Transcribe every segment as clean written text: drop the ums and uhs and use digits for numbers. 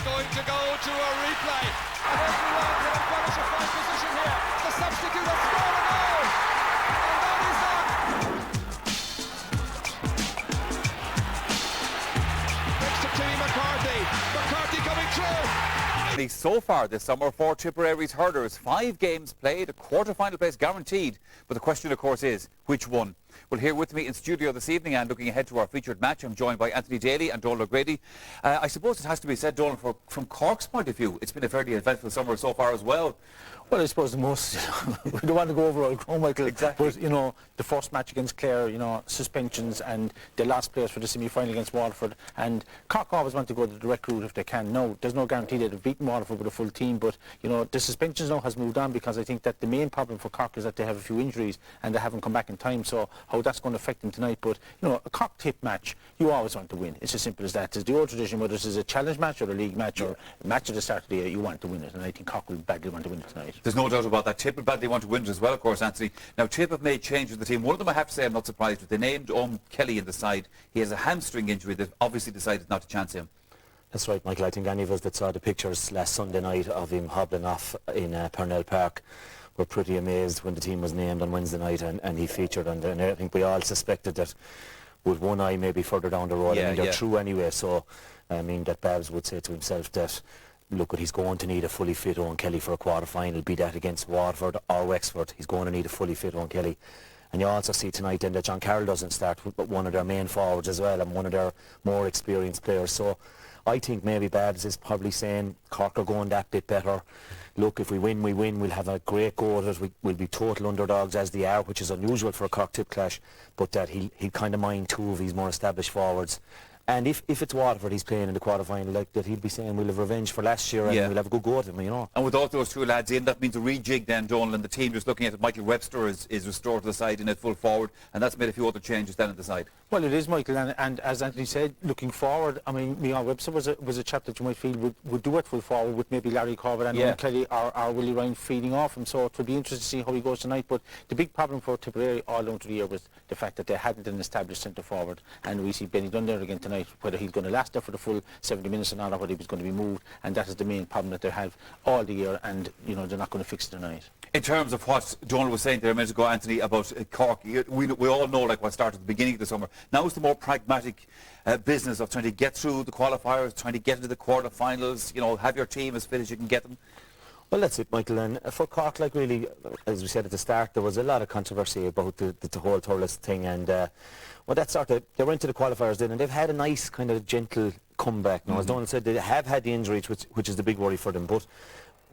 going to go to a replay. And everyone can embellish a fine position here. The substitute has scored a goal. And that is that. Next to Timmy McCarthy. McCarthy coming through. So far this summer for Tipperary's hurlers, 5 games played, a quarter-final place guaranteed. But the question, of course, is which one? Well, here with me in studio this evening and looking ahead to our featured match, I'm joined by Anthony Daly and Donald O'Grady. I suppose it has to be said, Donald, from Cork's point of view, it's been a fairly eventful summer so far as well. Well, I suppose the most, we don't want to go over all ground, Michael, exactly. But, you know, the first match against Clare, you know, suspensions, and they lost players for the semi-final against Waterford, and Cork always want to go the direct route if they can. No, there's no guarantee that they've beaten Waterford with a full team, but, you know, the suspensions now has moved on, because I think that the main problem for Cork is that they have a few injuries, and they haven't come back in time, so how that's going to affect them tonight. But, you know, a Cork Tip match, you always want to win. It's as simple as that. It's the old tradition, whether this is a challenge match or a league match or a match at the start of the year, you want to win it, and I think Cork will badly want to win it tonight. There's no doubt about that. Tip will badly want to win it as well, of course, Anthony. Now, Tip have made changes in the team. One of them, I have to say, I'm not surprised with. They named Kelly in the side. He has a hamstring injury. They've obviously decided not to chance him. That's right, Michael. I think any of us that saw the pictures last Sunday night of him hobbling off in Purnell Park were pretty amazed when the team was named on Wednesday night and he featured on there. And I think we all suspected that with one eye maybe further down the road, I mean, they're through anyway. So, I mean, that Babs would say to himself that, look, he's going to need a fully fit Owen Kelly for a quarter-final, be that against Waterford or Wexford. He's going to need a fully fit Owen Kelly. And you also see tonight then that John Carroll doesn't start, but one of their main forwards as well and one of their more experienced players. So I think maybe Babs is probably saying Cork are going that bit better. Look, if we win, we win. We'll have a great go at it. We'll be total underdogs as they are, which is unusual for a Cork Tip clash, but that he'll kind of mind 2 of his more established forwards. And if it's Waterford he's playing in the quarter-final, like that, he'll be saying we'll have revenge for last year and we'll have a good go at him, you know. And with all those 2 lads in, that means a rejig then, Donald, and the team just looking at it. Michael Webster is restored to the side in at full forward, and that's made a few other changes then at the side. Well, it is, Michael, and as Anthony said, looking forward, I mean, Michael Webster was a chap that you might feel would do it full forward with maybe Larry Corbett and Owen Kelly or Willie Ryan feeding off him, so it would be interesting to see how he goes tonight. But the big problem for Tipperary all down to the year was the fact that they hadn't an established centre forward, and we see Benny Dunn there again tonight, whether he's going to last there for the full 70 minutes or not, or whether he was going to be moved, and that is the main problem that they have all the year, and, you know, they're not going to fix it tonight. In terms of what Donald was saying there a minute ago, Anthony, about Cork, we all know like what started at the beginning of the summer. Now it's the more pragmatic business of trying to get through the qualifiers, trying to get into the quarter-finals, you know, have your team as fit as you can get them. Well, that's it, Michael, and for Cork, like really, as we said at the start, there was a lot of controversy about the whole Thurles thing, and well, that started, they went to the qualifiers then, and they've had a nice kind of gentle comeback now. As Donald said, they have had the injuries, which is the big worry for them, but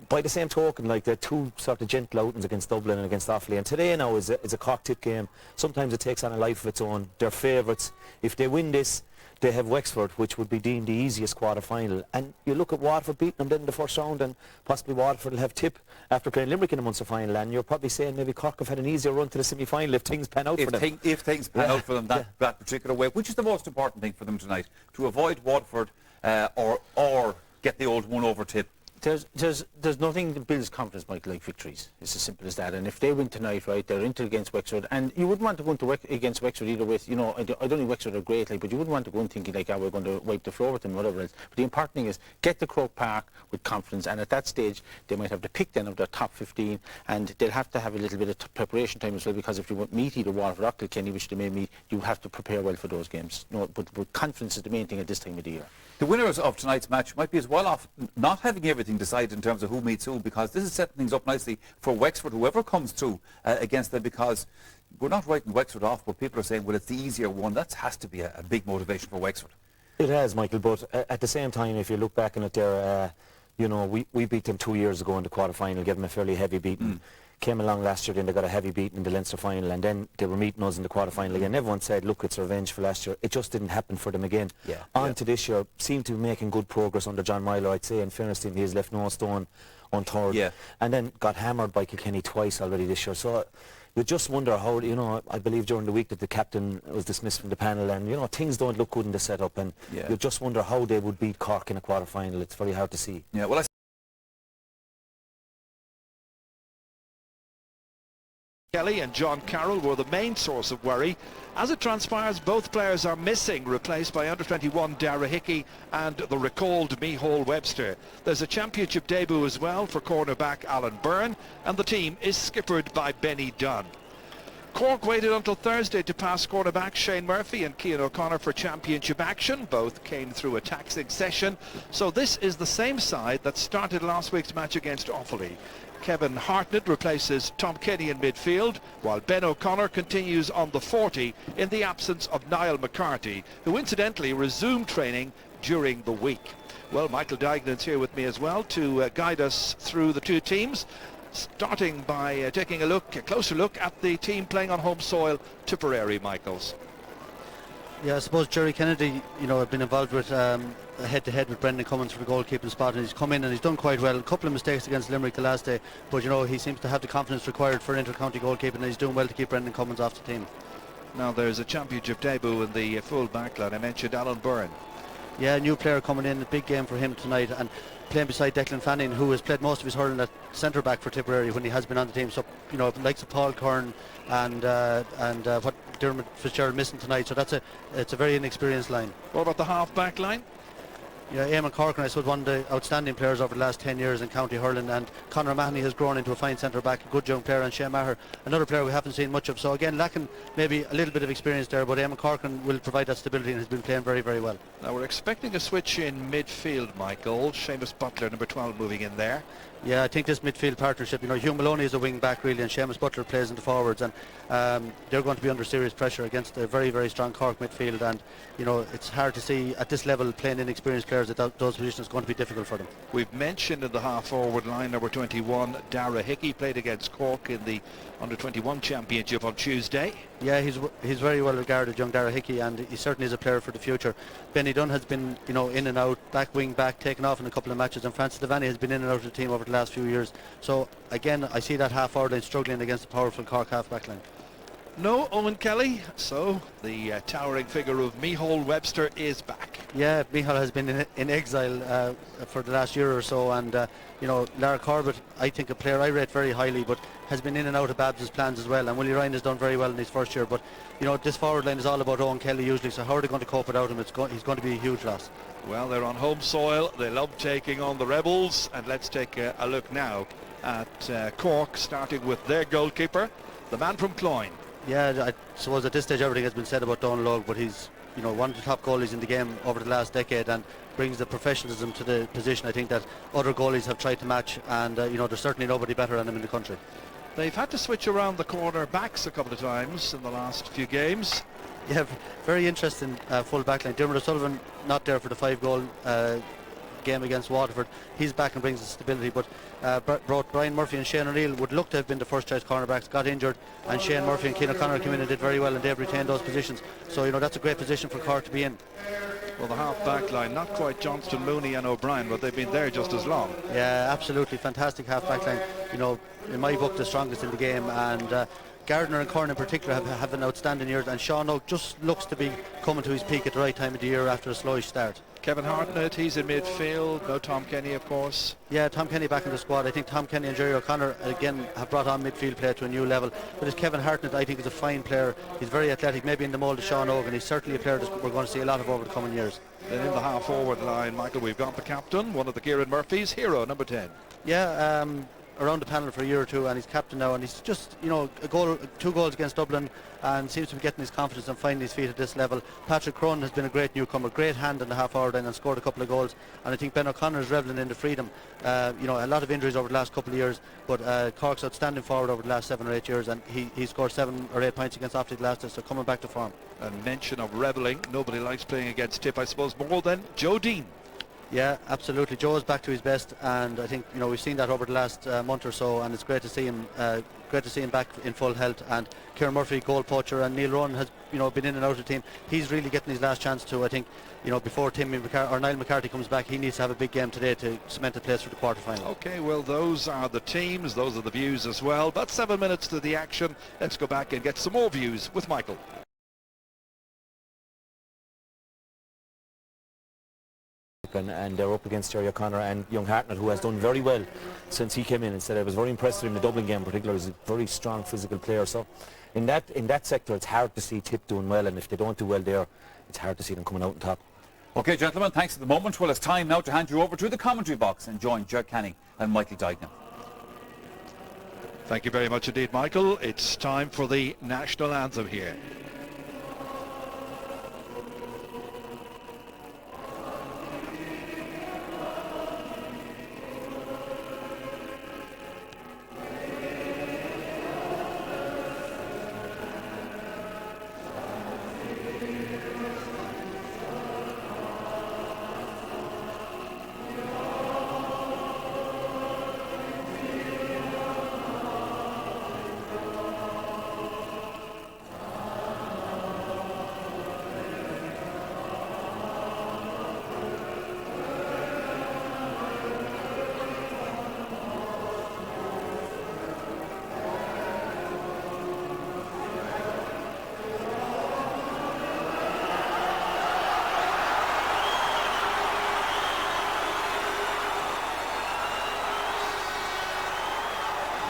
by the same token, like, they're 2 sort of gentle outings against Dublin and against Offaly, and today now is a Cork Tip game. Sometimes it takes on a life of its own. They're favourites. If they win this, they have Wexford, which would be deemed the easiest quarter-final. And you look at Waterford beating them then in the first round, and possibly Waterford will have Tip after playing Limerick in the Munster final, and you're probably saying maybe Cork have had an easier run to the semi-final if things pan out for them. If things pan out for them that particular way, which is the most important thing for them tonight, to avoid Waterford or get the old one-over Tip. There's nothing that builds confidence, Michael, like victories. It's as simple as that. And if they win tonight, right, they're into against Wexford, and you wouldn't want to go into against Wexford either with, you know, I don't think Wexford are great, like, but you wouldn't want to go in thinking like, we're going to wipe the floor with them, whatever else. But the important thing is get the Croke Park with confidence, and at that stage they might have the pick then of their top 15, and they'll have to have a little bit of preparation time as well, because if you want meet either Waterford or Kilkenny, which they may meet, you have to prepare well for those games. No, but confidence is the main thing at this time of the year. The winners of tonight's match might be as well off not having everything decided in terms of who meets who, because this is setting things up nicely for Wexford, whoever comes through against them, because we're not writing Wexford off, but people are saying, well, it's the easier one. That has to be a big motivation for Wexford. It has, Michael, but at the same time, if you look back on it there, you know, we beat them 2 years ago in the quarter-final, gave them a fairly heavy beating. Came along last year, then they got a heavy beating in the Leinster final, and then they were meeting us in the quarter-final again. Everyone said, look, it's revenge for last year. It just didn't happen for them again. On to this year, seemed to be making good progress under John Myler, I'd say. In fairness to him, he has left no stone unturned. And then got hammered by Kilkenny twice already this year. So you just wonder how, you know, I believe during the week that the captain was dismissed from the panel, and, you know, things don't look good in the setup, and you just wonder how they would beat Cork in a quarter-final. It's very hard to see. Yeah, well, Kelly and John Carroll were the main source of worry. As it transpires, both players are missing, replaced by under-21 Dara Hickey and the recalled Micheál Webster. There's a championship debut as well for cornerback Alan Byrne, and the team is skippered by Benny Dunn. Cork waited until Thursday to pass cornerbacks Shane Murphy and Cian O'Connor for championship action. Both came through a taxing session. So this is the same side that started last week's match against Offaly. Kevin Hartnett replaces Tom Kenny in midfield, while Ben O'Connor continues on the 40 in the absence of Niall McCarthy, who incidentally resumed training during the week. Well, Michael Dignan's here with me as well to guide us through the two teams, starting by taking a closer look at the team playing on home soil, Tipperary. Michaels. Yeah, I suppose Jerry Kennedy, had been involved with a head-to-head with Brendan Cummins for the goalkeeping spot, and he's come in and he's done quite well. A couple of mistakes against Limerick the last day, but he seems to have the confidence required for inter-county goalkeeping, and he's doing well to keep Brendan Cummins off the team. Now there's a championship debut in the full backline. I mentioned Alan Byrne. Yeah, a new player coming in, a big game for him tonight, and playing beside Declan Fanning, who has played most of his hurling at centre-back for Tipperary when he has been on the team. So, likes of Paul Kern and what Dermot Fitzgerald missing tonight. So it's a very inexperienced line. What about the half-back line? Yeah, Eamon Cork, I suppose, one of the outstanding players over the last 10 years in county hurling, and Conor Mahoney has grown into a fine centre-back, a good young player, and Shane Maher, another player we haven't seen much of. So again, lacking maybe a little bit of experience there, but Eamon Corcoran will provide that stability and has been playing very, very well. Now we're expecting a switch in midfield, Michael. Seamus Butler, number 12, moving in there. Yeah, I think this midfield partnership, Hugh Maloney is a wing back really, and Seamus Butler plays in the forwards, and they're going to be under serious pressure against a very, very strong Cork midfield, and it's hard to see at this level playing inexperienced players at those positions is going to be difficult for them. We've mentioned in the half-forward line number 21 Dara Hickey, played against Cork in the under-21 championship on Tuesday. Yeah, he's very well regarded, young Dara Hickey, and he certainly is a player for the future. Benny Dunn has been in and out, back wing back, taken off in a couple of matches, and Francis Devaney has been in and out of the team over the last few years. So again, I see that half-forward line struggling against the powerful Cork half-back line. No Owen Kelly, so the towering figure of Micheál Webster is back. Yeah, Micheál has been in exile for the last year or so, and Lara Corbett, I think a player I rate very highly, but has been in and out of Babs' plans as well, and Willie Ryan has done very well in his first year, but this forward line is all about Owen Kelly usually, so how are they going to cope without him? He's going to be a huge loss. Well, they're on home soil, they love taking on the Rebels, and let's take a look now at Cork, starting with their goalkeeper, the man from Cloyne. Yeah, I suppose at this stage everything has been said about Donal Logue, but he's one of the top goalies in the game over the last decade and brings the professionalism to the position I think that other goalies have tried to match, and there's certainly nobody better than him in the country. They've had to switch around the corner backs a couple of times in the last few games. Yeah, very interesting full back line. Dermot O'Sullivan not there for the 5-goal game against Waterford. He's back and brings the stability, but brought Brian Murphy and Shane O'Neill would look to have been the first choice cornerbacks, got injured, and Shane Murphy and Cian O'Connor came in and did very well, and they've retained those positions. So that's a great position for Cork to be in. Well, the half-back line, not quite Johnston, Mooney and O'Brien, but they've been there just as long. Yeah, absolutely fantastic half-back line. In my book, the strongest in the game, and Gardner and Corn in particular have an outstanding year, and Sean Oak just looks to be coming to his peak at the right time of the year after a slowish start. Kevin Hartnett, he's in midfield. No Tom Kenny, of course. Yeah, Tom Kenny back in the squad. I think Tom Kenny and Jerry O'Connor again have brought on midfield play to a new level. But as Kevin Hartnett, I think, is a fine player. He's very athletic, maybe in the mould of Sean Ogan. He's certainly a player that we're going to see a lot of over the coming years. Then in the half-forward line, Michael, we've got the captain, one of the Kieran Murphys, hero, number 10. Yeah, around the panel for a year or two, and he's captain now, and he's just 2 goals against Dublin, and seems to be getting his confidence and finding his feet at this level. Patrick Crone has been a great newcomer, great hand in the half-hour line, and scored a couple of goals, and I think Ben O'Connor is revelling in the freedom. A lot of injuries over the last couple of years, but Cork's outstanding forward over the last 7 or 8 years, and he scored 7 or 8 points against Offaly last year, so coming back to form. And mention of revelling, nobody likes playing against Tip, I suppose, more than Joe Dean. Yeah, absolutely. Joe is back to his best, and I think we've seen that over the last month or so, and it's great to see him. Great to see him back in full health. And Kieran Murphy, goal poacher, and Neil Rowan has been in and out of the team. He's really getting his last chance to. I think before Niall McCarthy comes back, he needs to have a big game today to cement a place for the quarter-final. Okay, well, those are the teams, those are the views as well. About 7 minutes to the action. Let's go back and get some more views with Michael. and they're up against Jerry O'Connor and young Hartnett, who has done very well since he came in. Instead, I was very impressed with him in the Dublin game in particular. He's a very strong physical player. So in that sector, it's hard to see Tip doing well, and if they don't do well there, it's hard to see them coming out on top. OK, gentlemen, thanks at the moment. Well, it's time now to hand you over to the commentary box and join Ger Canning and Michael Dignan. Thank you very much indeed, Michael. It's time for the national anthem here.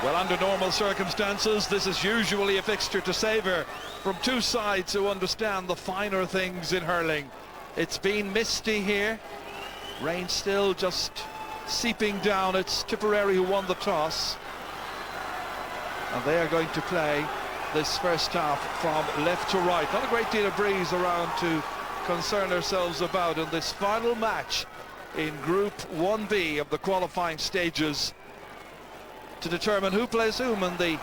Well, under normal circumstances, this is usually a fixture to savour from two sides who understand the finer things in hurling. It's been misty here. Rain still just seeping down. It's Tipperary who won the toss. And they are going to play this first half from left to right. Not a great deal of breeze around to concern ourselves about in this final match in Group 1B of the qualifying stages to determine who plays whom in the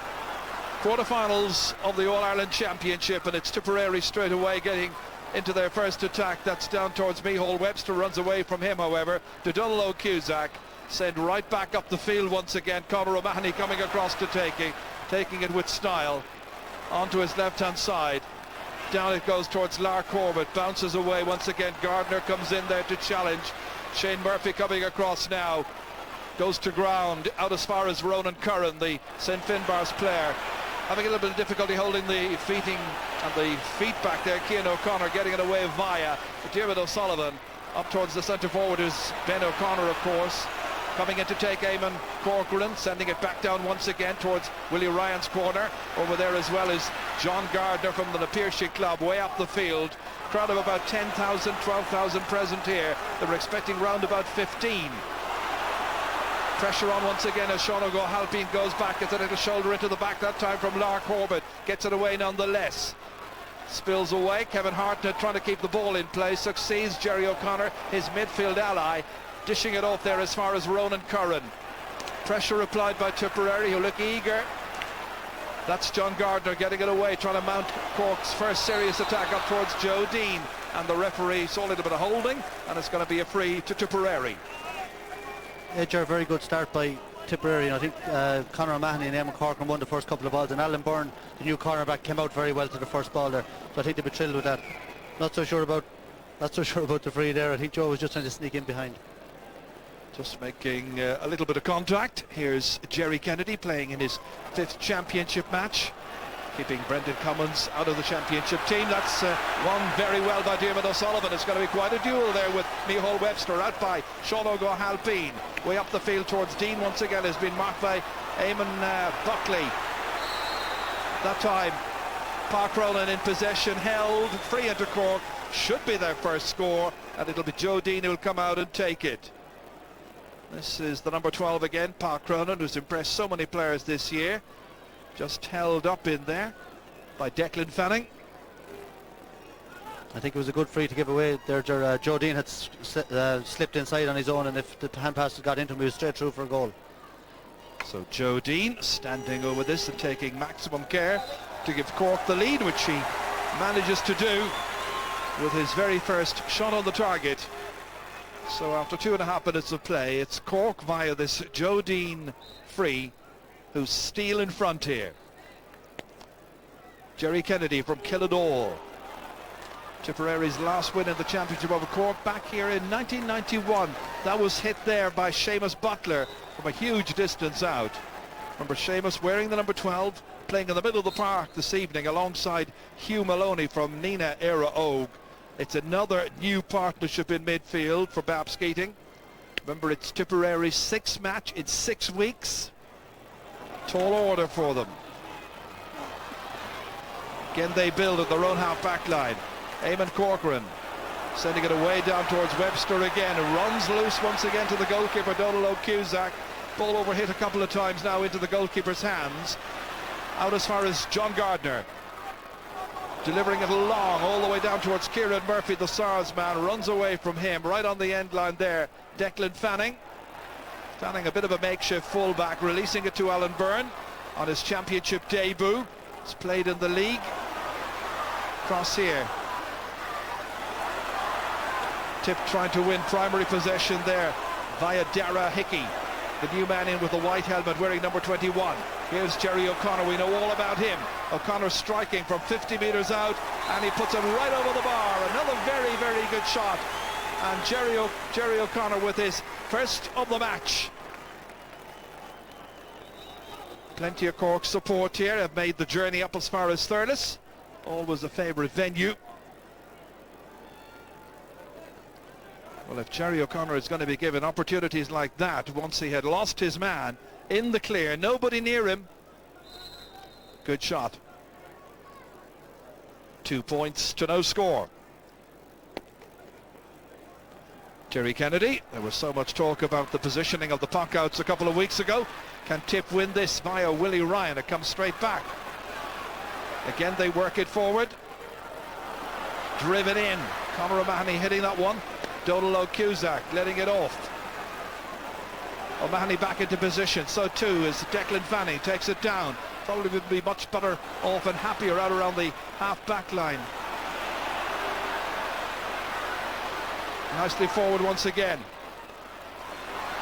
quarterfinals of the All-Ireland Championship. And it's Tipperary straight away getting into their first attack. That's down towards Micheál Webster, runs away from him, however, to Donald Cusack, sent right back up the field once again. Conor O'Mahony coming across to taking it with style onto his left-hand side. Down it goes towards Lar Corbett, bounces away once again. Gardner comes in there to challenge. Shane Murphy coming across now, goes to ground out as far as Ronan Curran, the St Finbarr's player, having a little bit of difficulty holding the feet back there. Cian O'Connor getting it away via Diarmuid O'Sullivan. Up towards the centre forward is Ben O'Connor, of course, coming in to take Eamon Corcoran, sending it back down once again towards Willie Ryan's corner. Over there as well is John Gardner from the Napirshe club, way up the field. Crowd of about 10,000, 12,000 present here. They were expecting round about 15. Pressure on once again as Sean O'Halpine goes back, gets a little shoulder into the back, that time from Lar Corbett, gets it away nonetheless. Spills away, Kevin Hartnett trying to keep the ball in play, succeeds. Jerry O'Connor, his midfield ally, dishing it off there as far as Ronan Curran. Pressure applied by Tipperary, who look eager. That's John Gardner getting it away, trying to mount Cork's first serious attack up towards Joe Dean, and the referee saw a little bit of holding, and it's going to be a free to Tipperary. A very good start by Tipperary. I think Conor O'Mahony and Eamon Corcoran won the first couple of balls, and Alan Byrne, the new cornerback, came out very well to the first ball there. So I think they'll be thrilled with that. Not so sure about the free there. I think Joe was just trying to sneak in behind. Just making a little bit of contact. Here's Jerry Kennedy playing in his 5th championship match, keeping Brendan Cummins out of the championship team. That's won very well by Diarmuid O'Sullivan. It's going to be quite a duel there with Micheál Webster, out by Sean O'Halpine. Way up the field towards Dean once again has been marked by Eamon Buckley. That time Park Ronan in possession, held free into Cork. Should be their first score, and it'll be Joe Dean who'll come out and take it. This is the number 12 again, Park Ronan, who's impressed so many players this year. Just held up in there by Declan Fanning. I think it was a good free to give away there. Joe Dean had slipped inside on his own, and if the hand pass had got into him, he was straight through for a goal. So Joe Dean standing over this and taking maximum care to give Cork the lead, which he manages to do with his very first shot on the target. So after 2.5 minutes of play, it's Cork via this Joe Dean free, who's still in front here. Jerry Kennedy from Killinall. Tipperary's last win in the championship over Cork back here in 1991. That was hit there by Seamus Butler from a huge distance out. Remember Seamus wearing the number 12, playing in the middle of the park this evening alongside Hugh Maloney from Nina Era Og. It's another new partnership in midfield for Babs Keating. Remember, it's Tipperary's 6th match in 6 weeks. Tall order for them. Again, they build at their own half-back line. Eamon Corcoran sending it away down towards Webster again. It runs loose once again to the goalkeeper, Donald O'Cusack. Ball overhit a couple of times now into the goalkeeper's hands. Out as far as John Gardner. Delivering it long all the way down towards Kieran Murphy, the SARS man. Runs away from him right on the end line there. Declan Fanning. Fanning, a bit of a makeshift fullback, releasing it to Alan Byrne on his championship debut. He's played in the league. Cross here. Tip trying to win primary possession there via Dara Hickey, the new man in with the white helmet wearing number 21. Here's Jerry O'Connor, we know all about him. O'Connor striking from 50 metres out, and he puts it right over the bar. Another very, very good shot. And Jerry O'Connor with his first of the match. Plenty of Cork support here, have made the journey up as far as Thurles. Always a favourite venue. Well, if Jerry O'Connor is going to be given opportunities like that, once he had lost his man in the clear, nobody near him. Good shot. 2 points to no score. Terry Kennedy, there was so much talk about the positioning of the puck-outs a couple of weeks ago. Can Tip win this via Willie Ryan? It comes straight back. Again, they work it forward. Driven in. Conor O'Mahony hitting that one. Donald O'Cusack letting it off. O'Mahony back into position. So too is Declan Fanning. Takes it down. Probably would be much better off and happier out around the half-back line. Nicely forward once again.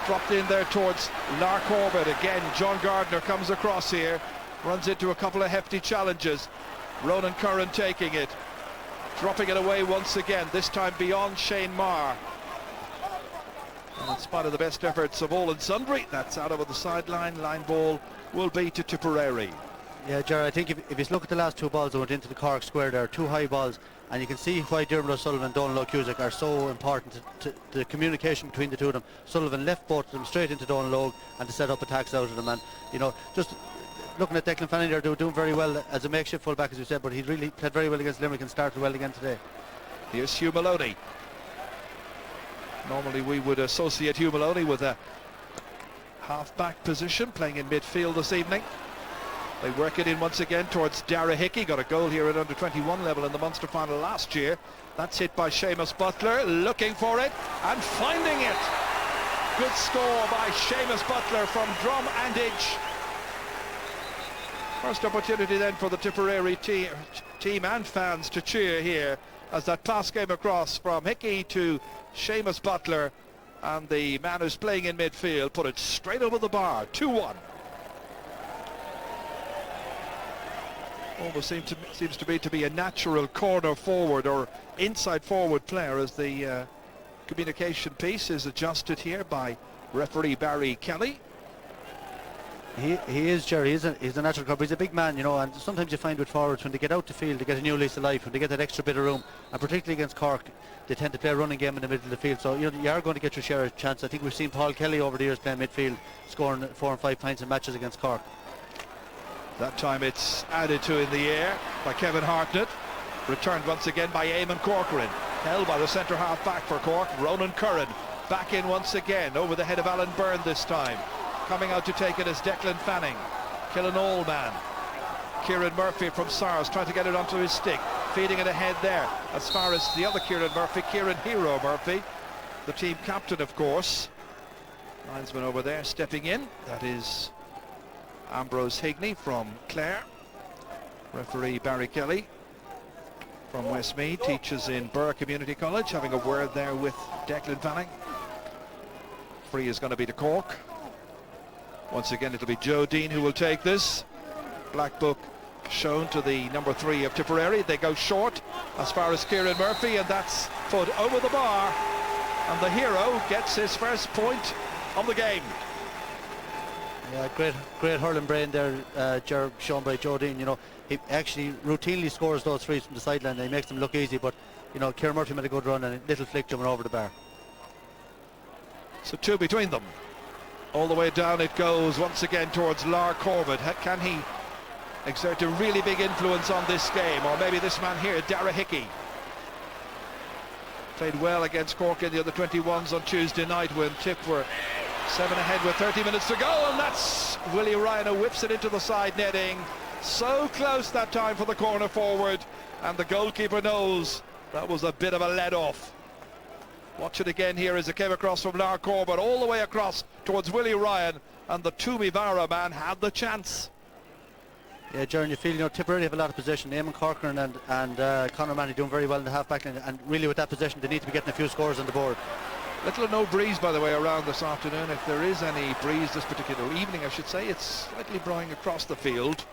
Dropped in there towards Lar Corbett. Again, John Gardner comes across here. Runs into a couple of hefty challenges. Ronan Curran taking it. Dropping it away once again, this time beyond Shane Marr. And in spite of the best efforts of all and sundry, that's out over the sideline. Line ball will be to Tipperary. Yeah, Jerry, I think if you look at the last 2 balls that went into the Cork square, there are 2 high balls, and you can see why Dermot O'Sullivan and Donald O'Cusack are so important to the communication between the two of them. Sullivan left both of them straight into Donald Og and to set up attacks out of them, and you know, just looking at Declan Fanning there, doing very well as a makeshift fullback, as you said, but he really played very well against Limerick and started well again today. Here's Hugh Maloney. Normally we would associate Hugh Maloney with a half-back position, playing in midfield this evening. They work it in once again towards Dara Hickey. Got a goal here at under-21 level in the Munster final last year. That's hit by Seamus Butler, looking for it and finding it. Good score by Seamus Butler from Drum and Edge. First opportunity then for the Tipperary team and fans to cheer here as that pass came across from Hickey to Seamus Butler, and the man who's playing in midfield put it straight over the bar. 2-1. Almost seems to be a natural corner forward or inside forward player, as the communication piece is adjusted here by referee Barry Kelly. He is, Jerry. He's a natural cover. He's a big man, you know, and sometimes you find with forwards, when they get out the field, they get a new lease of life, when they get that extra bit of room, and particularly against Cork, they tend to play a running game in the middle of the field. So you are going to get your share of chance. I think we've seen Paul Kelly over the years playing midfield, scoring 4 and 5 points in matches against Cork. That time it's added to in the air by Kevin Hartnett. Returned once again by Eamon Corcoran. Held by the centre half back for Cork, Ronan Curran. Back in once again, over the head of Alan Byrne this time. Coming out to take it is Declan Fanning. Killen Oldman. Kieran Murphy from SARS trying to get it onto his stick. Feeding it ahead there. As far as the other Kieran Murphy, Kieran Hero Murphy. The team captain, of course. Linesman over there stepping in. That is Ambrose Higney from Clare. Referee Barry Kelly from Westmeath, teaches in Burr Community College, having a word there with Declan Fanning. Free is going to be to Cork. Once again, it'll be Joe Dean who will take this. Black book shown to the number 3 of Tipperary. They go short as far as Kieran Murphy, and that's put over the bar. And the hero gets his first point of the game. Yeah, great hurling brain there, shown by Joe Dean. You know, he actually routinely scores those threes from the sideline and he makes them look easy, but you know, Kieran Murphy made a good run and a little flick jumping over the bar. So 2 between them. All the way down it goes once again towards Lar Corbett. Can he exert a really big influence on this game? Or maybe this man here, Dara Hickey. Played well against Cork in the under 21s on Tuesday night when Tip were 7 ahead with 30 minutes to go, and that's Willie Ryan who whips it into the side netting. So close that time for the corner forward, and the goalkeeper knows that was a bit of a let off. Watch it again here as it came across from Lar Corbett all the way across towards Willie Ryan, and the Toomevara man had the chance. Yeah, Jaron, you feel, you know, Tipperary have a lot of possession. Eamon Corcoran and Conor Manny doing very well in the half-back line, and really with that possession they need to be getting a few scores on the board. Little or no breeze, by the way, around this afternoon. If there is any breeze this particular evening, I should say, it's slightly blowing across the field.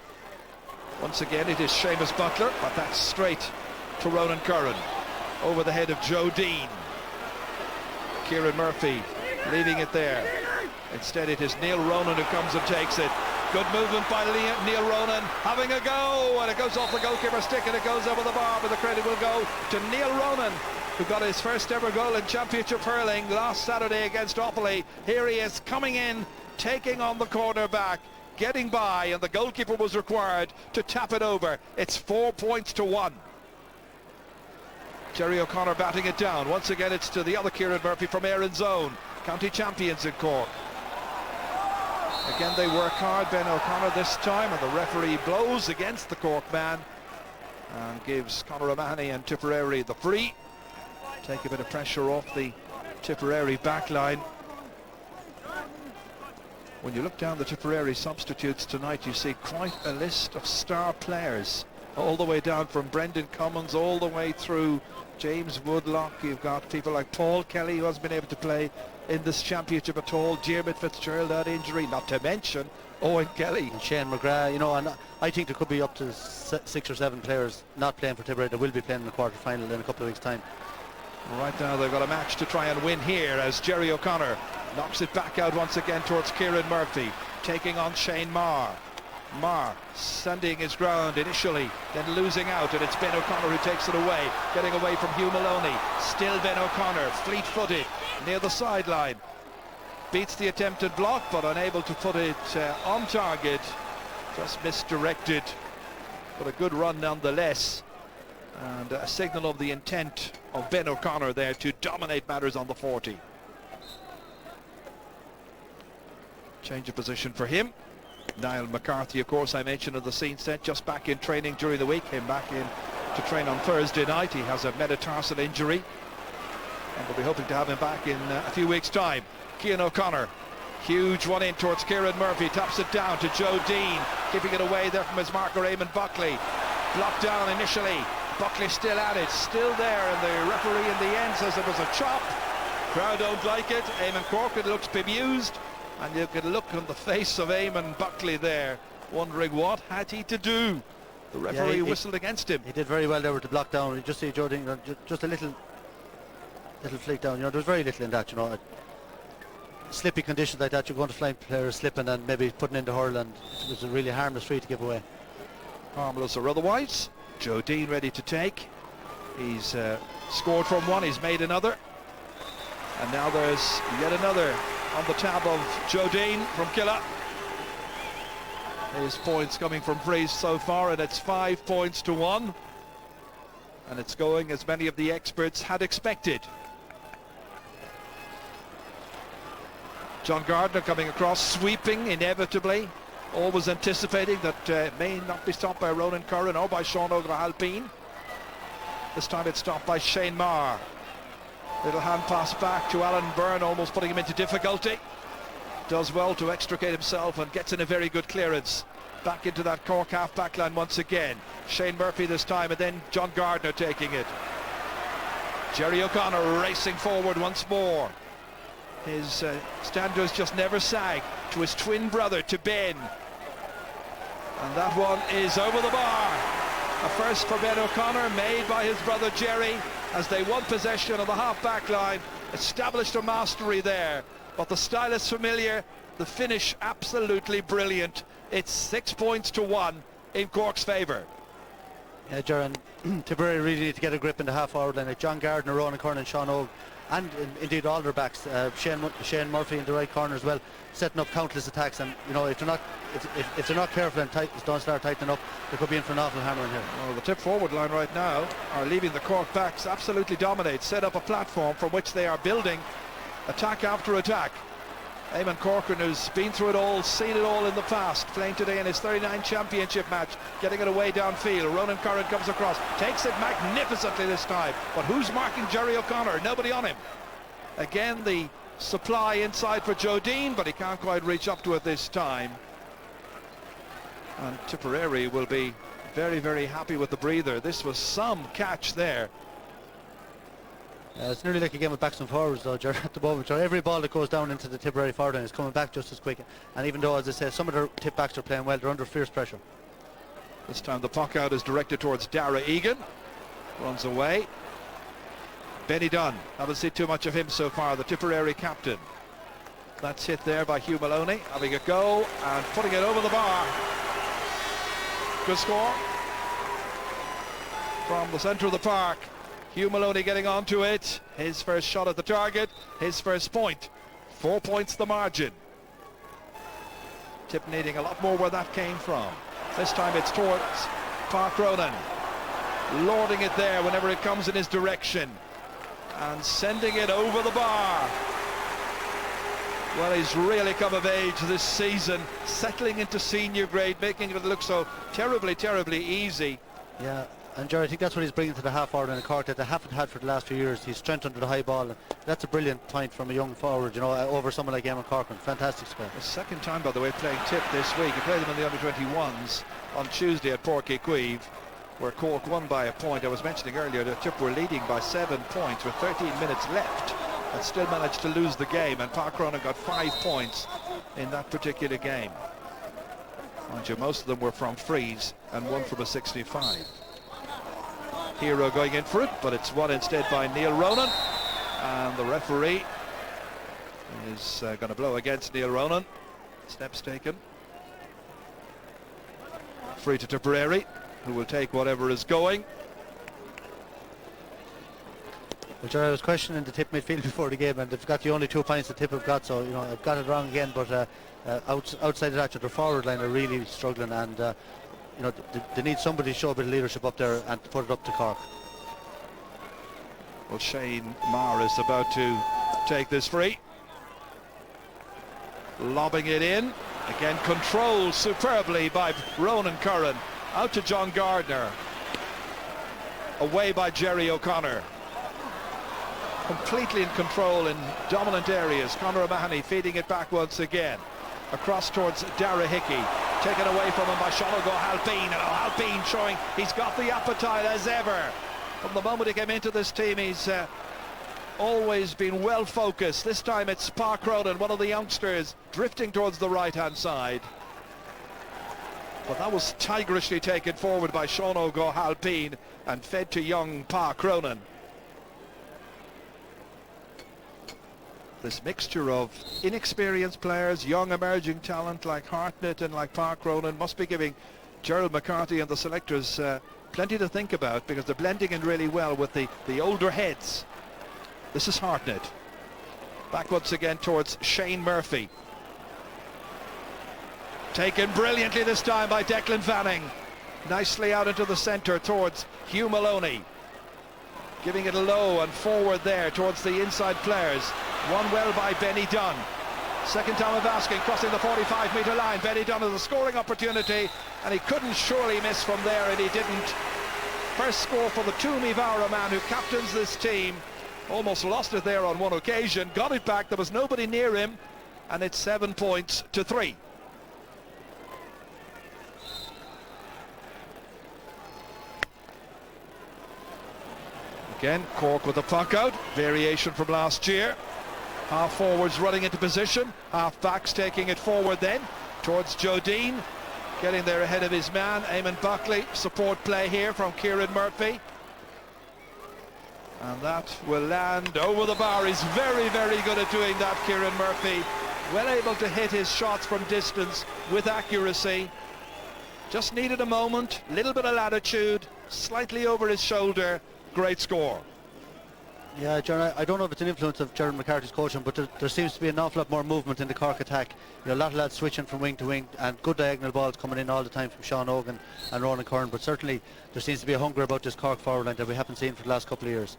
Once again, it is Seamus Butler, but that's straight to Ronan Curran. Over the head of Joe Dean. Kieran Murphy leaving it there. Instead, it is Neil Ronan who comes and takes it. Good movement by Neil Ronan, having a go, and it goes off the goalkeeper's stick and it goes over the bar, but the credit will go to Neil Ronan, who got his first ever goal in championship hurling last Saturday against Offaly. Here he is coming in, taking on the cornerback, getting by, and the goalkeeper was required to tap it over. It's 4 points to 1. Jerry O'Connor batting it down. Once again, it's to the other Kieran Murphy from Erin's Own, county champions in Cork. Again, they work hard, Ben O'Connor this time, and the referee blows against the Cork man and gives Conor O'Mahony and Tipperary the free. Take a bit of pressure off the Tipperary backline. When you look down the Tipperary substitutes tonight, you see quite a list of star players, all the way down from Brendan Cummins all the way through James Woodlock. You've got people like Paul Kelly, who hasn't been able to play in this championship at all. Diarmaid Fitzgerald, that injury, not to mention Owen Kelly and Shane McGrath. You know, and I think there could be up to 6 or 7 players not playing for Tipperary that will be playing in the quarter-final in a couple of weeks' time. Right now they've got a match to try and win here as Jerry O'Connor knocks it back out once again towards Kieran Murphy, taking on Shane Marr. Marr standing his ground initially, then losing out, and it's Ben O'Connor who takes it away, getting away from Hugh Maloney. Still Ben O'Connor, fleet-footed, near the sideline. Beats the attempted block, but unable to put it on target. Just misdirected, but a good run nonetheless. And a signal of the intent of Ben O'Connor there to dominate matters on the 40. Change of position for him. Niall McCarthy, of course, I mentioned in the scene set, just back in training during the week, came back in to train on Thursday night. He has a metatarsal injury, and we'll be hoping to have him back in a few weeks' time. Cian O'Connor, huge one in towards Kieran Murphy, taps it down to Joe Dean, keeping it away there from his marker Eamon Buckley. Blocked down initially, Buckley still at it, still there, and the referee in the end says it was a chop. Crowd don't like it. Eamon Corcoran looks bemused, and you can look on the face of Eamon Buckley there, wondering what had he to do. The referee whistled against him. He did very well there with the block down. You just see Joe Dean, just a little flick down. You know, there's very little in that. You know, slippy conditions like that, you're going to find players slipping and maybe putting in the hurl, and it was a really harmless free to give away. Harmless or otherwise. Joe Dean ready to take. He's scored from one, he's made another, and now there's yet another on the tab of Joe Dean from Killa. His points coming from frees so far, and it's 5 points to 1, and it's going as many of the experts had expected. John Gardner coming across, sweeping inevitably, always anticipating that it may not be stopped by Ronan Curran or by Sean O'Halpine. This time it's stopped by Shane Marr. Little hand pass back to Alan Byrne, almost putting him into difficulty. Does well to extricate himself and gets in a very good clearance. Back into that Cork half-back line once again. Shane Murphy this time, and then John Gardner taking it. Jerry O'Connor racing forward once more. His standards just never sag to his twin brother, to Ben. And that one is over the bar. A first for Ben O'Connor, made by his brother Jerry, as they won possession of the half-back line, established a mastery there. But the style is familiar, The finish absolutely brilliant. It's 6 points to 1 in Cork's favour. Yeah, Jaron, Tipperary really need to get a grip in the half-forward line. Like John Gardner, Ronan Curran and Sean Ogue, and indeed all their backs, Shane Murphy in the right corner as well, setting up countless attacks. And you know, if they're not careful and don't start tightening up, they could be in for an awful hammer in here. Well, the tip forward line right now are leaving the Cork backs absolutely dominate, set up a platform from which they are building attack after attack. Eamon Corcoran, who's been through it all, seen it all in the past, playing today in his 39 championship match, getting it away downfield. Ronan Curran comes across, takes it magnificently this time, but who's marking Jerry O'Connor? Nobody on him. Again, the supply inside for Joe Dean, but he can't quite reach up to it this time. And Tipperary will be very, very happy with the breather. This was some catch there. It's nearly like a game of backs and forwards though, Jared, at the moment. Every ball that goes down into the Tipperary forward line is coming back just as quick. And even though, as I say, some of their tip backs are playing well, they're under fierce pressure. This time the puck out is directed towards Dara Egan. Runs away. Benny Dunn. Haven't seen too much of him so far, the Tipperary captain. That's hit there by Hugh Maloney, having a go and putting it over the bar. Good score from the centre of the park. Hugh Maloney getting onto it. His first shot at the target, his first point. 4 points the margin. Tip needing a lot more where that came from. This time it's towards Park Ronan. Lording it there whenever it comes in his direction. And sending it over the bar. Well, he's really come of age this season, settling into senior grade, making it look so terribly, terribly easy. Yeah, and Jerry, I think that's what he's bringing to the half-forward in the Cork that they haven't had for the last few years. He's strength under the high ball. And that's a brilliant point from a young forward, you know, over someone like Eamon Corcoran. Fantastic square. The second time, by the way, playing Tip this week. He played them in the under-21s on Tuesday at Páirc Uí Chaoimh, where Cork won by a point. I was mentioning earlier that Tip were leading by 7 points with 13 minutes left and still managed to lose the game, and Park Ronan got 5 points in that particular game. Mind you, most of them were from frees and one from a 65. Hero going in for it, but it's won instead by Neil Ronan, and the referee is going to blow against Neil Ronan. Steps taken. Free to Tipperary, who will take whatever is going. Well, Jerry, I was questioning the Tip midfield before the game, and they've got the only 2 points the Tip have got, so you know I've got it wrong again. But outside of that, their forward line are really struggling, and you know they need somebody to show a bit of leadership up there and to put it up to Cork. Well, Shane Maher is about to take this free. Lobbing it in. Again, controlled superbly by Ronan Curran. Out to John Gardner. Away by Jerry O'Connor. Completely in control in dominant areas. Conor O'Mahony feeding it back once again. Across towards Dara Hickey. Taken away from him by Sean O'Halpine. And O'Halpine showing he's got the appetite as ever. From the moment he came into this team, he's always been well focused. This time it's Park Ronan, one of the youngsters, drifting towards the right-hand side. But that was tigerishly taken forward by Sean O'Halpine and fed to young Park Ronan. This mixture of inexperienced players, young emerging talent like Hartnett and like Park Ronan must be giving Gerald McCarthy and the selectors plenty to think about, because they're blending in really well with the older heads. This is Hartnett. Back once again towards Shane Murphy. Taken brilliantly this time by Declan Fanning. Nicely out into the centre towards Hugh Maloney. Giving it a low and forward there towards the inside players. Won well by Benny Dunn. Second time of asking, crossing the 45-metre line. Benny Dunn has a scoring opportunity, and he couldn't surely miss from there, and he didn't. First score for the Toomey Vara man who captains this team. Almost lost it there on one occasion. Got it back. There was nobody near him, and it's 7 points to 3. Again, Cork with the puck out. Variation from last year. Half forwards running into position. Half backs taking it forward then towards Joe Dean. Getting there ahead of his man, Eamon Buckley. Support play here from Kieran Murphy. And that will land over the bar. He's very, very good at doing that, Kieran Murphy. well able to hit his shots from distance with accuracy. Just needed a moment, little bit of latitude, slightly over his shoulder, great score. Yeah, John, I don't know if it's an influence of Gerard McCarthy's coaching, but there seems to be an awful lot more movement in the Cork attack. You know, a lot of lads switching from wing to wing, and good diagonal balls coming in all the time from Sean Hogan and Ronan Curran, but certainly there seems to be a hunger about this Cork forward line that we haven't seen for the last couple of years.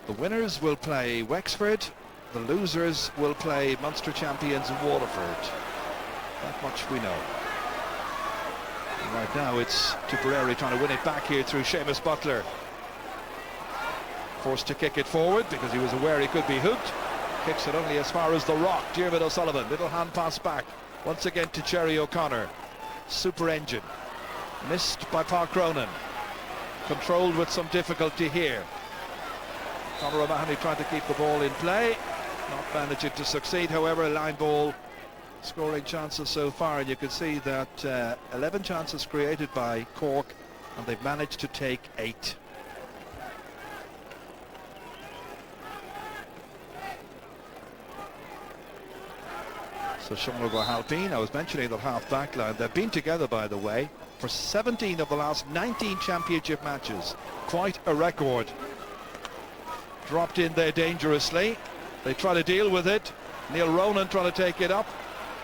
The winners will play Wexford, the losers will play Munster champions Waterford. That much we know. And right now it's Tipperary trying to win it back here through Seamus Butler. Forced to kick it forward because he was aware he could be hooked. Kicks it only as far as the rock. Diarmuid O'Sullivan, little hand pass back. Once again to Jerry O'Connor. Super engine. Missed by Park Cronin. Controlled with some difficulty here. Conor O'Mahony trying to keep the ball in play. Not managing to succeed, however. Line ball scoring chances so far. And you can see that 11 chances created by Cork, and they've managed to take 8. So Sean O'Halpine, I was mentioning the half-back line. They've been together, by the way, for 17 of the last 19 championship matches. Quite a record. Dropped in there dangerously. They try to deal with it. Neil Ronan trying to take it up.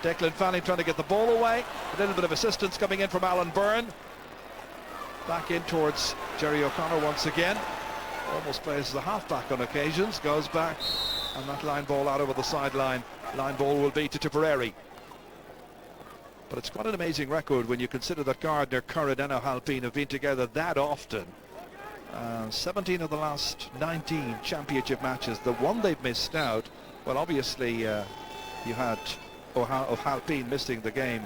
Declan Fanning trying to get the ball away. A little bit of assistance coming in from Alan Byrne. Back in towards Jerry O'Connor once again. Almost plays the half-back on occasions. Goes back. And that line ball out over the sideline. Line ball will be to Tipperary. But it's quite an amazing record when you consider that Gardner, Curran and O'Halpine have been together that often. 17 of the last 19 championship matches. The one they've missed out, well, obviously you had O'Halpine missing the game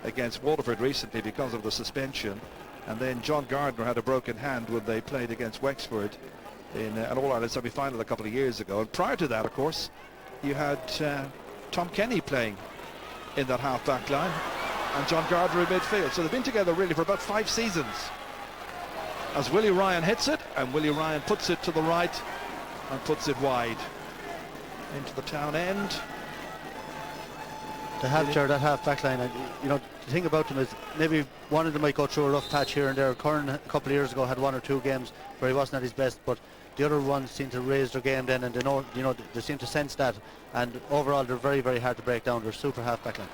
against Waterford recently because of the suspension, and then John Gardner had a broken hand when they played against Wexford in an All-Ireland semi-final a couple of years ago. And prior to that, of course, you had Tom Kenny playing in that half-back line and John Gardner in midfield. So they've been together really for about 5 seasons. As Willie Ryan hits it, and Willie Ryan puts it to the right and puts it wide into the town end. To have Jared that half-back line, and you know, the thing about them is maybe one of them might go through a rough patch here and there. Curran a couple of years ago had 1 or 2 games where he wasn't at his best, but the other ones seem to raise their game then, and they know, you know, they seem to sense that, and overall they're very, very hard to break down. They're super half-back line.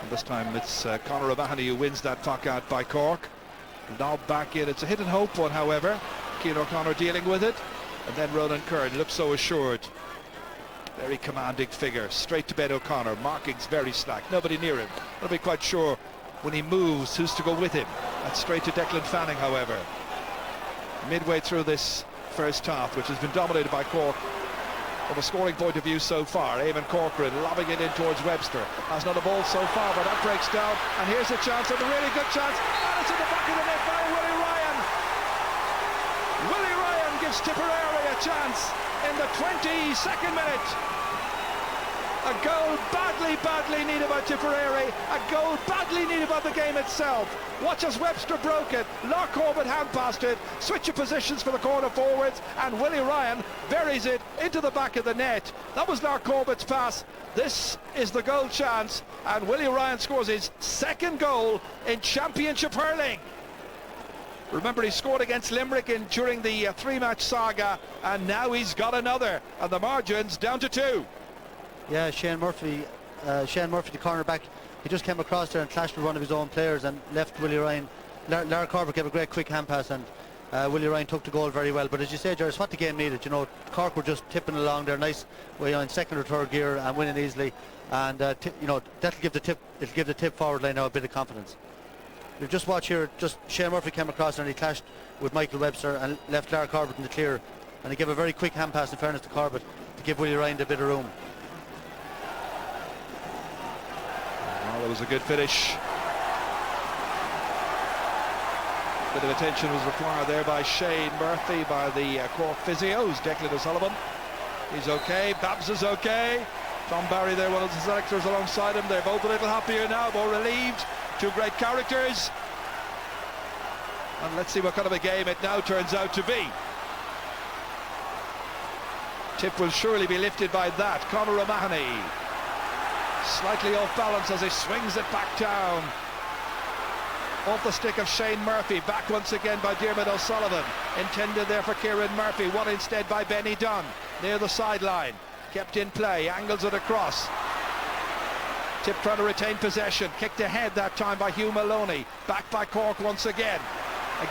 And this time it's Conor O'Mahony who wins that puck out by Cork. Lob back in. It's a hit and hope one, however. Cian O'Connor dealing with it, and then Ronan Curran looks so assured. Very commanding figure. Straight to Ben O'Connor. Markings very slack. Nobody near him. Not be quite sure when he moves who's to go with him. That's straight to Declan Fanning, however. Midway through this first half, which has been dominated by Cork from a scoring point of view so far. Eamon Corcoran lobbing it in towards Webster. Has not a ball so far, but that breaks down. And here's a chance, and a really good chance. And it's in the back of the net by Willie Ryan. Willie Ryan gives Tipperary a chance in the 22nd minute. A goal badly, badly needed by Tipperary. A goal badly needed by the game itself. Watch as Webster broke it. Lark Corbett hand passed it. Switch of positions for the corner forwards, and Willie Ryan buries it into the back of the net. That was Lark Corbett's pass. This is the goal chance, and Willie Ryan scores his 2nd goal in championship hurling. Remember, he scored against Limerick during the 3-match saga, and now he's got another, and the margin's down to 2. Yeah, Shane Murphy, the cornerback, he just came across there and clashed with one of his own players and left Willie Ryan. Lara Corbett gave a great quick hand pass, and Willie Ryan took the goal very well. But as you say, Jerry, it's what the game needed. You know, Cork were just tipping along there nice, you know, in 2nd or 3rd gear and winning easily. And you know, that'll give the tip forward line now a bit of confidence. You just watch here, just Shane Murphy came across there and he clashed with Michael Webster and left Lara Corbett in the clear. And he gave a very quick hand pass, in fairness to Corbett, to give Willie Ryan a bit of room. Well, that was a good finish. Bit of attention was required there by Shane Murphy, by the Cork physios. Declan O'Sullivan, he's okay. Babs is okay. Tom Barry there, one of the selectors alongside him. They're both a little happier now, more relieved. 2 great characters. And let's see what kind of a game it now turns out to be. Tip will surely be lifted by that. Conor O'Mahony. Slightly off balance as he swings it back down. Off the stick of Shane Murphy, back once again by Diarmuid O'Sullivan. Intended there for Kieran Murphy, won instead by Benny Dunn. Near the sideline, kept in play, angles it across. Tip trying to retain possession, kicked ahead that time by Hugh Maloney. Back by Cork once again.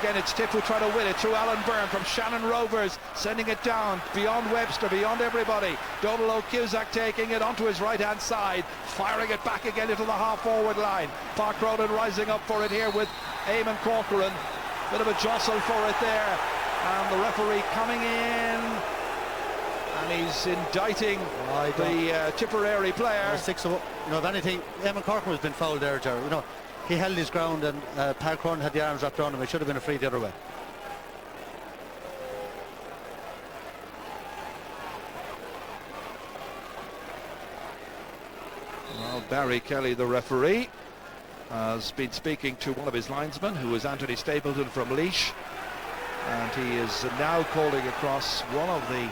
Again, it's Tip who try to win it through Alan Byrne from Shannon Rovers, sending it down beyond Webster, beyond everybody. Donal O'Cusack taking it onto his right-hand side, firing it back again into the half-forward line. Park Ronan rising up for it here with Eamon Corcoran. Bit of a jostle for it there, and the referee coming in, and he's indicting the Tipperary player. If anything, Eamon Corcoran has been fouled there, Jerry. He held his ground, and Park Ronan had the arms wrapped around him. It should have been a free the other way. Well, Barry Kelly, the referee, has been speaking to one of his linesmen, who is Anthony Stapleton from Laois, and he is now calling across one of the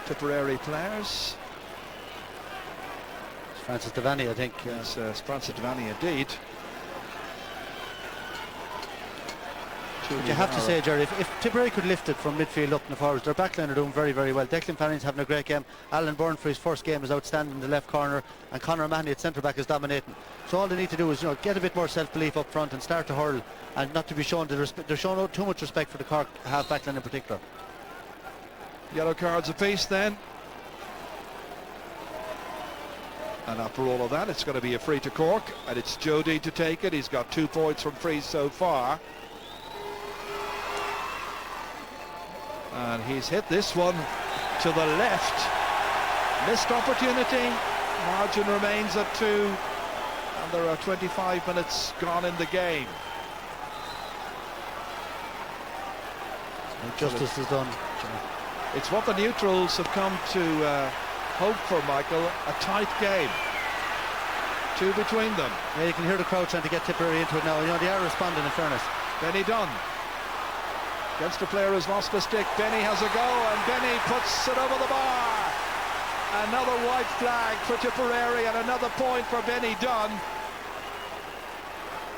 Tipperary players. It's Francis Devaney, I think. Yes, Francis Devaney indeed. You have to say, Jerry, if Tipperary could lift it from midfield up in the forwards, their backline are doing very, very well. Declan Fanning's having a great game. Alan Byrne for his first game is outstanding in the left corner, and Conor Mahoney at centre back is dominating. So all they need to do is, get a bit more self-belief up front and start to hurl, and not to be shown they're showing too much respect for the Cork half backline in particular. Yellow cards apiece then. And after all of that, it's going to be a free to Cork, and it's Jody to take it. He's got 2 points from frees so far. And he's hit this one to the left. Missed opportunity. Margin remains at 2. And there are 25 minutes gone in the game. Justice is done. It's what the neutrals have come to hope for, Michael. A tight game. 2 between them. Yeah, you can hear the crowd trying to get Tipperary into it now. They are responding, in fairness. Benny Dunn. Against a player who's lost the stick. Benny has a go, and Benny puts it over the bar. Another white flag for Tipperary, and another point for Benny Dunn.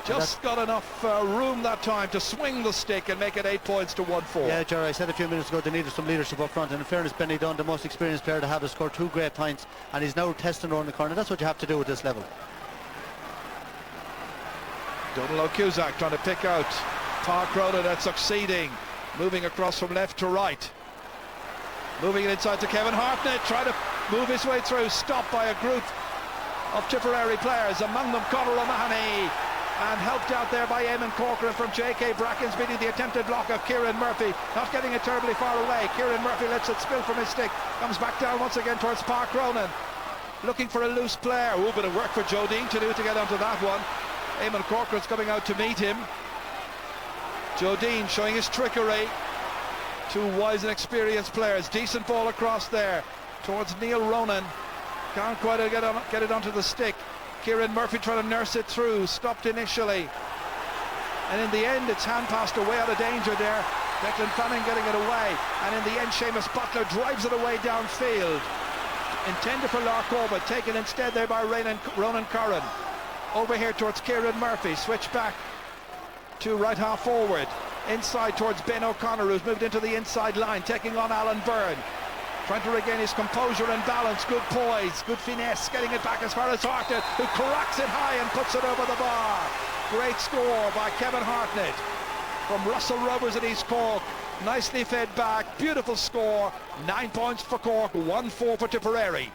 Just got enough room that time to swing the stick and make it 8 points to 1-4. Yeah, Jerry, I said a few minutes ago they needed some leadership up front, and in fairness, Benny Dunn, the most experienced player to have, has scored 2 great points, and he's now testing around the corner. That's what you have to do at this level. Donal O'Cusack trying to pick out Park Ronan, that's succeeding. Moving across from left to right. Moving it inside to Kevin Hartnett, trying to move his way through, stopped by a group of Tipperary players, among them Conor O'Mahony, and helped out there by Eamon Corcoran from J.K. Brackens, beating the attempted block of Kieran Murphy, not getting it terribly far away. Kieran Murphy lets it spill from his stick, comes back down once again towards Park Ronan, looking for a loose player. A bit of work for Joe Dean to do to get onto that one. Eamon Corcoran's coming out to meet him. Joe Dean showing his trickery. 2 wise and experienced players. Decent ball across there towards Neil Ronan. Can't quite get it onto the stick. Kieran Murphy trying to nurse it through. Stopped initially. And in the end, it's hand passed away out of danger there. Declan Fanning getting it away. And in the end, Seamus Butler drives it away downfield. Intended for Lark Corbett. Taken instead there by Ronan Curran. Over here towards Kieran Murphy. Switch back to right half forward, inside towards Ben O'Connor, who's moved into the inside line, taking on Alan Byrne, trying to regain his composure and balance. Good poise, good finesse, getting it back as far as Hartnett, who cracks it high and puts it over the bar. Great score by Kevin Hartnett from Russell Rovers at East Cork. Nicely fed back, beautiful score. 9 points for Cork, 1-4 for Tipperary.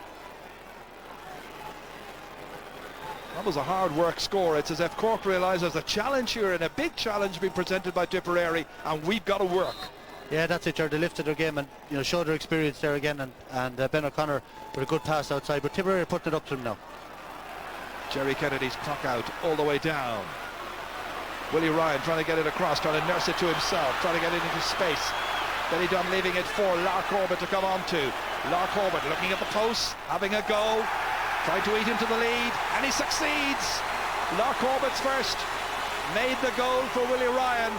That was a hard work score. It's as if Cork realises a challenge here, and a big challenge being presented by Tipperary, and we've got to work. Yeah, that's it, Jared. They lifted their game and showed their experience there again, and Ben O'Connor with a good pass outside, but Tipperary are putting it up to them now. Jerry Kennedy's clock out all the way down. Willie Ryan trying to get it across, trying to nurse it to himself, trying to get it into space. Benny Dunn leaving it for Lark Corbett to come on to. Lark Corbett looking at the post, having a go. Tried to eat into the lead, and he succeeds. Lark Corbett's first made the goal for Willie Ryan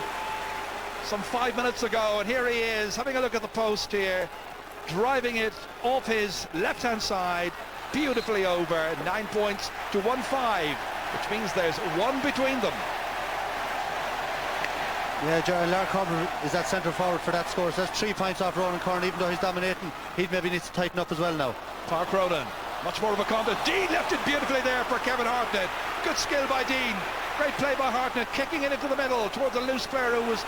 some 5 minutes ago, and here he is having a look at the post here, driving it off his left-hand side, beautifully over. 9 points to 1-5, which means there's one between them. Yeah, Gerald Lark is that centre forward for that score. So that's 3 points off Ronan Curran. Even though he's dominating, he maybe needs to tighten up as well now. Park Ronan, much more of a contest. Dean left it beautifully there for Kevin Hartnett. Good skill by Dean. Great play by Hartnett, kicking it into the middle towards a loose player who was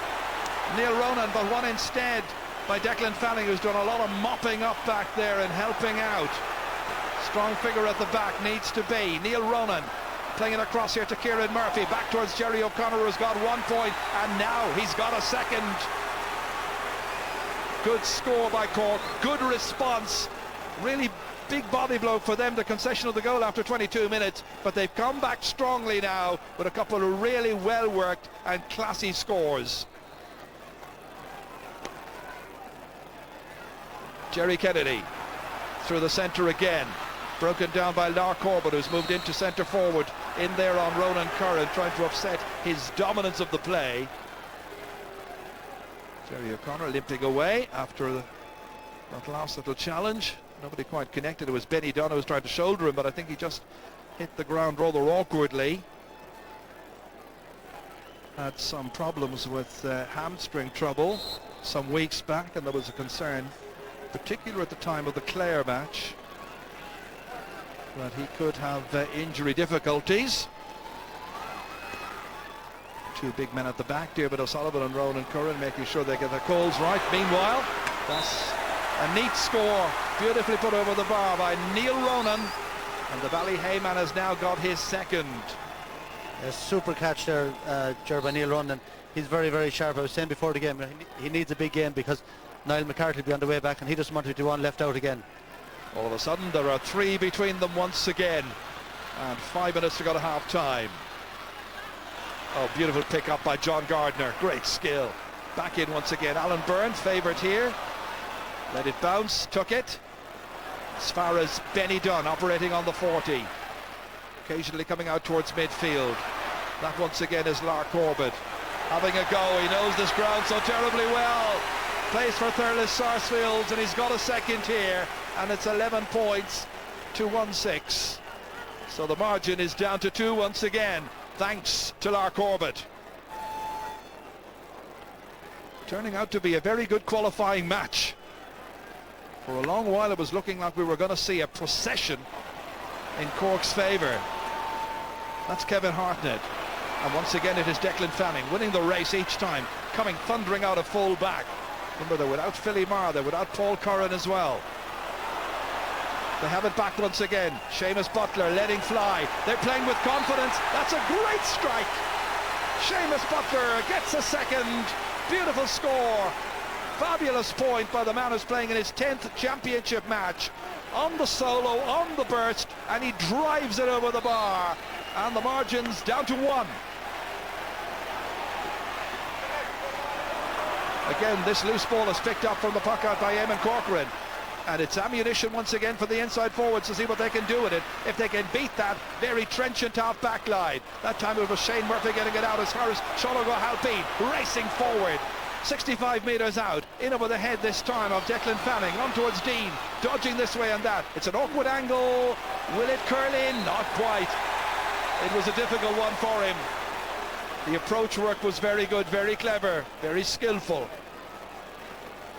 Neil Ronan, but one instead by Declan Fanning, who's done a lot of mopping up back there and helping out. Strong figure at the back needs to be Neil Ronan. Playing it across here to Kieran Murphy, back towards Jerry O'Connor, who's got 1 point, and now he's got a second. Good score by Cork, good response. Really big body blow for them, the concession of the goal after 22 minutes, but they've come back strongly now with a couple of really well worked and classy scores. Jerry Kennedy through the centre again, broken down by Lark Corbett, who's moved into centre forward in there on Ronan Curran, trying to upset his dominance of the play. Jerry O'Connor limping away after that last little challenge. Nobody quite connected. It was Benny Dunn who was trying to shoulder him, but I think he just hit the ground rather awkwardly. Had some problems with hamstring trouble some weeks back, and there was a concern, particularly at the time of the Clare match, that he could have injury difficulties. Two big men at the back, Diarmuid O'Sullivan and Ronan Curran, making sure they get their calls right. Meanwhile, that's a neat score, beautifully put over the bar by Neil Ronan, and the Ballyhayman has now got his second. A super catch there, Ger, by Neil Ronan. He's very, very sharp. I was saying before the game, he needs a big game because Niall McCarthy will be on the way back and he doesn't want to be one left out again. All of a sudden there are 3 between them once again, and 5 minutes to go to half time. Oh, beautiful pick up by John Gardner, great skill. Back in once again, Alan Byrne favoured here, let it bounce, took it as far as Benny Dunn operating on the 40, occasionally coming out towards midfield. That once again is Lark Corbett having a go. He knows this ground so terribly well. Plays for Thurles Sarsfields, and he's got a second here, and it's 11 points to 1-6. So the margin is down to 2 once again, thanks to Lark Corbett. Turning out to be a very good qualifying match. For a long while it was looking like we were going to see a procession in Cork's favour. That's Kevin Hartnett, and once again it is Declan Fanning winning the race each time, coming thundering out of full back. Remember, they're without Philly Marr, they're without Paul Curran as well. They have it back once again. Seamus Butler letting fly. They're playing with confidence. That's a great strike. Seamus Butler gets a second. Beautiful score. Fabulous point by the man who's playing in his 10th championship match. On the solo, on the burst, and he drives it over the bar. And the margin's down to 1. Again, this loose ball is picked up from the puck out by Eamon Corcoran, and it's ammunition once again for the inside forwards to see what they can do with it. If they can beat that very trenchant half back line. That time it was Shane Murphy getting it out as far as Shologo Halpine racing forward. 65 metres out, in over the head this time of Declan Fanning, on towards Dean, dodging this way and that. It's an awkward angle. Will it curl in? Not quite. It was a difficult one for him. The approach work was very good, very clever, very skillful.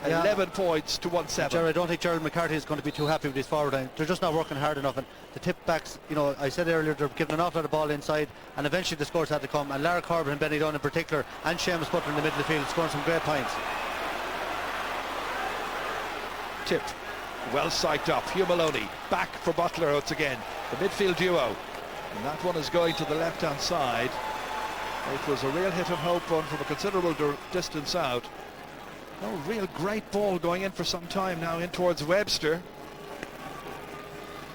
Yeah. 11 points to 1-7. Gerard, I don't think Gerald McCarthy is going to be too happy with his forward line. They're just not working hard enough, and the tip backs, you know, I said earlier, they're giving an awful lot of ball inside, and eventually the scores had to come. And Lark Corbett and Benny Dunn in particular, and Seamus Butler in the middle of the field, scoring some great points. Tip, well psyched up. Hugh Maloney back for Butler once again. The midfield duo, and that one is going to the left-hand side. It was a real hit and hope one from a considerable distance out. No real great ball going in for some time now in towards Webster.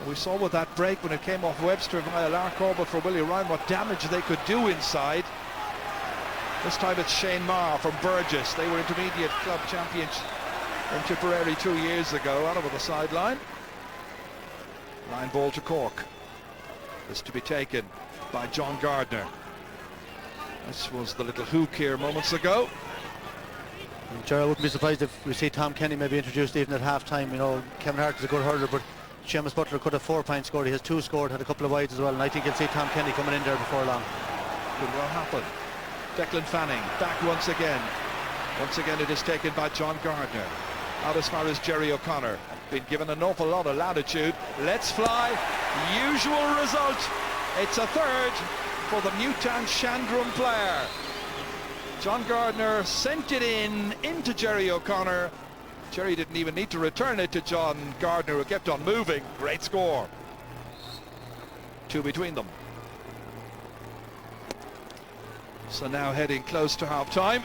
We saw with that break when it came off Webster via Lark Corbett for Willie Ryan what damage they could do inside. This time it's Shane Marr from Burgess. They were intermediate club champions in Tipperary 2 years ago, out over the sideline. Line ball to Cork. This to be taken by John Gardner. This was the little hook here moments ago. Gerald, I wouldn't be surprised if we see Tom Kenny maybe introduced even at half time. You know, Kevin Hart is a good hurler, but Seamus Butler could have 4 points scored. He has 2 scored, had a couple of wides as well, and I think you'll see Tom Kenny coming in there before long. Could well happen. Declan Fanning back once again. Once again it is taken by John Gardner. Out as far as Jerry O'Connor. Been given an awful lot of latitude. Let's fly. Usual result. It's a third for the Mutant Shandrum player. John Gardner sent it into Jerry O'Connor. Jerry didn't even need to return it to John Gardner, who kept on moving. Great score. 2 between them. So now heading close to half-time.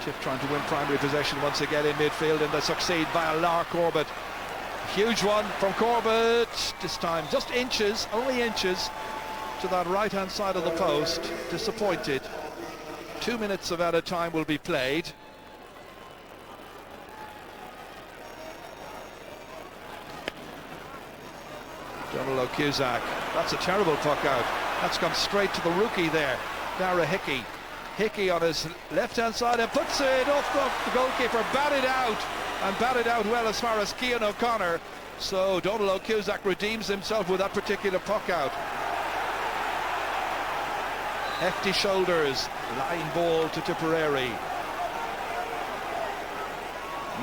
Tip trying to win primary possession once again in midfield, and they succeed via Lar Corbett. Huge one from Corbett, this time just inches, only inches, to that right-hand side of the post. Disappointed. 2 minutes of added time will be played. Donald O'Cusack, that's a terrible puck out. That's come straight to the rookie there, Dara Hickey. Hickey on his left-hand side and puts it off the goalkeeper, batted out, and batted out well as far as Cian O'Connor. So Donald O'Cusack redeems himself with that particular puck out. Hefty shoulders, line ball to Tipperary.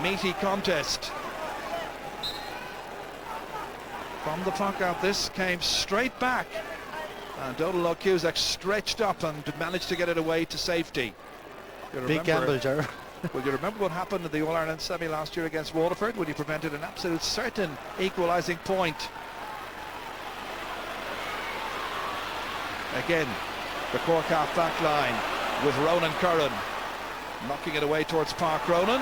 Meaty contest. From the puck out, this came straight back. And Donald O'Cusack stretched up and managed to get it away to safety. Big gamble, Ger. Well, you remember what happened in the All-Ireland semi last year against Waterford when he prevented an absolute certain equalising point. Again, the Cork half-back line with Ronan Curran knocking it away towards Park Ronan,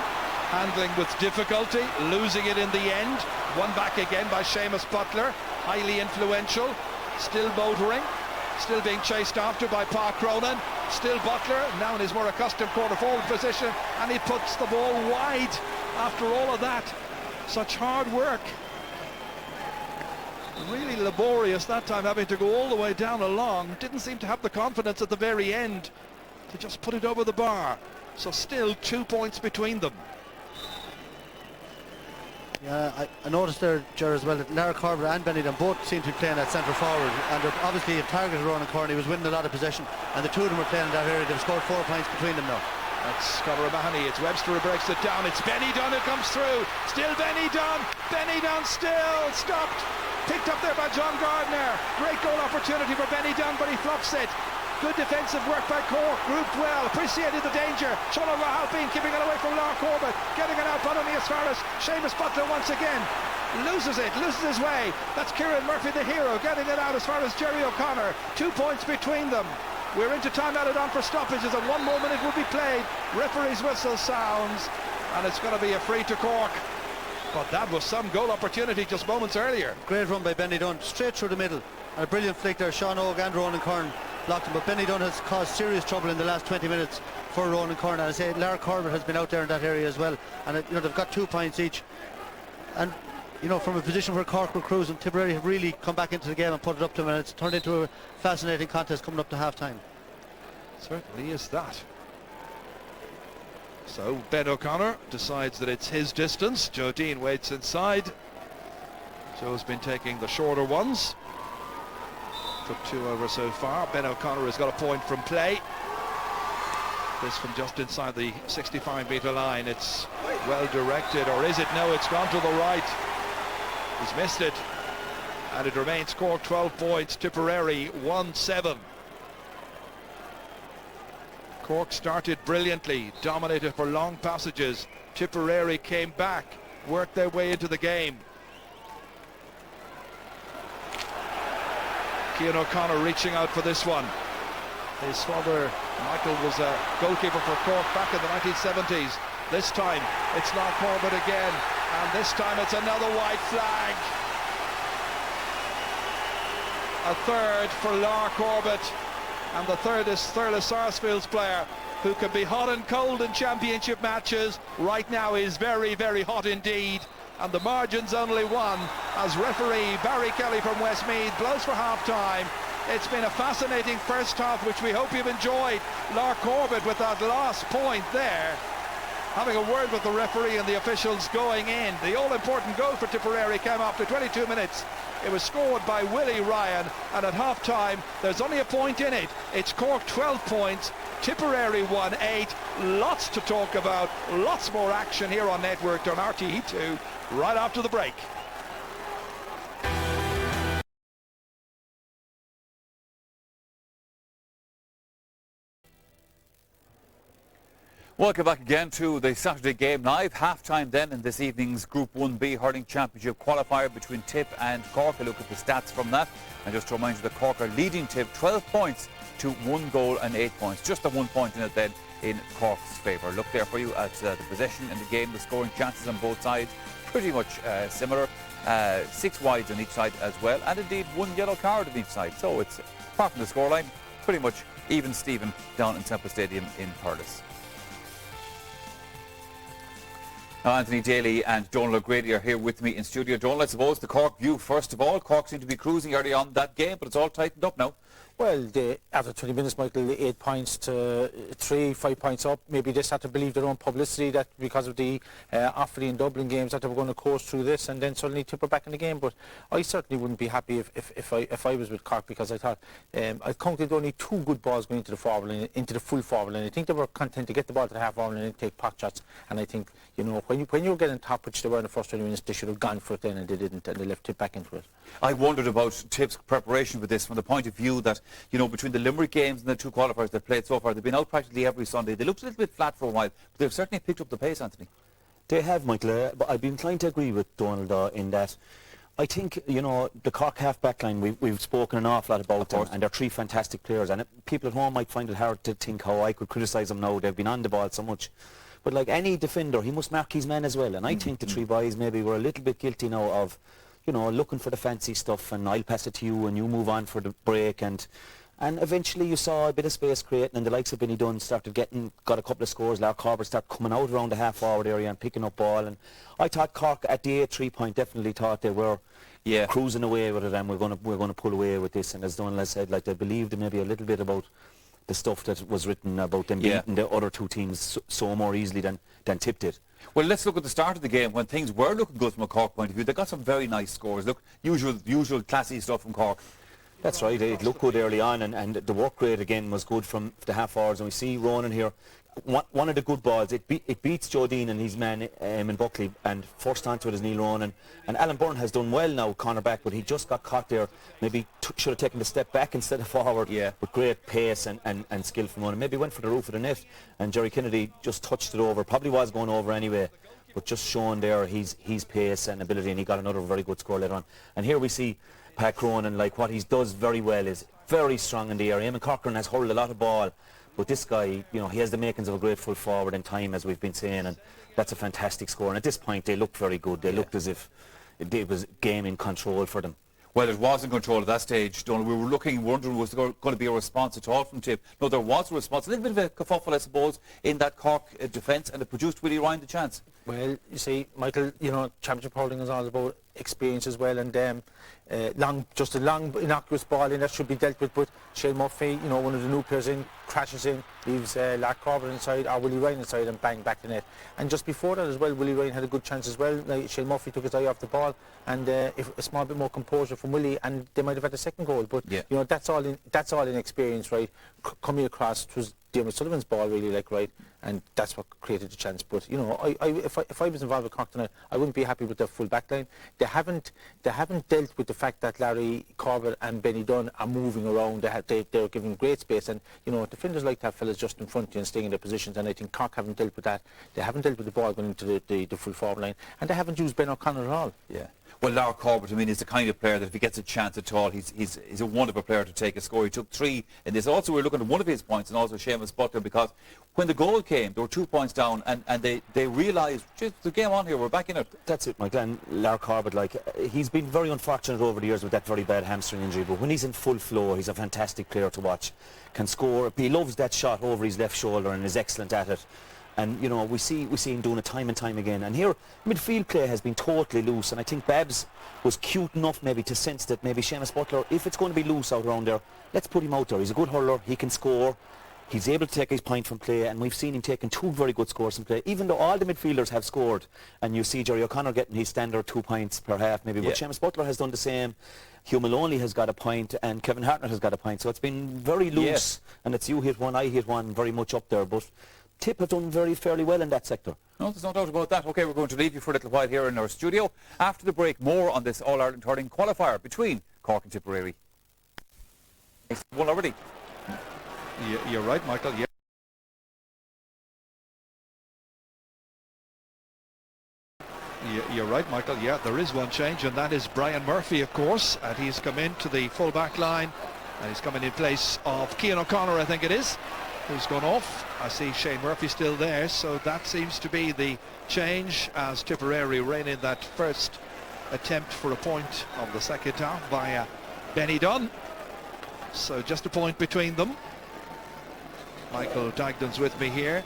handling with difficulty, losing it in the end. Won back again by Seamus Butler, highly influential, still motoring. Still being chased after by Park Ronan. Still Butler, now in his more accustomed quarter-forward position, and he puts the ball wide after all of that. Such hard work. Really laborious that time, having to go all the way down along. Didn't seem to have the confidence at the very end to just put it over the bar. So still 2 points between them. Yeah, I noticed there, Ger, as well, that Lara Corbett and Benny Dunn both seem to be playing at centre forward, and they're obviously a target Ronan Curran. He was winning a lot of possession, and the two of them were playing in that area. They've scored 4 points between them now. That's Conor O'Mahony. It's Webster who breaks it down. It's Benny Dunn who comes through. Still Benny Dunn. Benny Dunn still stopped. Picked up there by John Gardner. Great goal opportunity for Benny Dunn, but he flops it. Good defensive work by Cork, grouped well, appreciated the danger. Sean O'Halpine keeping it away from Lar Corbett, getting it out bottom as far as Seamus Butler once again. Loses his way. That's Kieran Murphy, the hero, getting it out as far as Jerry O'Connor. 2 points between them. We're into time added on for stoppages, and 1 more minute will be played. Referee's whistle sounds, and it's going to be a free to Cork. But that was some goal opportunity just moments earlier. Great run by Benny Dunn, straight through the middle. And a brilliant flick there. Sean Og and Ronan Curran blocked him, but Benny Dunn has caused serious trouble in the last 20 minutes for Ronan Curran. And I say Lara Corbett has been out there in that area as well, and they've got 2 points each. And from a position where Cork were cruising, Tipperary have really come back into the game and put it up to them, and it's turned into a fascinating contest coming up to half time. Certainly is that. So Ben O'Connor decides that it's his distance. Joe Dean waits inside. Joe's been taking the shorter ones. Took 2 over so far. Ben O'Connor has got a point from play. This from just inside the 65-metre line. It's well directed, or is it? No, it's gone to the right. He's missed it. And it remains Cork 12 points, Tipperary 1-7. Cork started brilliantly, dominated for long passages. Tipperary came back, worked their way into the game. Cian O'Connor reaching out for this one. His father, Michael, was a goalkeeper for Cork back in the 1970s. This time, it's Lar Corbett again, and this time it's another white flag. A third for Lar Corbett, and the third is Thurles Sarsfield's player, who can be hot and cold in championship matches. Right now is very, very hot indeed. And the margin's only 1 as referee Barry Kelly from Westmeath blows for half-time. It's been a fascinating first half, which we hope you've enjoyed. Lar Corbett with that last point there. having a word with the referee and the officials going in. The all-important goal for Tipperary came after 22 minutes. It was scored by Willie Ryan, and at half-time there's only a point in it. It's Cork 12 points, Tipperary 1-8. Lots to talk about, lots more action here on Network on RTE2 right after the break. Welcome back again to the Saturday Game Live. Half-time then in this evening's Group 1B Hurling Championship qualifier between Tip and Cork. A look at the stats from that. And just to remind you that Cork are leading Tip 12 points to 1 goal and 8 points. Just a 1 point in it then in Cork's favour. Look there for you at the possession in the game, the scoring chances on both sides. Pretty much similar. 6 wides on each side as well. And indeed 1 yellow card on each side. So it's, apart from the scoreline, pretty much even Steven down in Semple Stadium in Thurles. Now, Anthony Daly and Donal O'Grady are here with me in studio. Donal, I suppose the Cork view first of all. Cork seem to be cruising early on that game, but it's all tightened up now. Well, after 20 minutes, Michael, 8 points to 5 points up. Maybe they start to believe their own publicity that because of the Offaly and Dublin games that they were going to coast through this, and then suddenly Tipper back in the game. But I certainly wouldn't be happy if I was with Cork, because I thought I counted only 2 good balls going into the forward line, into the full forward line. I think they were content to get the ball to the half forward line and take pot shots. And I think, you know, when you get on top, which they were in the first 20 minutes, they should have gone for it then, and they didn't, and they left Tip back into it. I wondered about Tip's preparation for this from the point of view that, you know, between the Limerick games and the 2 qualifiers they've played so far, they've been out practically every Sunday. They looked a little bit flat for a while, but they've certainly picked up the pace, Anthony. They have, Michael, but I'd be inclined to agree with Donald in that I think, you know, the Cork half-back line, we've spoken an awful lot about them, and they're 3 fantastic players, and people at home might find it hard to think how I could criticise them now. They've been on the ball so much. But like any defender, he must mark his men as well, and I think the 3 boys maybe were a little bit guilty now of, you know, looking for the fancy stuff, and I'll pass it to you and you move on for the break, and eventually you saw a bit of space creating, and the likes of Benny Dunn got a couple of scores. Lark Corbett started coming out around the half forward area and picking up ball, and I thought Cork at the 8-3 point definitely thought they were cruising away with it, and we're going to pull away with this. And as Donald said, like, they believed maybe a little bit about the stuff that was written about them beating the other 2 teams so more easily than Tip did. Well, let's look at the start of the game when things were looking good from a Cork point of view. They got some very nice scores. Look, usual classy stuff from Cork. That's right, it looked good early on, and the work rate again was good from the half forwards. And we see Ronan here, one of the good balls, it beats Joe Dean and his man in Buckley, and forced onto it is Neil Ronan. And Alan Byrne has done well now, cornerback, but he just got caught there. Maybe should have taken the step back instead of forward, with great pace and skill from Ronan. Maybe went for the roof of the net, and Jerry Kennedy just touched it over. Probably was going over anyway, but just showing there his pace and ability, and he got another very good score later on. And here we see Pat Cronin, like, what he does very well is very strong in the area. Eamon Corcoran has hurled a lot of ball, but this guy, you know, he has the makings of a great full forward in time, as we've been saying, and that's a fantastic score. And at this point, they looked very good. They looked as if it was game in control for them. Well, it was in control at that stage, Donald. We were wondering was there going to be a response at all from Tip. No, there was a response. A little bit of a kerfuffle, I suppose, in that Cork defence, and it produced Willie Ryan the chance. Well, you see, Michael, you know, championship hurling is all about experience as well, and just a long, innocuous ball in that should be dealt with. But Shane Murphy, you know, one of the new players in, crashes in, leaves Lark Corbett inside, or Willie Ryan inside, and bang, back the net. And just before that as well, Willie Ryan had a good chance as well. Like, Shane Murphy took his eye off the ball, and if a small bit more composure from Willie, and they might have had a second goal. But you know, that's all in experience, right? Coming across, it was Diarmuid Sullivan's ball, really, like, right, and that's what created the chance. But you know, if I was involved with Cork tonight, I wouldn't be happy with their full back line. They haven't dealt with the fact that Larry Corbett and Benny Dunn are moving around. They're giving great space, and you know, defenders like to have fellas just in front of you and staying in their positions. And I think Cork haven't dealt with that. They haven't dealt with the ball going into the full forward line, and they haven't used Ben O'Connor at all. Yeah. Well, Lark Corbett, I mean, is the kind of player that if he gets a chance at all, he's a wonderful player to take a score. He took 3 in this. Also, we're looking at one of his points, and also Seamus Butler, because when the goal came, there were 2 points down, and they realised, the game on here, we're back in it. That's it, Michael. And Lark Corbett, like, he's been very unfortunate over the years with that very bad hamstring injury, but when he's in full flow, he's a fantastic player to watch. Can score. He loves that shot over his left shoulder and is excellent at it. And you know, we see him doing it time and time again. And here, midfield play has been totally loose, and I think Babs was cute enough maybe to sense that maybe Seamus Butler, if it's going to be loose out around there, let's put him out there. He's a good hurler, he can score. He's able to take his point from play, and we've seen him taking 2 very good scores from play, even though all the midfielders have scored. And you see Jerry O'Connor getting his standard 2 points per half, maybe. But Seamus Butler has done the same. Hugh Maloney has got a point, and Kevin Hartnett has got a point. So it's been very loose, and it's you hit one, I hit one, very much up there. But Tip have done fairly well in that sector. No, there's no doubt about that. OK, we're going to leave you for a little while here in our studio. After the break, more on this All-Ireland hurling qualifier between Cork and Tipperary. One already. You're right, Michael. Yeah. You're right, Michael. Yeah, there is one change, and that is Brian Murphy, of course, and he's come into the full-back line, and he's coming in place of Cian O'Connor, I think it is, who's gone off. I see Shane Murphy still there, so that seems to be the change as Tipperary rein in that first attempt for a point of the second half via Benny Dunn. So just a point between them. Michael Dagden's with me here.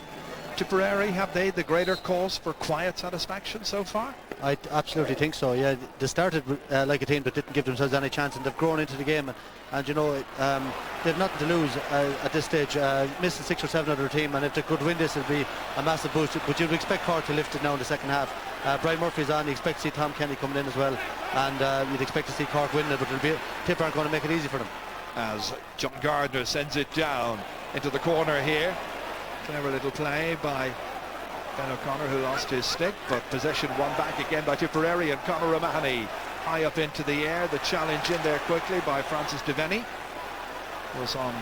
Tipperary, have they the greater cause for quiet satisfaction so far? I absolutely think so. Yeah, they started like a team that didn't give themselves any chance, and they've grown into the game. And you know, they've nothing to lose at this stage. Missing 6 or 7 other team, and if they could win this, it'd be a massive boost. But you'd expect Cork to lift it now in the second half. Brian Murphy's on. You expect to see Tom Kenny coming in as well, and you'd expect to see Cork win it. But Tip aren't going to make it easy for them. As John Gardner sends it down into the corner here. Clever little play by Ben O'Connor, who lost his stick, but possession won back again by Tipperary, and Conor O'Mahony high up into the air. The challenge in there quickly by Francis Devaney was on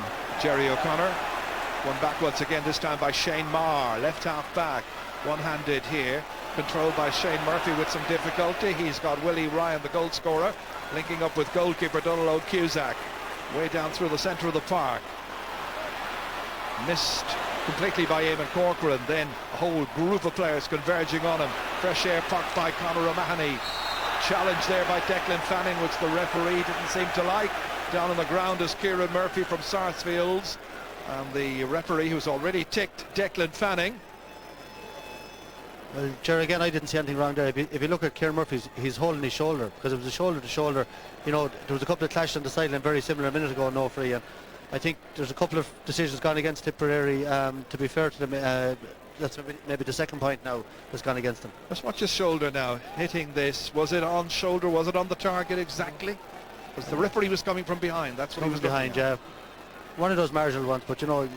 Jerry O'Connor. Won back once again, this time by Shane Marr, left half back, one-handed here, controlled by Shane Murphy with some difficulty. He's got Willie Ryan, the goal scorer, linking up with goalkeeper Donald O'Cusack, way down through the centre of the park. Missed completely by Eamon Corcoran, then a whole group of players converging on him. Fresh air puck by Conor O'Mahony. Challenge there by Declan Fanning, which the referee didn't seem to like. Down on the ground is Kieran Murphy from Sarsfields, and the referee, who's already ticked Declan Fanning. Well, Jerry, again, I didn't see anything wrong there. If you look at Kieran Murphy, he's holding his shoulder, because it was a shoulder to shoulder. You know, there was a couple of clashes on the sideline very similar a minute ago, no free. And I think there's a couple of decisions gone against Tipperary. To be fair to them, that's maybe the second point now that's gone against them. Let's watch his shoulder now, hitting this. Was it on shoulder? Was it on the target exactly? Because the referee was coming from behind. That's what he was behind, yeah. One of those marginal ones, but you know,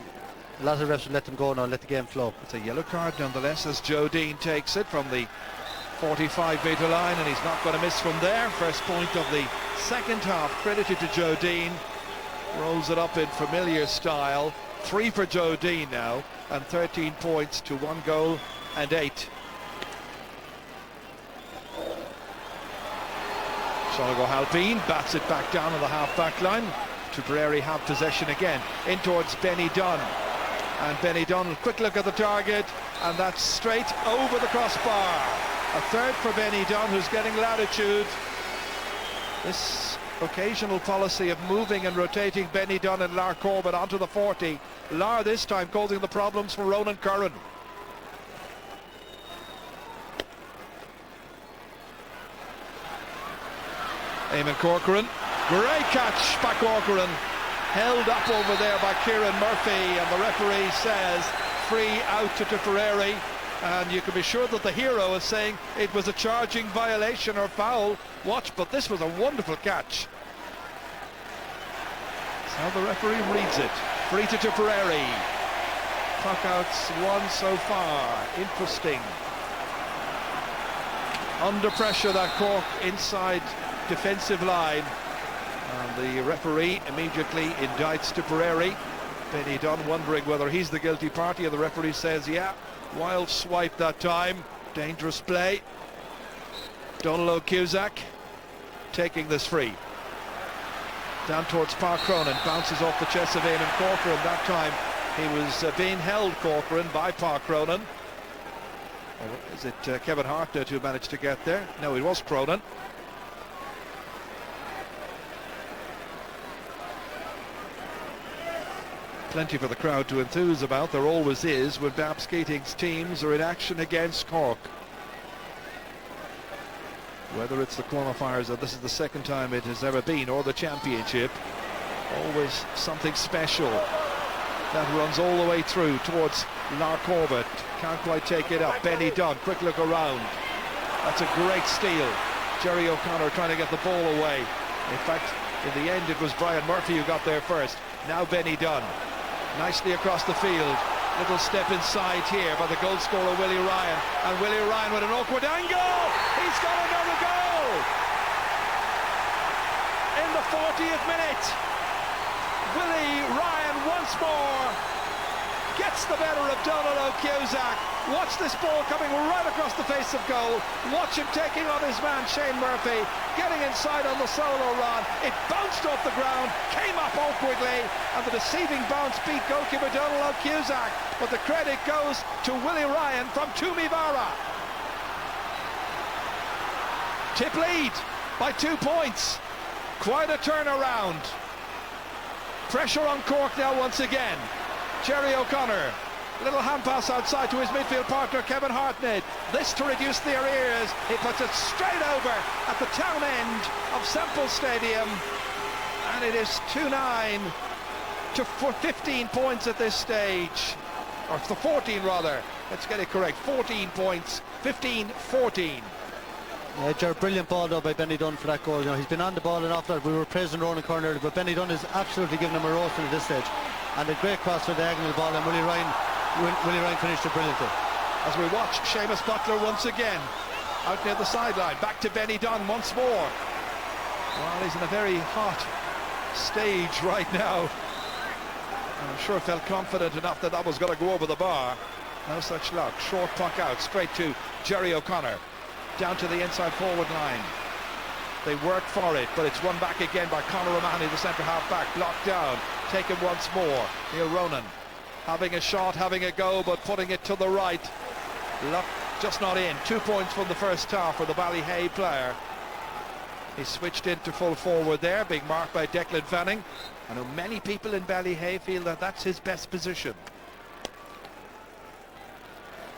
a lot of refs will let them go now and let the game flow. It's a yellow card nonetheless as Joe Dean takes it from the 45-metre line, and he's not going to miss from there. First point of the second half credited to Joe Dean. Rolls it up in familiar style. 3 for Joe Dean now, and 13 points to 1 goal and 8. Sholgo Halpine bats it back down on the half-back line. Tipperary have possession again. In towards Benny Dunn. And Benny Dunn, quick look at the target, and that's straight over the crossbar. A third for Benny Dunn, who's getting latitude. This occasional policy of moving and rotating Benny Dunn and Lar Corbett onto the 40. Lar this time causing the problems for Ronan Curran. Eamon Corcoran, great catch by Corcoran, held up over there by Kieran Murphy, and the referee says free out to Tipperary. And you can be sure that the hero is saying it was a charging violation or foul. Watch, but this was a wonderful catch. That's how the referee reads it. Free to Tipperary. Puckouts 1 so far. Interesting. Under pressure, that Cork inside defensive line. And the referee immediately indicts Tipperary. Benny Dunn wondering whether he's the guilty party, and the referee says, yeah, wild swipe that time. Dangerous play. Donald O'Cusack taking this free. Down towards Park Cronin, bounces off the chest of Eamon Corcoran. That time he was being held, Corcoran, by Park Cronin. Or is it Kevin Hartnett who managed to get there? No, it was Cronin. Plenty for the crowd to enthuse about. There always is when Babs Keating's teams are in action against Cork. Whether it's the qualifiers, or this is the second time it has ever been, or the championship, always something special. That runs all the way through towards Corbett. Can't quite take it up. Benny Dunn, quick look around. That's a great steal. Jerry O'Connor trying to get the ball away. In fact, in the end, it was Brian Murphy who got there first. Now Benny Dunn. Nicely across the field. Little step inside here by the goal scorer Willie Ryan. And Willie Ryan with an awkward angle. He's got another goal. In the 40th minute. Willie Ryan once more gets the better of Donald O'Cusack. Watch this ball coming right across the face of goal. Watch him taking on his man Shane Murphy, getting inside on the solo run. It bounced off the ground, came up awkwardly, and the deceiving bounce beat goalkeeper Donald O'Cusack. But the credit goes to Willie Ryan from Tumivara. Tip lead by 2 points. Quite a turnaround. Pressure on Cork now once again. Jerry O'Connor, little hand pass outside to his midfield partner Kevin Hartnett. This to reduce their ears. He puts it straight over at the town end of Semple Stadium. And it is 2-9 to 15 points at this stage. Or the 14 rather. Let's get it correct. 14 points, 15-14. Brilliant ball though by Benny Dunn for that goal. You know, he's been on the ball enough that we were praising Ronan Curran earlier, but Benny Dunn is absolutely giving him a roasting at this stage. And a great cross for the diagonal ball, and Willie Ryan finished it brilliantly. As we watch Seamus Butler once again out near the sideline, back to Benny Dunn once more. Well, he's in a very hot stage right now, and I'm sure felt confident enough that was going to go over the bar. No such luck. Short puck out straight to Jerry O'Connor, down to the inside forward line. They work for it, but it's won back again by Conor O'Mahony, the centre half back, blocked down, taken once more. Neil Ronan having a shot, having a go, but putting it to the right. Luck just not in. 2 points from the first half for the Ballyhay player. He switched into full forward there, being marked by Declan Fanning. I know many people in Ballyhay feel that that's his best position.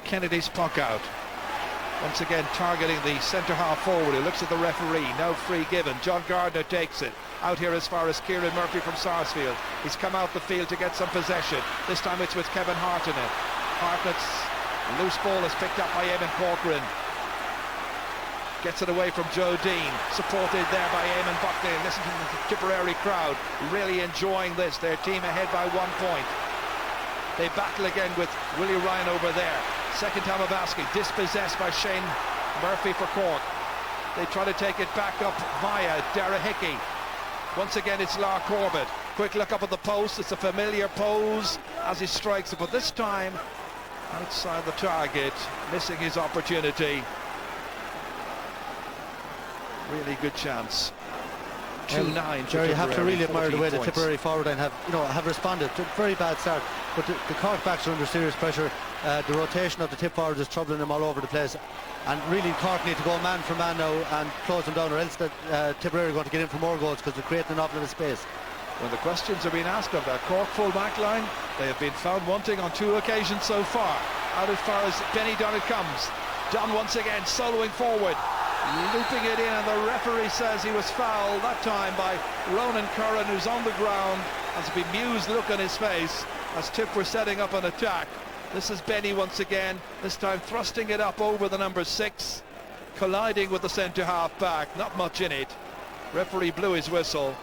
Kennedy's puck out. Once again targeting the centre half forward. He looks at the referee. No free given. John Gardner takes it. Out here as far as Kieran Murphy from Sarsfield. He's come out the field to get some possession. This time it's with Kevin Hartnett. Hartnett's loose ball is picked up by Eamon Corcoran. Gets it away from Joe Dean. Supported there by Eamon Buckley. Listen to the Tipperary crowd. Really enjoying this. Their team ahead by 1 point. They battle again with Willie Ryan over there. Second time of asking, dispossessed by Shane Murphy for Cork. They try to take it back up via Dara Hickey. Once again it's Lar Corbett. Quick look up at the post. It's a familiar pose as he strikes it, but this time outside the target, missing his opportunity. Really good chance. 2-9. Jerry, you have to really admire the way the Tipperary forward line have responded to a very bad start, but the Cork backs are under serious pressure. The rotation of the tip forwards is troubling them all over the place, and really Cork need to go man for man now and close them down, or else Tipperary are going to get in for more goals because they're creating an awful lot of space. When the questions are being asked of that Cork full back line, they have been found wanting on 2 occasions so far. Out as far as Benny Dunn it comes. Dunn once again soloing forward, looping it in, and the referee says he was fouled that time by Ronan Curran, who's on the ground. Has a bemused look on his face as Tip were setting up an attack. This is Benny once again, this time thrusting it up over the number 6, colliding with the centre half back. Not much in it. Referee blew his whistle.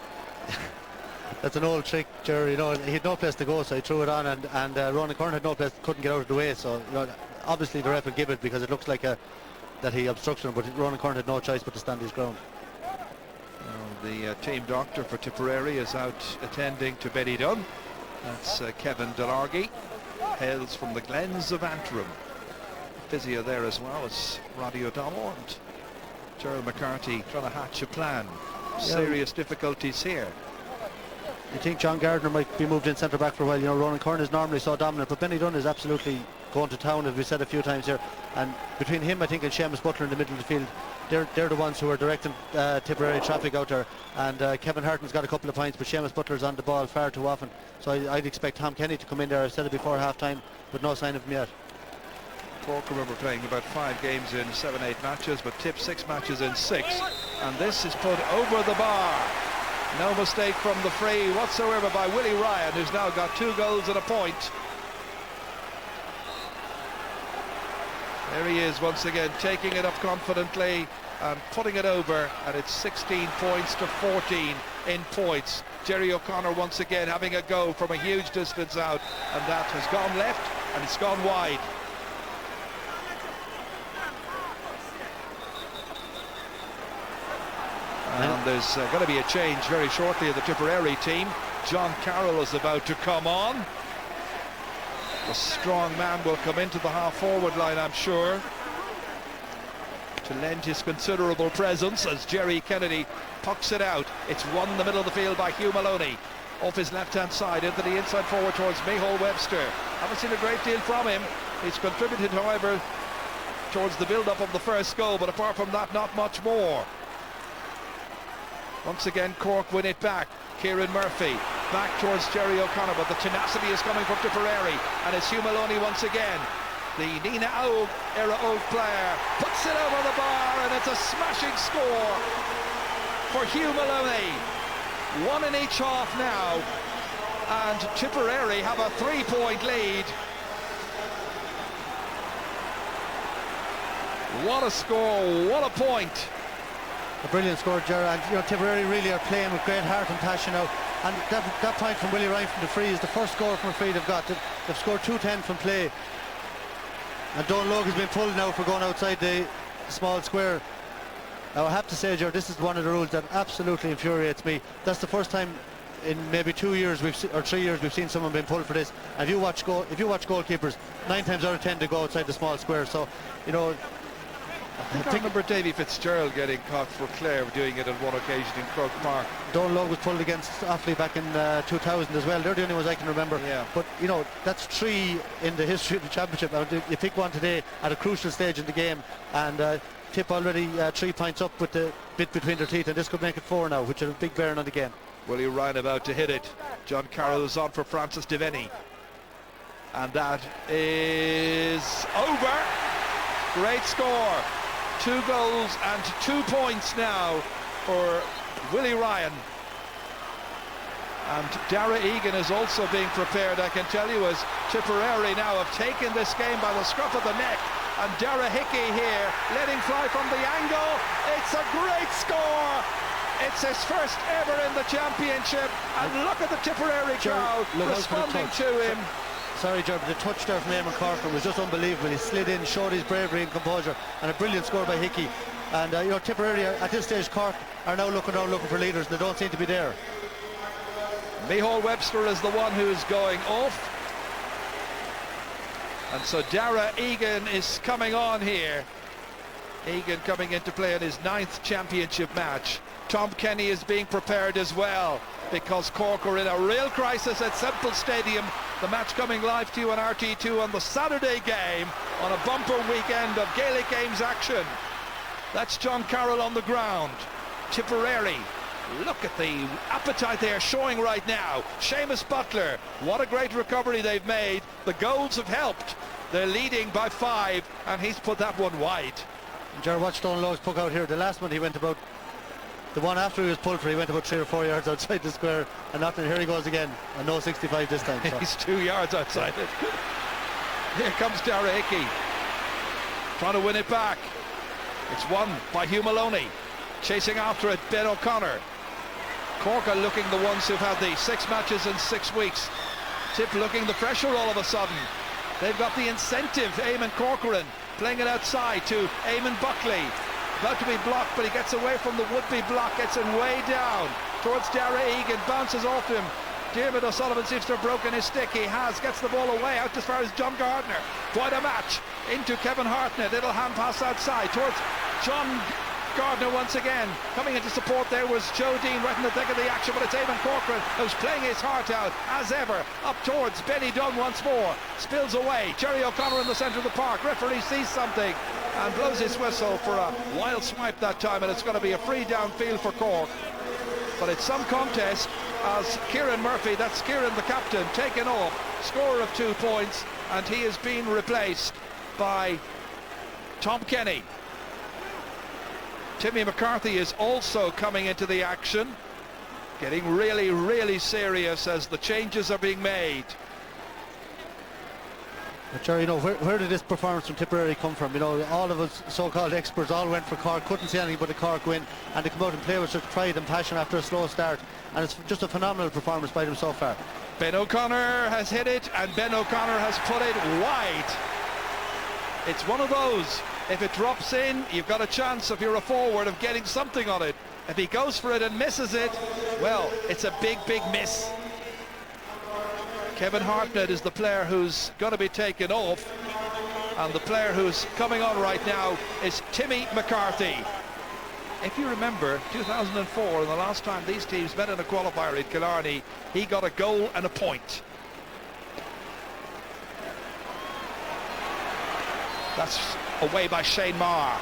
That's an old trick, Jerry. You know, he had no place to go, so he threw it on, and Ronan Curran had no place, couldn't get out of the way. So, you know, obviously the ref will give it because it looks like that he obstructed him, but Ronan Curran had no choice but to stand his ground. The team doctor for Tipperary is out attending to Benny Dunn. That's Kevin Delargy, hails from the Glens of Antrim. Physio there as well as Roddy O'Donnell and Gerald McCarthy trying to hatch a plan. Serious difficulties here. You think John Gardner might be moved in centre back for a while? You know, Ronan Curran is normally so dominant, but Benny Dunn is absolutely going to town, as we said a few times here. And between him, I think, and Seamus Butler in the middle of the field, they're the ones who are directing Tipperary traffic out there. And Kevin Harton's got a couple of points, but Seamus Butler's on the ball far too often. So I'd expect Tom Kenny to come in there. I said it before half-time, but no sign of him yet. Cork, remember, playing about 5 games in 7-8 matches, but Tip 6 matches in 6. And this is put over the bar. No mistake from the free whatsoever by Willie Ryan, who's now got 2 goals and a point. There he is once again, taking it up confidently and putting it over, and it's 16 points to 14 in points. Jerry O'Connor once again having a go from a huge distance out, and that has gone left and it's gone wide. And there's going to be a change very shortly in the Tipperary team. John Carroll is about to come on. The strong man will come into the half-forward line, I'm sure, to lend his considerable presence as Jerry Kennedy pucks it out. It's won in the middle of the field by Hugh Maloney. Off his left-hand side into the inside forward towards Mayhole Webster. Haven't seen a great deal from him. He's contributed, however, towards the build-up of the first goal, but apart from that, not much more. Once again, Cork win it back. Kieran Murphy back towards Jerry O'Connor, but the tenacity is coming from Tipperary, and it's Hugh Maloney once again. The Nina Og era Oak player puts it over the bar, and it's a smashing score for Hugh Maloney. 1 in each half now, and Tipperary have a 3-point lead. What a score, what a point. A brilliant score, Gerard. And Tipperary really are playing with great heart and passion now. And that point from Willie Ryan from the free is the first score from a free they've got. They've scored 2-10 from play. And Don Logue has been pulled now for going outside the small square. Now I have to say, Gerard, this is one of the rules that absolutely infuriates me. That's the first time in maybe 2 years or 3 years we've seen someone being pulled for this. And if you watch goalkeepers, 9 times out of 10 they go outside the small square. So, I think I remember Davy Fitzgerald getting caught for Clare doing it on one occasion in Croke Park. Don Logue was pulled against Offaly back in 2000 as well. They're the only ones I can remember. Yeah. But that's 3 in the history of the championship. You pick one today at a crucial stage in the game, and Tip already 3 points up with the bit between their teeth, and this could make it 4 now, which is a big bearing on the game. Willie Ryan about to hit it. John Carroll is on for Francis Devaney, and that is over. Great score. 2 goals and 2 points now for Willie Ryan. And Dara Egan is also being prepared, I can tell you, as Tipperary now have taken this game by the scruff of the neck. And Dara Hickey here, letting fly from the angle. It's a great score. It's his first ever in the championship. And look at the Tipperary crowd responding to him. Sorry, Joe, but the touch there from Eamon Corcoran was just unbelievable. He slid in, showed his bravery and composure, and a brilliant score by Hickey. And Tipperary at this stage, Cork are now looking for leaders, and they don't seem to be there. Mayhole Webster is the one who is going off, and so Dara Egan is coming on here. Egan coming into play in his 9th championship match. Tom Kenny is being prepared as well, because Cork are in a real crisis at Semple Stadium. The match coming live to you on RT2 on the Saturday game, on a bumper weekend of Gaelic Games action. That's John Carroll on the ground. Tipperary, look at the appetite they're showing right now. Seamus Butler, what a great recovery they've made. The goals have helped. They're leading by 5, and he's put that one wide. Jared, watch Don Lowe's puck out here. The last one he went about, the one after he was pulled for, he went about 3 or 4 yards outside the square, and nothing. Here he goes again, and no 65 this time. So. He's 2 yards outside it. Here comes Dara Hickey, trying to win it back. It's won by Hugh Maloney. Chasing after it, Ben O'Connor. Cork are looking the ones who've had the 6 matches in 6 weeks. Tip looking the pressure all of a sudden. They've got the incentive. Eamon Corcoran playing it outside to Eamon Buckley. About to be blocked, but he gets away from the would-be block, gets it way down towards Dara Egan, bounces off him. Diarmuid O'Sullivan seems to have broken his stick. He has, gets the ball away out as far as John Gardner. Quite a match into Kevin Hartnett. Little hand pass outside towards John Gardner once again. Coming into support there was Joe Dean right in the thick of the action, but it's Eamon Corcoran who's playing his heart out as ever. Up towards Benny Dunn once more. Spills away. Jerry O'Connor in the centre of the park. Referee sees something and blows his whistle for a wild swipe that time, and it's going to be a free downfield for Cork. But it's some contest as Kieran Murphy, that's Kieran the captain, taken off, scorer of 2 points, and he is being replaced by Tom Kenny. Timmy McCarthy is also coming into the action. getting really, really serious as the changes are being made. But sure, you know, where did this performance from Tipperary come from? You know, all of us so-called experts all went for Cork, couldn't see anything but a Cork win, and they come out and play with such pride and passion after a slow start, and it's just a phenomenal performance by them so far. Ben O'Connor has hit it, and Ben O'Connor has put it wide. It's one of those, if it drops in, you've got a chance, if you're a forward, of getting something on it. If he goes for it and misses it, well, it's a big, big miss. Kevin Hartnett is the player who's going to be taken off, and the player who's coming on right now is Timmy McCarthy. If you remember 2004, and the last time these teams met in a qualifier in Killarney, he got a goal and a point. That's away by Shane Marr.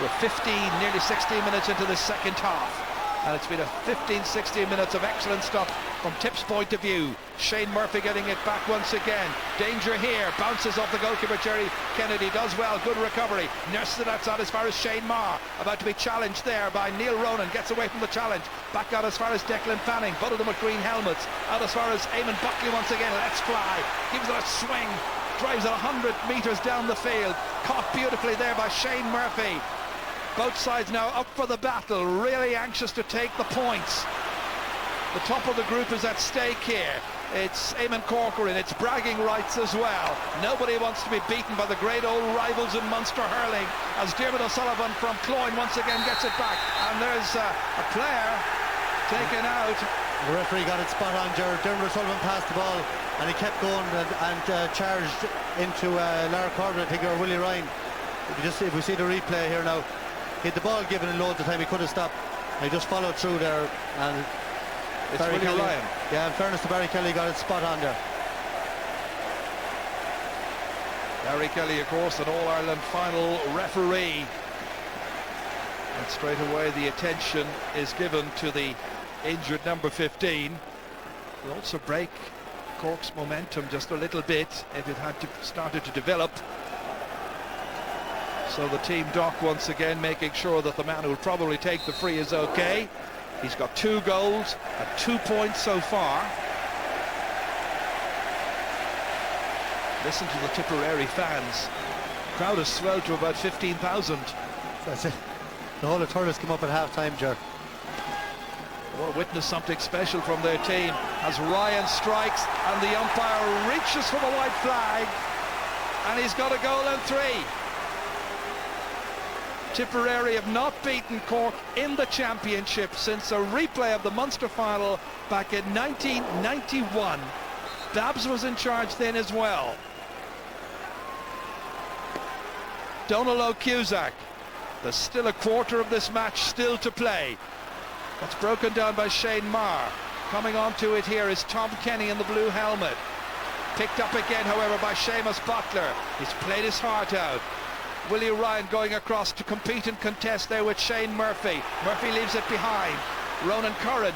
We're 15, nearly 16 minutes into the second half, and it's been a 15-16 minutes of excellent stuff from Tip's point of view. Shane Murphy getting it back once again. Danger here, bounces off the goalkeeper Jerry Kennedy, does well, good recovery, nurses it outside as far as Shane Marr, about to be challenged there by Neil Ronan, gets away from the challenge, back out as far as Declan Fanning, both of them with green helmets, out as far as Eamon Buckley once again, lets fly, gives it a swing, drives it 100 metres down the field, caught beautifully there by Shane Murphy. Both sides now up for the battle, really anxious to take the points. The top of the group is at stake here. It's Eamon Corcoran, it's bragging rights as well. Nobody wants to be beaten by the great old rivals in Munster hurling, as Diarmuid O'Sullivan from Cloyne once again gets it back. And there's a player taken out. The referee got it spot on, Jared. Diarmuid O'Sullivan passed the ball, and he kept going and charged into Lara Corbin, I think, or Willie Ryan. If we see the replay here now, he had the ball given in loads of time, he could have stopped. He just followed through there, and it's Willie Ryan. Yeah, in fairness to Barry Kelly, got it spot on there. Barry Kelly, of course, an All-Ireland final referee. And straight away the attention is given to the injured number 15. Will also break Cork's momentum just a little bit if it had started to develop. So the team doc once again making sure that the man who will probably take the free is okay. He's got 2 goals and 2 points so far. Listen to the Tipperary fans. The crowd has swelled to about 15,000. That's it. The whole of Thurles come up at half-time, Ger. We'll witness something special from their team as Ryan strikes and the umpire reaches for the white flag, and he's got a goal and 3. Tipperary have not beaten Cork in the championship since a replay of the Munster final back in 1991. Dabbs was in charge then as well. Donal O'Cusack. There's still a quarter of this match still to play. That's broken down by Shane Marr. Coming onto it here is Tom Kenny in the blue helmet. Picked up again, however, by Seamus Butler. He's played his heart out. Willie Ryan going across to compete and contest there with Shane Murphy. Murphy leaves it behind. Ronan Curran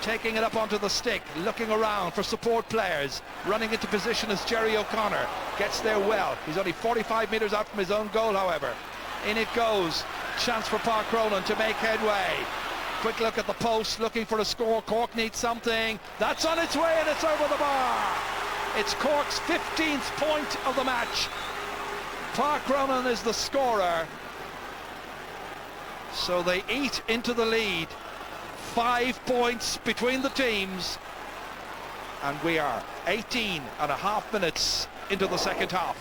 taking it up onto the stick, looking around for support players. Running into position is Jerry O'Connor. Gets there well. He's only 45 metres out from his own goal, however. In it goes. Chance for Park Cronin to make headway. Quick look at the post, looking for a score. Cork needs something. That's on its way, and it's over the bar. It's Cork's 15th point of the match. Park Cronin is the scorer. So they eat into the lead. 5 points between the teams. And we are 18.5 minutes into the second half.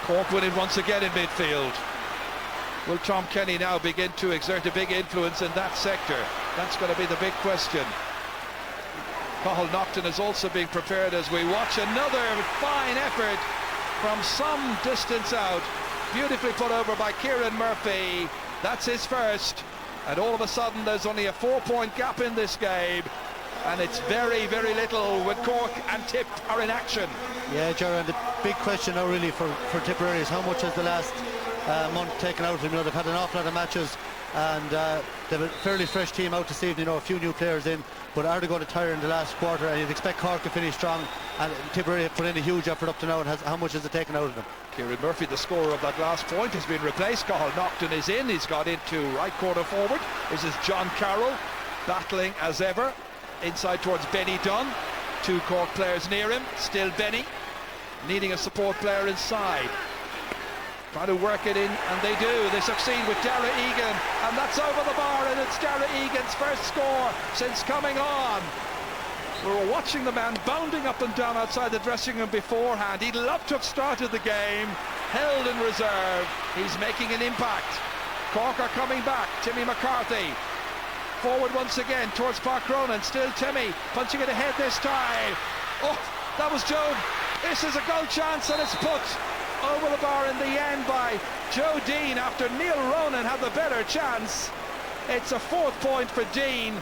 Cork winning once again in midfield. Will Tom Kenny now begin to exert a big influence in that sector? That's going to be the big question. Cathal Naughton is also being prepared as we watch another fine effort from some distance out. Beautifully put over by Kieran Murphy. That's his first. And all of a sudden there's only a 4-point gap in this game. And it's very, very little when Cork and Tip are in action. Yeah, Gerard, and the big question now really for Tipperary is how much has the last month taken out of them. You know, they've had an awful lot of matches and they have a fairly fresh team out this evening, a few new players in, but are they going to tire in the last quarter? And you'd expect Cork to finish strong, and Tipperary have put in a huge effort up to now, and how much has it taken out of them? Kieran Murphy, the scorer of that last point, has been replaced. Cathal Naughton is in. He's got into right quarter forward. This is John Carroll battling as ever inside towards Benny Dunn. 2 Cork players near him. Still Benny needing a support player inside. Trying to work it in, and they do. They succeed with Dara Egan, and that's over the bar, and it's Dara Egan's first score since coming on. We were watching the man bounding up and down outside the dressing room beforehand. He'd love to have started the game, held in reserve. He's making an impact. Cork are coming back. Timmy McCarthy forward once again towards Park Cronin. Still Timmy punching it ahead this time. Oh, that was Joe. This is a goal chance, and it's put over the bar in the end by Joe Dean after Neil Ronan had the better chance. It's a 4th point for Dean,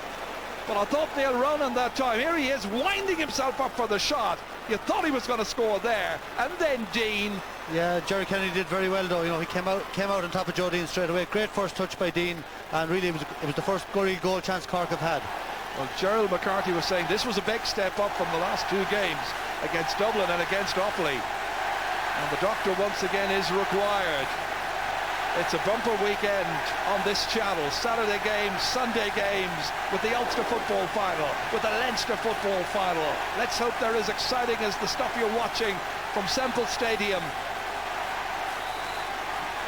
but I thought Neil Ronan that time, here he is winding himself up for the shot. You thought he was going to score there, and then Dean. Yeah, Jerry Kennedy did very well though. He came out on top of Joe Dean straight away. Great first touch by Dean, and really it was the first goal chance Cork have had. Well, Gerald McCarthy was saying this was a big step up from the last 2 games against Dublin and against Offaly. And the doctor once again is required. It's a bumper weekend on this channel. Saturday games, Sunday games, with the Ulster football final, with the Leinster football final. Let's hope they're as exciting as the stuff you're watching from Semple Stadium.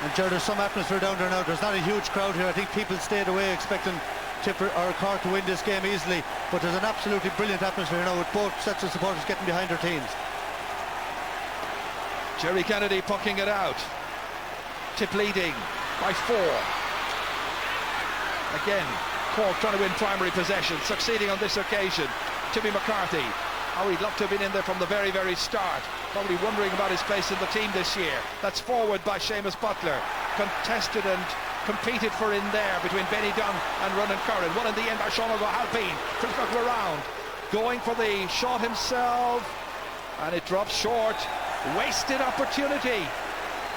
And Ger, there's some atmosphere down there now. There's not a huge crowd here. I think people stayed away expecting Cork to win this game easily, but there's an absolutely brilliant atmosphere now with both sets of supporters getting behind their teams. Jerry Kennedy pucking it out. Tip leading by 4. Again, Cork trying to win primary possession, succeeding on this occasion. Timmy McCarthy. Oh, he'd love to have been in there from the very, very start. Probably wondering about his place in the team this year. That's forward by Seamus Butler. Contested and competed for in there between Benny Dunn and Ronan Curran. One in the end by Sean O'Halpine. Flick around. Going for the shot himself. And it drops short. Wasted opportunity.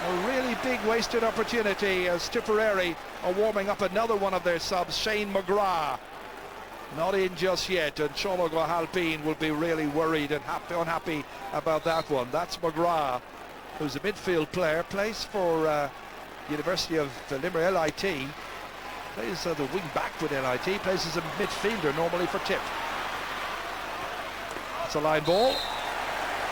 A really big wasted opportunity as Tipperary are warming up another one of their subs, Shane McGrath. Not in just yet, and Sean O'Halpine will be really worried and unhappy about that one. That's McGrath, who's a midfield player, plays for University of Limerick, LIT. Plays the wing back with LIT, plays as a midfielder normally for Tip. It's a line ball.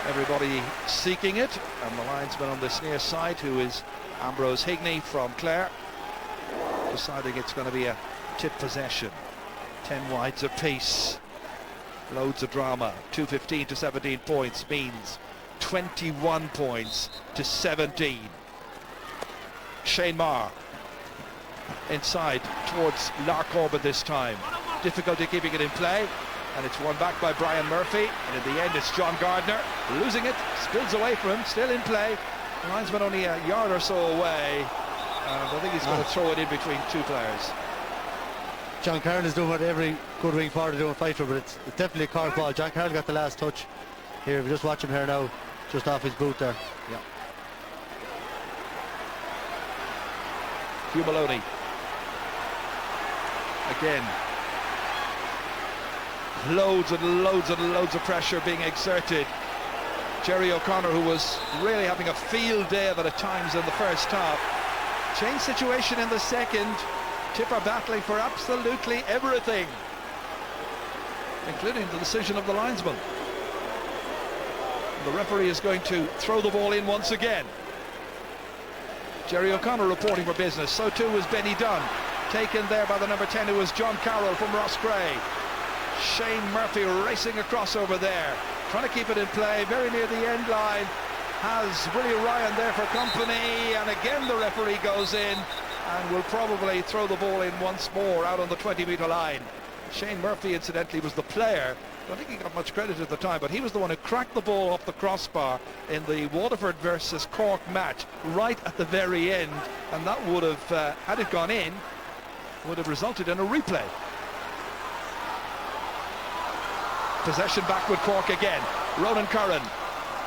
Everybody seeking it, and the linesman on this near side, who is Ambrose Higney from Clare, deciding it's going to be a Tip possession. 10 wides apiece. Loads of drama. 2:15 to 17 points means 21 points to 17. Shane Marr inside towards Lark Corbett this time. Difficulty keeping it in play. And it's won back by Brian Murphy, and in the end it's John Gardner losing it, spills away from him, still in play. The linesman only a yard or so away, and I think he's going to throw it in between 2 players. John Carroll is doing what every good wing forward do in fight for, but it's definitely a Cork ball. John Carroll got the last touch here. If you just watch him here now, just off his boot there. Yeah. Hugh Maloney again. Loads and loads and loads of pressure being exerted. Jerry O'Connor, who was really having a field day of it at times in the first half. Change situation in the second. Tip are battling for absolutely everything, including the decision of the linesman. The referee is going to throw the ball in once again. Jerry O'Connor reporting for business. So too was Benny Dunn. Taken there by the number 10, who was John Carroll from Rossgrey. Shane Murphy racing across over there, trying to keep it in play, very near the end line. Has Willie Ryan there for company, and again the referee goes in and will probably throw the ball in once more out on the 20-metre line. Shane Murphy, incidentally, was the player. I don't think he got much credit at the time, but he was the one who cracked the ball off the crossbar in the Waterford versus Cork match right at the very end, and that would have, had it gone in, would have resulted in a replay. Possession back with Cork again. Ronan Curran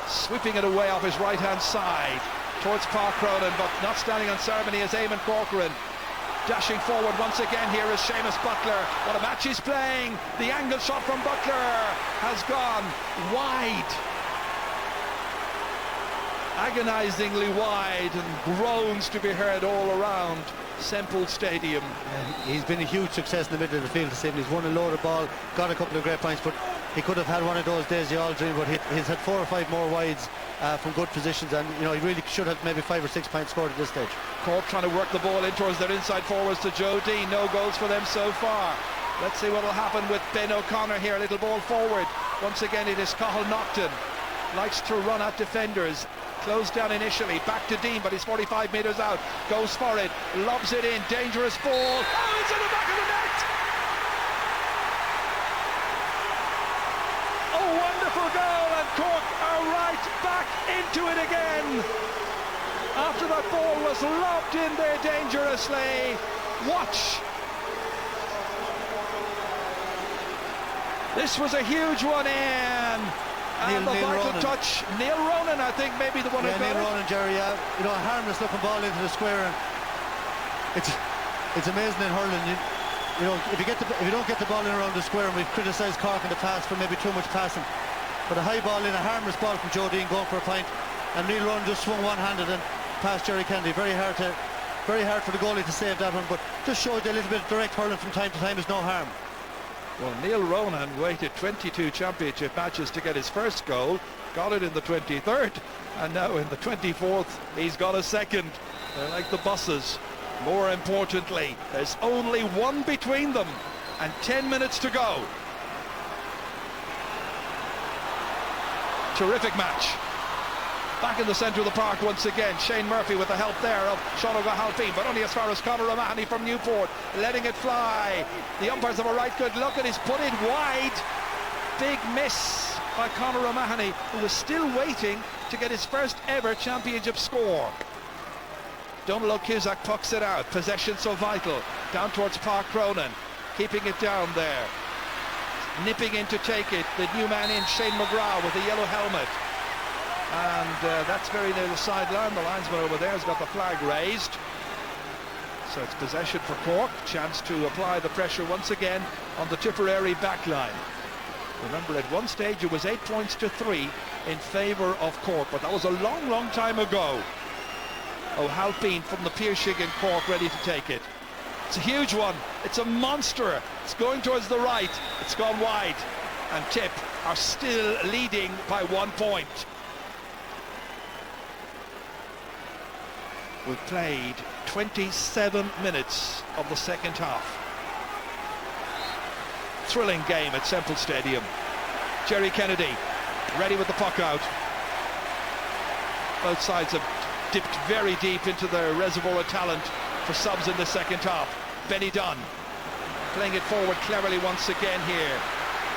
sweeping it away off his right hand side towards Park Cronin, but not standing on ceremony is Eamon Corcoran. Dashing forward once again here is Seamus Butler. What a match he's playing. The angle shot from Butler has gone wide. Agonisingly wide, and groans to be heard all around Semple Stadium. He's been a huge success in the middle of the field this evening. He's won a loaded ball, got a couple of great points, but he could have had one of those days you all dream, but he's had 4 or 5 more wides from good positions, and you know, he really should have maybe 5 or 6 points scored at this stage. Cork trying to work the ball in towards their inside forwards to Joe Dean. No goals for them so far. Let's see what will happen with Ben O'Connor here. A little ball forward. Once again it is Cathal Naughton. Likes to run at defenders. Closed down initially, back to Dean, but he's 45 metres out, goes for it, lobs it in, dangerous ball, oh, it's in the back of the net! A wonderful goal, and Cork are right back into it again. After that ball was lobbed in there dangerously, watch. This was a huge one in. And the vital touch, Neil Ronan, I think, maybe the one who got it. Neil Ronan, Jerry, you know, a harmless looking ball into the square, and it's amazing in hurling. You know, if you don't get the ball in around the square, and we've criticised Cork in the past for maybe too much passing, but a high ball in, a harmless ball from Joe Dean going for a point, and Neil Ronan just swung one-handed and past Jerry Kennedy. Very hard for the goalie to save that one, but just showed a little bit of direct hurling from time to time is no harm. Well, Neil Ronan waited 22 championship matches to get his first goal, got it in the 23rd, and now in the 24th he's got a second. They're like the buses. More importantly, there's only one between them, and 10 minutes to go. Terrific match. Back in the centre of the park once again. Shane Murphy with the help there of Sean O'Halpine, but only as far as Conor O'Mahony from Newport, letting it fly. The umpires have a right good look, and he's put it wide. Big miss by Conor O'Mahony, who was still waiting to get his first ever championship score. Donald O'Cusack pucks it out. Possession so vital. Down towards Park Cronin, keeping it down there. Nipping in to take it. The new man in, Shane McGrath, with the yellow helmet. And that's very near the sideline. The linesman over there has got the flag raised. So it's possession for Cork. Chance to apply the pressure once again on the Tipperary backline. Remember, at one stage it was 8 points to 3 in favour of Cork, but that was a long, long time ago. O'Halpine from the Piershig in Cork ready to take it. It's a huge one. It's a monster. It's going towards the right. It's gone wide. And Tip are still leading by 1 point. We've played 27 minutes of the second half. Thrilling game at Semple Stadium. Jerry Kennedy ready with the puck out. Both sides have dipped very deep into their reservoir of talent for subs in the second half. Benny Dunn playing it forward cleverly once again here.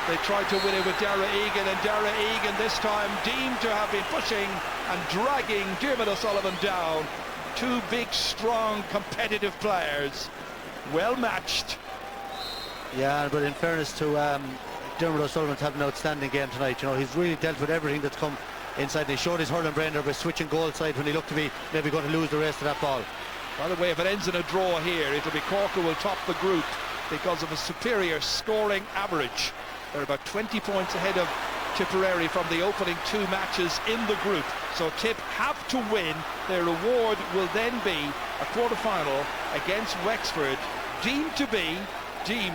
They tried to win it with Dara Egan, and Dara Egan this time deemed to have been pushing and dragging Diarmuid O'Sullivan down. Two big, strong, competitive players, well matched. Yeah, but in fairness to Diarmuid O'Sullivan's had an outstanding game tonight. You know, he's really dealt with everything that's come inside. And he showed his hurling brain there by switching goal side when he looked to be maybe going to lose the rest of that ball. By the way, if it ends in a draw here, it'll be Cork who will top the group because of a superior scoring average. They're about 20 points ahead of Tipperary from the opening 2 matches in the group. So Tip have to win. Their reward will then be a quarter-final against Wexford, deemed,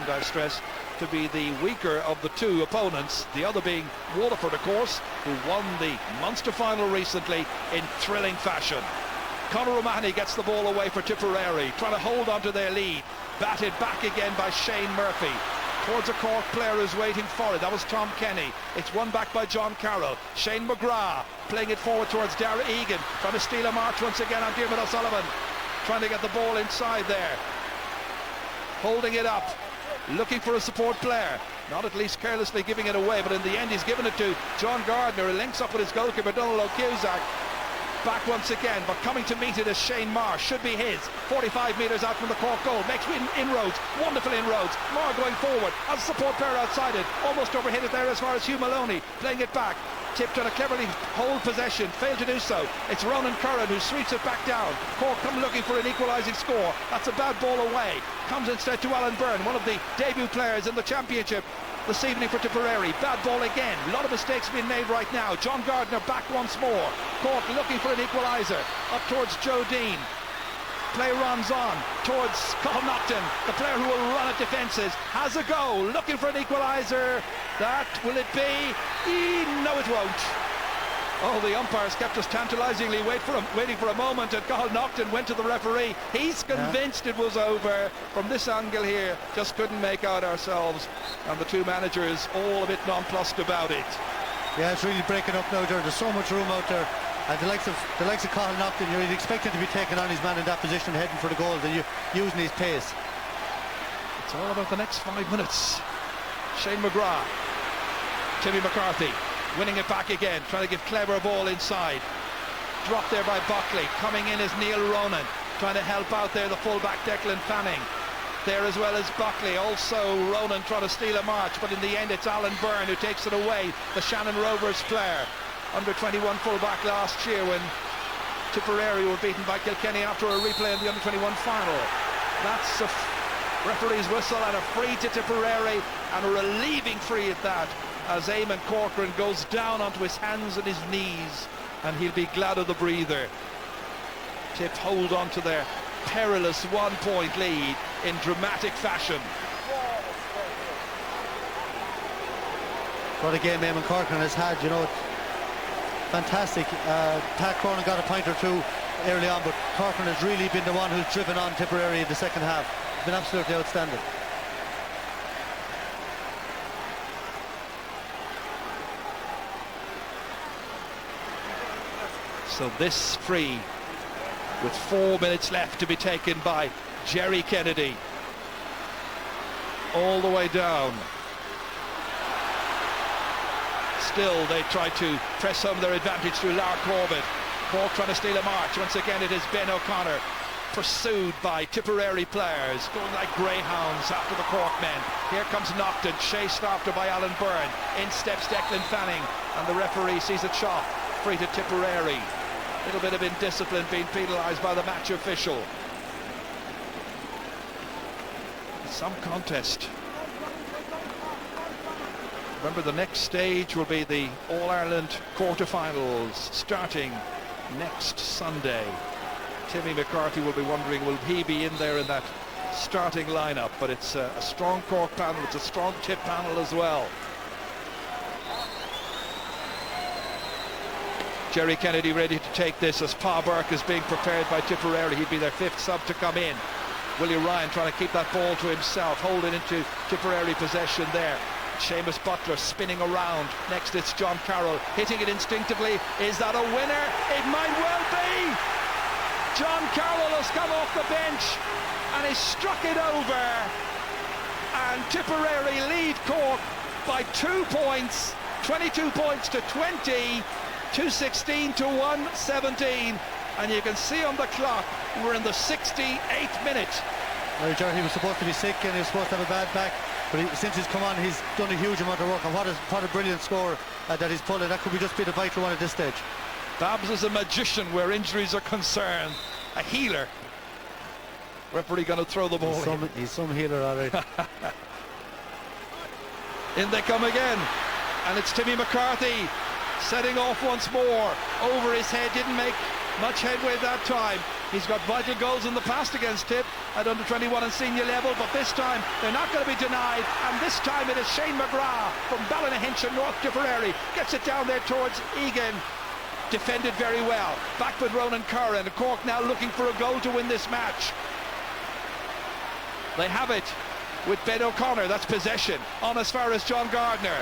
I stress, to be the weaker of the 2 opponents, the other being Waterford, of course, who won the Munster final recently in thrilling fashion. Conor O'Mahony gets the ball away for Tipperary, trying to hold on to their lead. Batted back again by Shane Murphy. Towards a Cork player who's waiting for it. That was Tom Kenny. It's won back by John Carroll. Shane McGrath playing it forward towards Dara Egan, trying to steal a march once again on Diarmuid O'Sullivan, trying to get the ball inside there, holding it up, looking for a support player, not at least carelessly giving it away, but in the end he's given it to John Gardner, who links up with his goalkeeper Donald O'Cusack. Back once again, but coming to meet it is Shane Marr. Should be his. 45 metres out from the Cork goal. Makes inroads. Wonderful inroads. Marr going forward. Has a support player outside it. Almost overhit it there as far as Hugh Maloney. Playing it back Tip trying to cleverly hold possession, failed to do so. It's Ronan Curran who sweeps it back down. Cork come looking for an equalising score. That's a bad ball away. Comes instead to Alan Byrne, one of the debut players in the championship this evening for Tipperary. Bad ball again. A lot of mistakes being made right now. John Gardner back once more. Cork looking for an equaliser. Up towards Joe Dean. Play runs on towards Cathal Naughton, the player who will run at defences. Has a go, looking for an equaliser. That will it be? No, it won't. Oh, the umpires kept us tantalisingly waiting for a moment, and Cathal Naughton went to the referee. He's convinced it was over. From this angle here, just couldn't make out ourselves, and the two managers all a bit nonplussed about it. Yeah, it's really breaking up now, There's so much room out there. And the likes of Cathal Naughton, you'd expect him to be taking on his man in that position, heading for the goals and using his pace. It's all about the next 5 minutes. Shane McGrath, Timmy McCarthy, winning it back again, trying to give Clever a ball inside. Dropped there by Buckley. Coming in is Neil Ronan, trying to help out there the fullback Declan Fanning. There as well as Buckley. Also Ronan trying to steal a march, but in the end it's Alan Byrne who takes it away, the Shannon Rovers player. Under 21 fullback last year when Tipperary were beaten by Kilkenny after a replay in the under 21 final. That's a referee's whistle and a free to Tipperary, and a relieving free at that, as Eamon Corcoran goes down onto his hands and his knees, and he'll be glad of the breather. Tip hold on to their perilous 1-point lead in dramatic fashion. What a game Eamon Corcoran has had, you know. Fantastic. Pat Cronin got a point or two early on, but Corcoran has really been the one who's driven on Tipperary in the second half. It's been absolutely outstanding. So this free with 4 minutes left to be taken by Jerry Kennedy. All the way down. Still they try to press home their advantage through Lark Corbett. Cork trying to steal a march. Once again it is Ben O'Connor, pursued by Tipperary players, going like greyhounds after the Cork men. Here comes Naughton, chased after by Alan Byrne. In steps Declan Fanning, and the referee sees it shot. Free to Tipperary. A little bit of indiscipline being penalised by the match official. Some contest. Remember, the next stage will be the All-Ireland quarterfinals starting next Sunday. Timmy McCarthy will be wondering, will he be in there in that starting lineup? But it's a strong Cork panel, it's a strong Tip panel as well. Jerry Kennedy ready to take this as Pa Burke is being prepared by Tipperary. He'd be their fifth sub to come in. Willie Ryan trying to keep that ball to himself, holding into Tipperary possession there. Seamus Butler spinning around. Next it's John Carroll hitting it instinctively. Is that a winner? It might well be. John Carroll has come off the bench and he's struck it over, and Tipperary lead Cork by 2 points, 22 points to 20, 216 to 117, and you can see on the clock we're in the 68th minute. Well, Jerry, he was supposed to be sick and he was supposed to have a bad back, but since he's come on he's done a huge amount of work, and what a brilliant score that he's pulling. That could be just be the vital one at this stage. Babs is a magician where injuries are concerned, a healer. Referee going to throw the ball in. He's some healer, all right. In they come again, and it's Timmy McCarthy setting off once more. Over his head, didn't make much headway that time. He's got vital goals in the past against Tip at under 21 and senior level, but this time they're not going to be denied, and this time it is Shane McGrath from Ballynahinch, North Tipperary, gets it down there towards Egan. Defended very well. Back with Ronan Curran. Cork now looking for a goal to win this match. They have it with Ben O'Connor. That's possession on as far as John Gardner.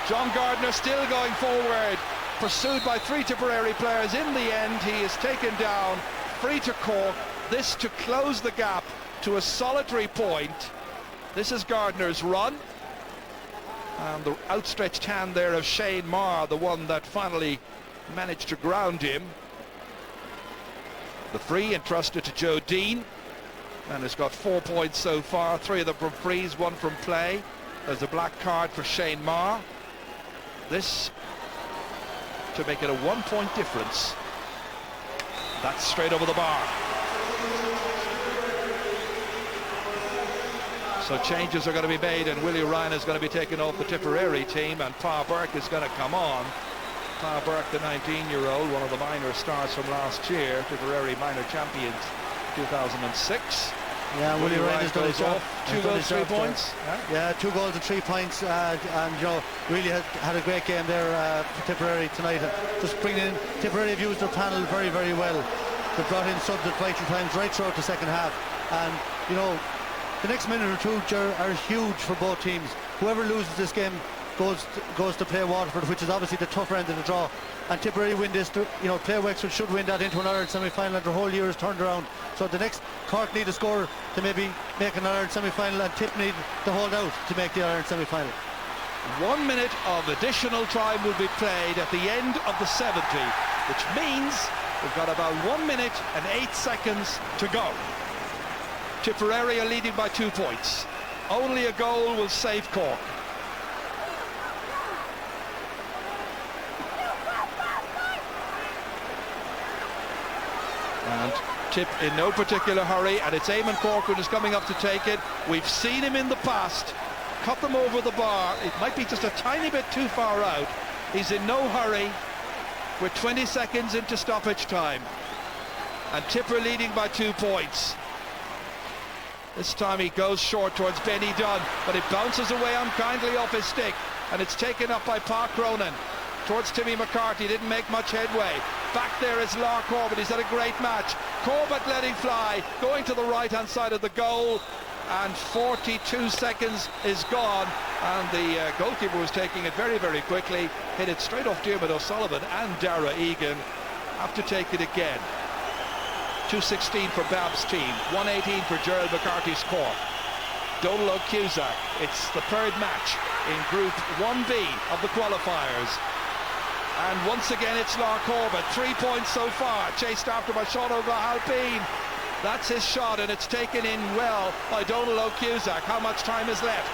John Gardner still going forward, pursued by three Tipperary players. In the end he is taken down. Free to Cork. This to close the gap to a solitary point. This is Gardner's run, and the outstretched hand there of Shane Marr, the one that finally managed to ground him. The free entrusted to Joe Dean, and has got 4 points so far, 3 of them from frees, 1 from play. There's a black card for Shane Marr. this to make it a 1 point difference. That's straight over the bar. So changes are going to be made, and Willie Ryan is going to be taken off the Tipperary team, and Pa Burke is going to come on. Pa Burke, the 19-year-old, one of the minor stars from last year, Tipperary minor champions 2006. Yeah, Willie Ryan has done his job. 2 goals, 3 points. Yeah, 2 goals and 3 points, and you know, really had a great game there for Tipperary tonight. Just bringing in, Tipperary have used their panel very, very well. They brought in subs at vital times right throughout the second half, and you know, the next minute or two are huge for both teams. Whoever loses this game goes to play Waterford, which is obviously the tougher end of the draw. And Tipperary win this, you know, play Wexford should win that into an Ireland semi-final, and the whole year is turned around. So the next, Cork need a score to maybe make an Ireland semi-final, and Tip need to hold out to make the Ireland semi-final. 1 minute of additional time will be played at the end of the 70, which means we've got about 1 minute and 8 seconds to go. Tipperary are leading by 2 points. Only a goal will save Cork. And Tip in no particular hurry, and it's Eamon Corcoran who's coming up to take it. We've seen him in the past cut them over the bar. It might be just a tiny bit too far out. He's in no hurry. We're 20 seconds into stoppage time, and Tipper leading by 2 points. This time he goes short towards Benny Dunn, but it bounces away unkindly off his stick, and it's taken up by Park Cronin towards Timmy McCarthy. Didn't make much headway. Back there is Lar Corbett. He's had a great match. Corbett letting fly, going to the right hand side of the goal, and 42 seconds is gone, and the goalkeeper was taking it very, very quickly. Hit it straight off Dermot O'Sullivan, and Dara Egan have to take it again. 2:16 for Bab's team, 1:18 for Gerald McCarthy's Cork. Donald Cusack, it's the third match in Group 1B of the qualifiers. And once again it's Lar Corbett, 3 points so far, chased after by Sean O'Halpine. That's his shot, and it's taken in well by Donald O'Cusack. How much time is left?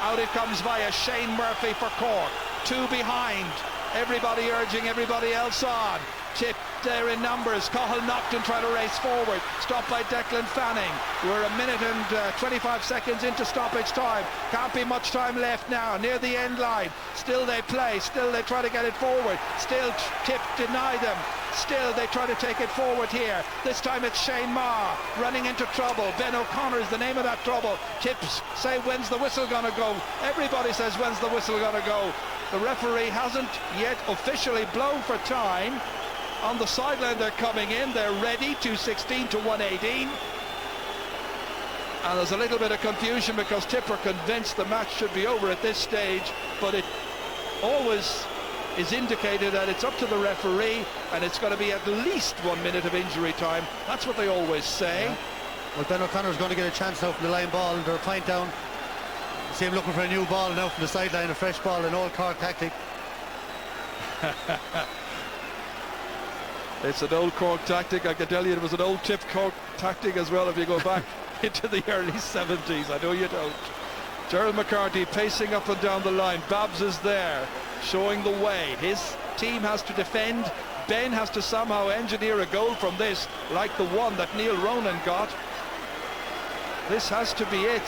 Out it comes via Shane Murphy for Cork. 2 behind. Everybody urging everybody else on. Tip there in numbers. Cathal Naughton trying to race forward. Stopped by Declan Fanning. We're 1 minute and 25 seconds into stoppage time. Can't be much time left now. Near the end line. Still they play. Still they try to get it forward. Still Tip deny them. Still they try to take it forward here. This time it's Shane Marr running into trouble. Ben O'Connor is the name of that trouble. Tips say, when's the whistle gonna go? Everybody says, when's the whistle gonna go? The referee hasn't yet officially blown for time. On the sideline they're coming in. They're ready. 2:16 to 1:18. And there's a little bit of confusion because Tip are convinced the match should be over at this stage, but it always is indicated that it's up to the referee, and it's going to be at least 1 minute of injury time. That's what they always say. Yeah. Well, Ben O'Connor's going to get a chance now from the line ball. They're a point down. See him looking for a new ball now from the sideline, a fresh ball, an old Cork tactic. It's an old Cork tactic. I can tell you it was an old Tip Cork tactic as well if you go back into the early 70s. I know you don't. Gerald McCarthy pacing up and down the line. Babs is there, showing the way. His team has to defend. Ben has to somehow engineer a goal from this, like the one that Neil Ronan got. This has to be it.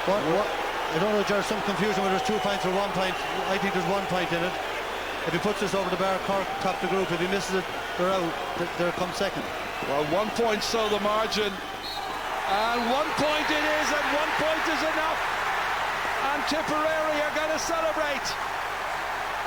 What? I don't know, there's some confusion whether there's 2 points or 1 point. I think there's 1 point in it. If he puts this over the bar, Cork top the group. If he misses it, they're out. There comes second. Well, 1 point so the margin. And 1 point it is, and 1 point is enough. And Tipperary are going to celebrate.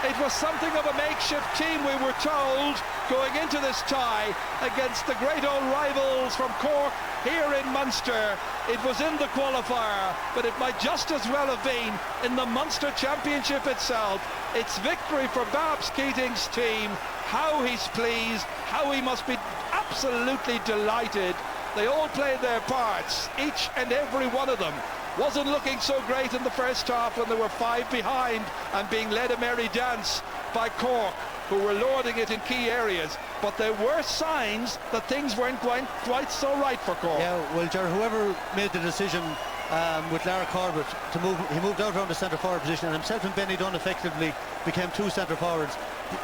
It was something of a makeshift team, we were told, going into this tie against the great old rivals from Cork here in Munster. It was in the qualifier, but it might just as well have been in the Munster Championship itself. It's victory for Babs Keating's team. How he's pleased, how he must be absolutely delighted. They all played their parts, each and every one of them. Wasn't looking so great in the first half when they were 5 behind and being led a merry dance by Cork, who were lording it in key areas. But there were signs that things weren't going quite so right for Cork. Yeah, well, Ger, whoever made the decision with Lara Corbett to move. He moved out around the centre forward position, and himself and Benny Dunn effectively became two centre forwards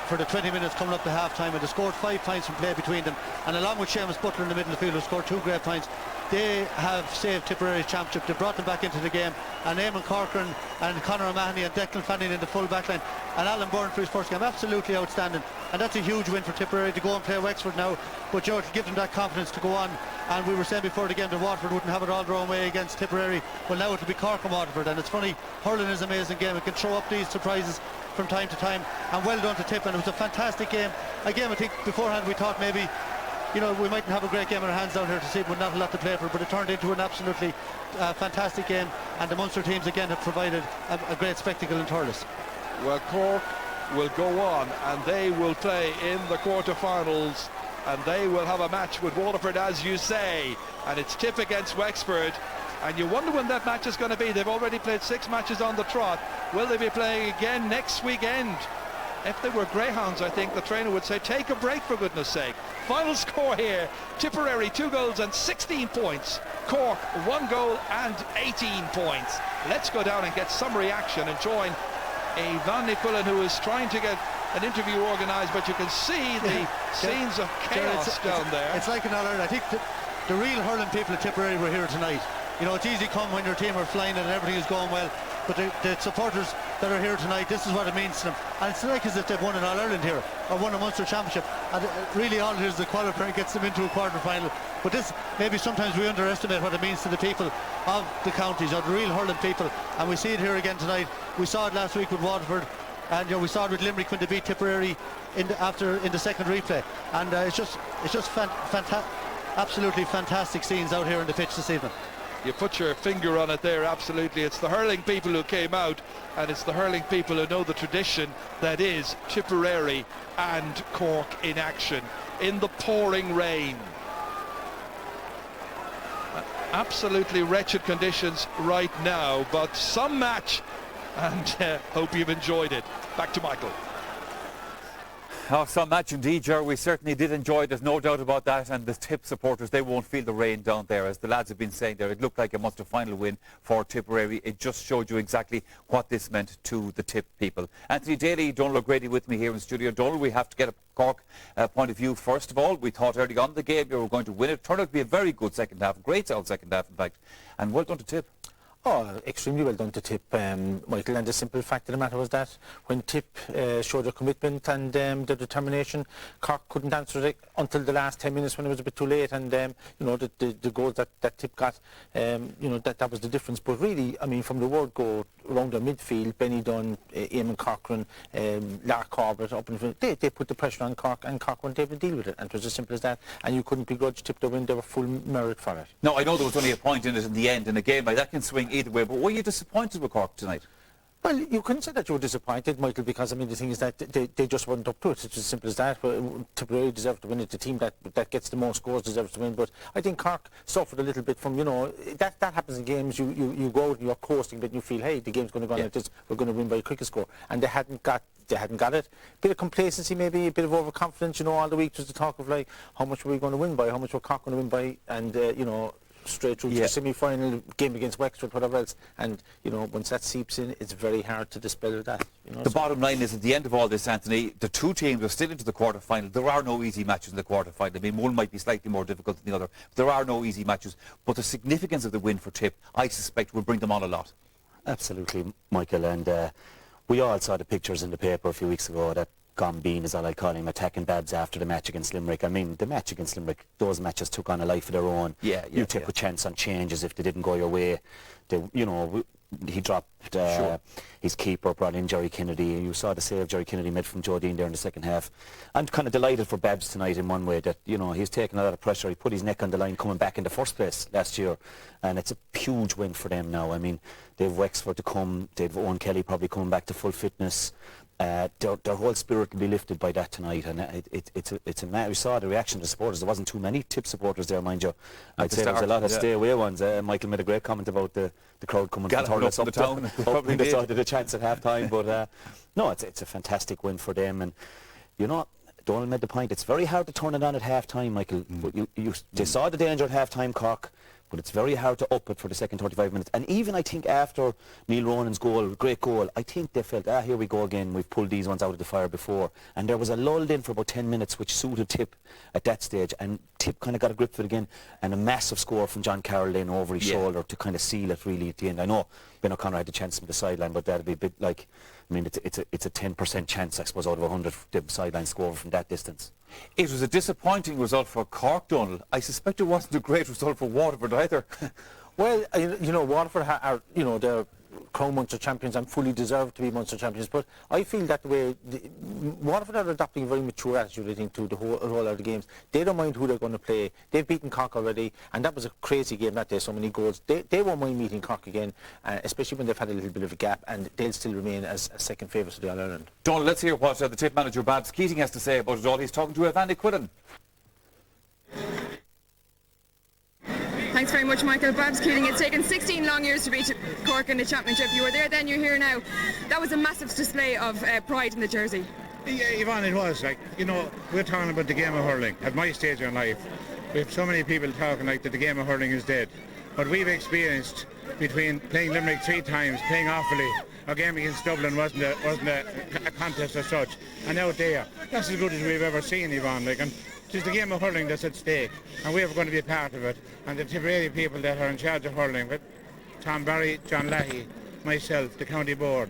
for the 20 minutes coming up to half time, and they scored 5 points from play between them, and along with Seamus Butler in the middle of the field, who scored 2 great points, they have saved Tipperary's championship. They brought them back into the game, and Eamon Corcoran and Conor O'Mahony and Declan Fanning in the full back line, and Alan Byrne for his first game, absolutely outstanding, and that's a huge win for Tipperary to go and play Wexford now, but to give them that confidence to go on. And we were saying before the game that Waterford wouldn't have it all their own way against Tipperary. Well, now it'll be Cork and Waterford, and it's funny, hurling is an amazing game. It can throw up these surprises from time to time, and well done to Tip, and it was a fantastic game. A game I think beforehand we thought maybe, you know, we mightn't have a great game in our hands down here to see, but not a lot to play for, but it turned into an absolutely fantastic game, and the Munster teams again have provided a great spectacle in Thurles. Well, Cork will go on, and they will play in the quarter-finals, and they will have a match with Waterford, as you say, and it's Tip against Wexford, and you wonder when that match is going to be. They've already played 6 matches on the trot. Will they be playing again next weekend? If they were greyhounds, I think the trainer would say, take a break for goodness sake. Final score here, Tipperary 2 goals and 16 points, Cork 1 goal and 18 points. Let's go down and get some reaction and join Van Nicullen, who is trying to get an interview organised, but you can see the scenes of chaos down there. It's like in All-Ireland. I think the real hurling people at Tipperary were here tonight. You know, it's easy come when your team are flying and everything is going well, but the supporters that are here tonight, this is what it means to them. And it's like as if they've won an All-Ireland here, or won a Munster Championship, and really all it is the qualifier gets them into a quarter-final. But this, maybe sometimes we underestimate what it means to the people of the counties, or the real hurling people, and we see it here again tonight. We saw it last week with Waterford, and you know, we saw it with Limerick when they beat Tipperary in the second replay, and it's just absolutely fantastic scenes out here on the pitch this evening. You put your finger on it there, absolutely. It's the hurling people who came out, and it's the hurling people who know the tradition that is Tipperary and Cork in action in the pouring rain. Absolutely wretched conditions right now, but some match, and hope you've enjoyed it. Back to Michael. Oh, some match indeed, Ger. We certainly did enjoy it, there's no doubt about that, and the Tip supporters, they won't feel the rain down there. As the lads have been saying there, it looked like a Munster final win for Tipperary. It just showed you exactly what this meant to the Tip people. Anthony Daly, Donald O'Grady with me here in studio. Donald, we have to get a Cork point of view first of all. We thought early on in the game you were going to win it. Turned out to be a very good second half, great second half in fact, and well done to Tip. Oh, extremely well done to Tip, Michael, and the simple fact of the matter was that when Tip showed their commitment and their determination, Cork couldn't answer it until the last 10 minutes when it was a bit too late, and you know, the goal that Tip got, you know, that was the difference. But really, I mean, from the word go around the midfield, Benny Dunn, Eamon Corcoran, Lara Corbett up in front, they put the pressure on Cork, and Cork weren't able to deal with it, and it was as simple as that, and you couldn't begrudge Tip the win. They were full merit for it. No, I know there was only a point in it in the end, in a game like that can swing either way, but were you disappointed with Cork tonight? Well, you couldn't say that you were disappointed, Michael, because I mean the thing is that they just weren't up to it. It's as simple as that. Tipperary deserved to win it. The team that gets the most scores deserves to win. But I think Cork suffered a little bit from, you know, that happens in games. You go out and you're coasting, but you feel, hey, the game's going to go on like this. We're going to win by a quicker score, and they hadn't got it. Bit of complacency, maybe a bit of overconfidence. You know, all the week was the talk of like, how much were we going to win by? How much were Cork going to win by? And you know, straight through to the semi-final game against Wexford, whatever else, and you know, once that seeps in, it's very hard to dispel that. You know, the bottom line is, at the end of all this, Anthony, the two teams are still into the quarter-final. There are no easy matches in the quarter-final. I mean, one might be slightly more difficult than the other. There are no easy matches, but the significance of the win for Tip, I suspect, will bring them on a lot. Absolutely, Michael, and we all saw the pictures in the paper a few weeks ago that Bean, as I like calling him, attacking Babs after the match against Limerick. I mean, the match against Limerick, those matches took on a life of their own. You took a chance on changes if they didn't go your way. You know, he dropped his keeper, brought in Jerry Kennedy. You saw the save Jerry Kennedy made from Joe Dean there in the second half. I'm kind of delighted for Babs tonight in one way that, you know, he's taken a lot of pressure. He put his neck on the line coming back in the first place last year, and it's a huge win for them now. I mean, they've Wexford to come, they've Owen Kelly probably coming back to full fitness. Their whole spirit will be lifted by that tonight, and it's a match. We saw the reaction of the supporters. There wasn't too many Tip supporters there, mind you. I'd say there was a lot of stay away ones. Michael made a great comment about the crowd coming from Thurles up the town, hoping they saw the chance at half time. But no, it's a fantastic win for them, and you know, Donald made the point. It's very hard to turn it on at half time, Michael. But they saw the danger at half time, Cork. But it's very hard to up it for the second 35 minutes. And even I think after Neil Ronan's goal, great goal, I think they felt, here we go again, we've pulled these ones out of the fire before. And there was a lull in for about 10 minutes which suited Tip at that stage. And Tip kind of got a grip of it again. And a massive score from John Carroll then over his shoulder to kind of seal it really at the end. I know Ben O'Connor had the chance from the sideline, but that'd be a bit like, I mean, it's a 10% chance, I suppose, out of 100 the sideline score from that distance. It was a disappointing result for Cork, Donald. I suspect it wasn't a great result for Waterford either. Well, you know, Waterford are, you know, they're crown Munster champions and fully deserve to be Munster champions, but I feel that the way Waterford are adopting a very mature attitude, I think, to the whole of the games. They don't mind who they're going to play. They've beaten Cork already, and that was a crazy game that day, so many goals. They won't mind meeting Cork again, especially when they've had a little bit of a gap, and they'll still remain as second favourites of the All-Ireland. Donald, let's hear what the Tip manager, Babs Keating, has to say about it all. He's talking to Evander Quillen. Thanks very much, Michael. Babs Keating, it's taken 16 long years to beat Cork in the championship. You were there then, you're here now. That was a massive display of pride in the jersey. Yeah, Yvonne, it was. Like, you know, we're talking about the game of hurling. At my stage in life, we have so many people talking like that the game of hurling is dead. But we've experienced between playing Limerick 3 times, playing Offaly, our game against Dublin wasn't a contest as such. And out there, that's as good as we've ever seen, Yvonne. Like, and it's the game of hurling that's at stake, and we're going to be a part of it. And the Tipperary people that are in charge of hurling, with Tom Barry, John Lahey, myself, the county board,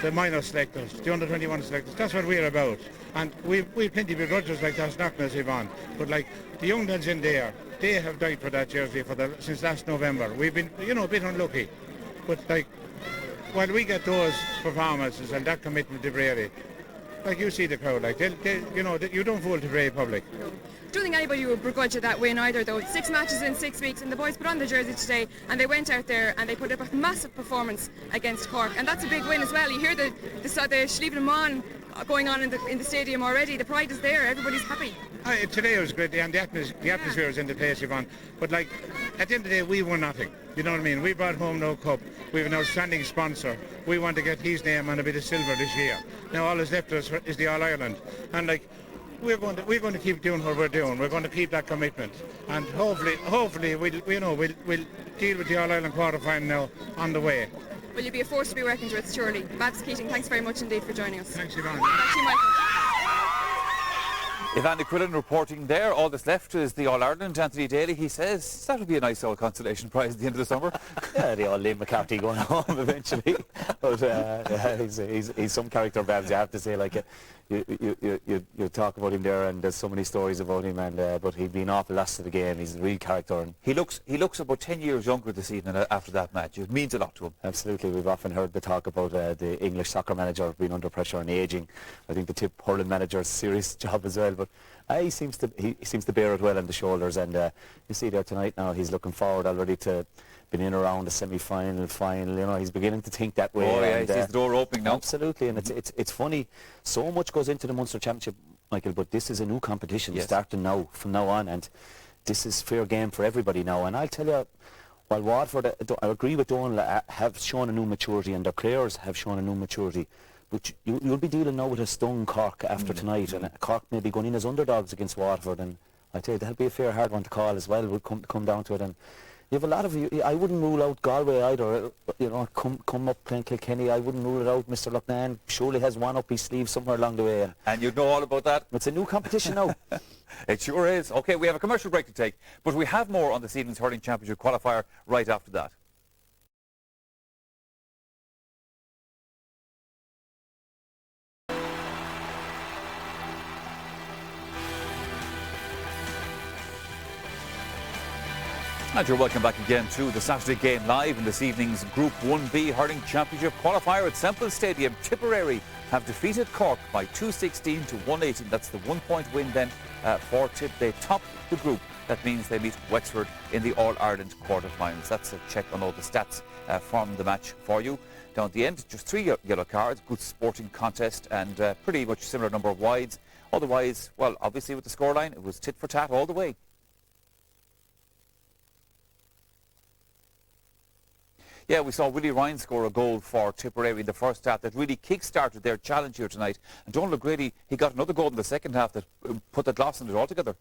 the minor selectors, the under-21 selectors, that's what we're about. And we've plenty of begrudgers like that's knocking us, Yvonne. But like the young lads in there, they have died for that jersey since last November. We've been, you know, a bit unlucky. But like, while we get those performances and that commitment to Tipperary, like you see the crowd, like you know, you don't fool Tipperary public. Don't think anybody would begrudge you that win either, though. 6 matches in 6 weeks, and the boys put on the jersey today, and they went out there and they put up a massive performance against Cork, and that's a big win as well. You hear the Shlíomh Mon going on in the stadium already. The pride is there. Everybody's happy. Today was great, and the atmosphere was in the place, Yvonne. But like, at the end of the day, we won nothing. You know what I mean? We brought home no cup. We have an outstanding sponsor. We want to get his name on a bit of silver this year. Now all that's left us is the All-Ireland. And like, we're going to keep doing what we're doing. We're going to keep that commitment. And hopefully we'll deal with the All-Ireland quarter-final now on the way. Will you be a force to be reckoned with, surely? Babs Keating, thanks very much indeed for joining us. Thanks, Yvonne. Back to you, Michael. Evander Quillen reporting there. All that's left is the All-Ireland. Anthony Daly, he says that would be a nice old consolation prize at the end of the summer. Yeah, the old Liam McCarthy going home eventually. But yeah, he's some character, Babs, you have to say. Like, you talk about him there, and there's so many stories about him, and but he'd been awful last to the game. He's a real character. And he looks about 10 years younger this evening after that match. It means a lot to him. Absolutely. We've often heard the talk about the English soccer manager being under pressure and ageing. I think the Tip hurling manager's serious job as well. But he seems to bear it well on the shoulders, and you see there tonight now he's looking forward already to being in around the semi-final, final. You know, he's beginning to think that way. Oh yeah, and, he sees the door opening now. Absolutely, and it's funny. So much goes into the Munster Championship, Michael, but this is a new competition starting now, from now on, and this is fair game for everybody now. And I'll tell you, while Waterford, I agree with Donald, have shown a new maturity, and their players have shown a new maturity. But you'll be dealing now with a stung Cork after tonight, and Cork may be going in as underdogs against Waterford, and I tell you, that'll be a fair hard one to call as well. We'll come down to it, and you have a lot of you. I wouldn't rule out Galway either. You know, come up playing Kilkenny. I wouldn't rule it out. Mr. Loughnane surely has one up his sleeve somewhere along the way. And you know all about that. It's a new competition now. It sure is. Okay, we have a commercial break to take, but we have more on this evening's hurling championship qualifier right after that. And you're welcome back again to the Saturday Game Live in this evening's Group 1B Hurling Championship qualifier at Semple Stadium. Tipperary have defeated Cork by 216 to 118. That's the 1-point win then for Tip. They top the group. That means they meet Wexford in the All-Ireland quarter-finals. That's a check on all the stats from the match for you. Down at the end, just 3 yellow cards, good sporting contest, and pretty much similar number of wides. Otherwise, well, obviously with the scoreline, it was tit for tat all the way. Yeah, we saw Willie Ryan score a goal for Tipperary in the first half that really kick-started their challenge here tonight. And Donald O'Grady, he got another goal in the second half that put the gloss on it altogether.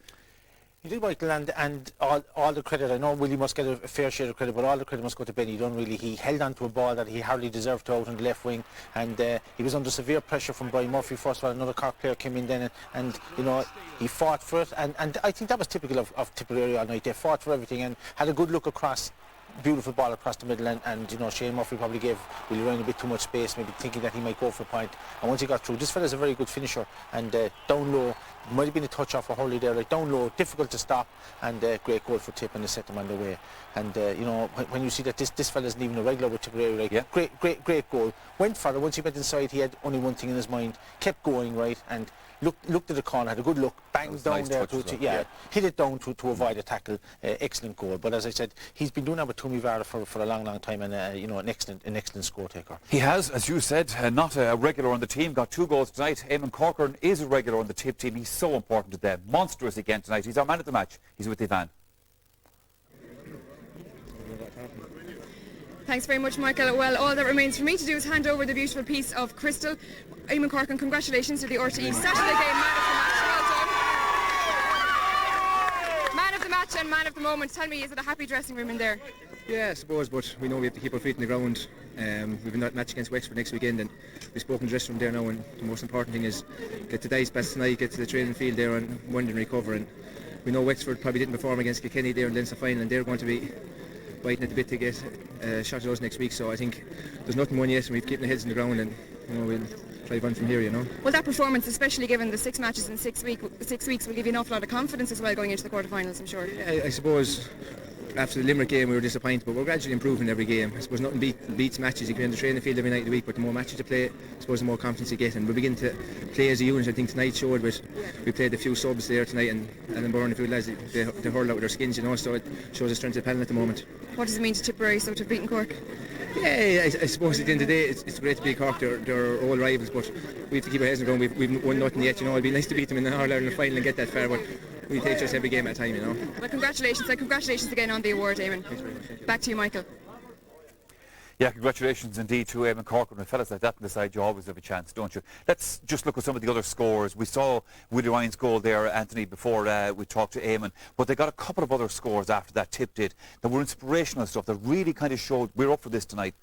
You did, Michael, and all the credit. I know Willie must get a fair share of credit, but all the credit must go to Benny Dunn. He held on to a ball that he hardly deserved to out on the left wing, and he was under severe pressure from Brian Murphy. First of all, another Cork player came in then, and you know, he fought for it, and I think that was typical of Tipperary all night. They fought for everything and had a good look across. Beautiful ball across the middle, and you know, Shane Murphy probably gave Willie Ryan a bit too much space, maybe thinking that he might go for a point. And once he got through, this fella's a very good finisher, and down low, might have been a touch off for Hurley there, like down low, difficult to stop, and great goal for Tip, and they set them on the way. And you know, when you see that this fella isn't even a regular with Tipperary, like, yeah. great goal. Went for it. Once he went inside, he had only one thing in his mind, kept going, right, and looked at the corner, had a good look, banged down nice there to hit it down to avoid a tackle. Excellent goal. But as I said, he's been doing that with Tommy Vara for a long time, and you know, an excellent score taker. He has, as you said, not a regular on the team, got 2 goals tonight. Eamon Corcoran is a regular on the Tip team. He's so important to them. Monstrous again tonight. He's our man of the match. He's with Ivan. Thanks very much, Michael. Well, all that remains for me to do is hand over the beautiful piece of crystal. Eamon Corcoran, congratulations to the RTE Saturday game man of the match. Well done. Man of the match and man of the moment. Tell me, is it a happy dressing room in there? Yeah, I suppose, but we know we have to keep our feet on the ground. We've a match against Wexford next weekend, and we've spoken to the dressing room there now, and the most important thing is get to the ice baths tonight, get to the training field there and wind and recover. And we know Wexford probably didn't perform against Kilkenny there in the Leinster final, and they're going to be biting at the bit to get a shot at us next week. So I think there's nothing won yet, and we've kept the heads on the ground, and you know, we'll drive on from here, you know. Well, that performance, especially given the 6 matches in 6 weeks, will give you an awful lot of confidence as well going into the quarterfinals, I'm sure. Yeah, I suppose after the Limerick game we were disappointed, but we're gradually improving every game. I suppose nothing beats matches. You can be on the training field every night of the week, but the more matches you play, I suppose the more confidence you get, and we're beginning to play as a unit. I think tonight showed, but we played a few subs there tonight, and Alan Byrne, a few lads, they hurled out with their skins, you know, so it shows the strength of the panel at the moment. What does it mean to Tipperary so to have beaten Cork? Yeah, I suppose at the end of the day it's great to beat Cork. They're all rivals, but we have to keep our heads on the ground. We've won nothing yet, you know. It'd be nice to beat them in the All-Ireland final and get that far, but we take just every game at a time, you know. Well, congratulations, and congratulations again on the award, Eamon. Thanks very much. Back to you, Michael. Yeah, congratulations indeed to Eamon Corcoran. With fellas like that on the side, you always have a chance, don't you? Let's just look at some of the other scores. We saw Willie Ryan's goal there, Anthony, before we talked to Eamon, but they got a couple of other scores after that. Tip did that were inspirational stuff that really kind of showed we're up for this tonight.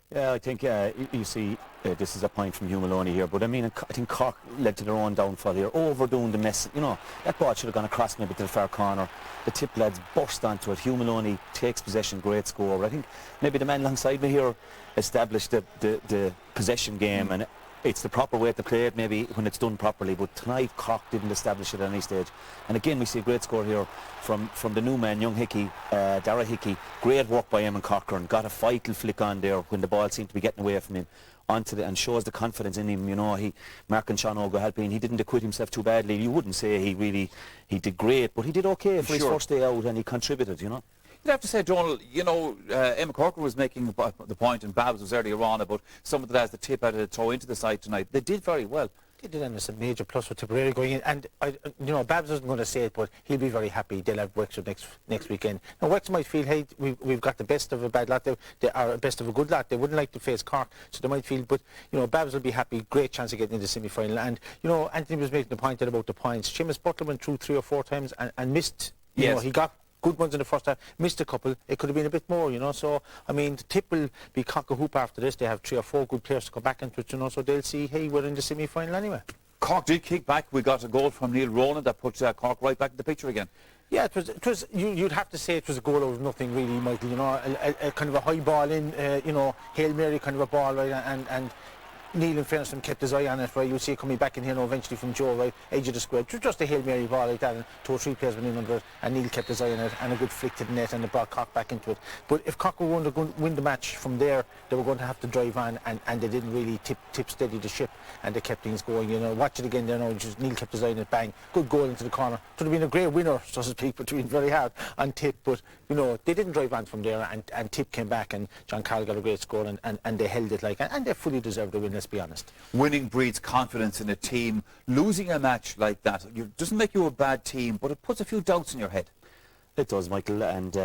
Yeah, I think you see this is a point from Hugh Maloney here, but I mean, I think Cork led to their own downfall here, overdoing the mess. You know, that ball should have gone across maybe to the far corner. The Tip lads burst onto it. Hugh Maloney takes possession, great score. I think maybe the man alongside me here established the possession game, and it's the proper way to play it maybe when it's done properly, but tonight Cork didn't establish it at any stage. And again we see a great score here from the new man, young Hickey, Dara Hickey. Great work by Eamon Corcoran, got a vital flick on there when the ball seemed to be getting away from him onto and shows the confidence in him. You know, Mark and Sean Ogo helping, he didn't acquit himself too badly. You wouldn't say he did great, but he did okay for his first day out, and he contributed, you know. You'd have to say, Donald, you know, Eamon Corcoran was making the point, and Babs was earlier on about some of the lads the Tip had to throw into the side tonight. They did very well. They did, and it's a major plus for Tipperary going in. And you know, Babs isn't going to say it, but he'll be very happy. They'll have Wexford next weekend. Now Wexford might feel, hey, we've got the best of a bad lot. They are the best of a good lot. They wouldn't like to face Cork, so they might feel. But you know, Babs will be happy. Great chance of getting into the semi-final. And you know, Anthony was making the point there about the points. Seamus Butler went through 3 or 4 times and missed. You know, he got good ones in the first half, missed a couple. It could have been a bit more, you know. So I mean, the Tip will be cock a hoop after this. They have 3 or 4 good players to come back into it, you know. So they'll see, hey, we're in the semi-final anyway. Cork did kick back. We got a goal from Neil Ronan that put Cork right back in the picture again. Yeah, it was. You'd have to say it was a goal out of nothing, really, Michael. You know, a kind of a high ball in, you know, Hail Mary kind of a ball, right, and Neil, in fairness, kept his eye on it, right. You'll see it coming back in here now eventually from Joe, right, edge of the square. Just a Hail Mary ball like that, and 2 or 3 players went in under it, and Neil kept his eye on it, and a good flick to the net, and it brought Cork back into it. But if Cork were going to win the match from there, they were going to have to drive on, and they didn't really tip steady the ship, and they kept things going. You know, watch it again there now. Just Neil kept his eye on it, bang, good goal into the corner. Could have been a great winner, so to speak, but been very hard on Tip. But you know, they didn't drive on from there, and Tip came back, and John Carroll got a great score, and they held it like, and they fully deserved the win. Let's be honest. Winning breeds confidence in a team. Losing a match like that doesn't make you a bad team, but it puts a few doubts in your head. It does, Michael, and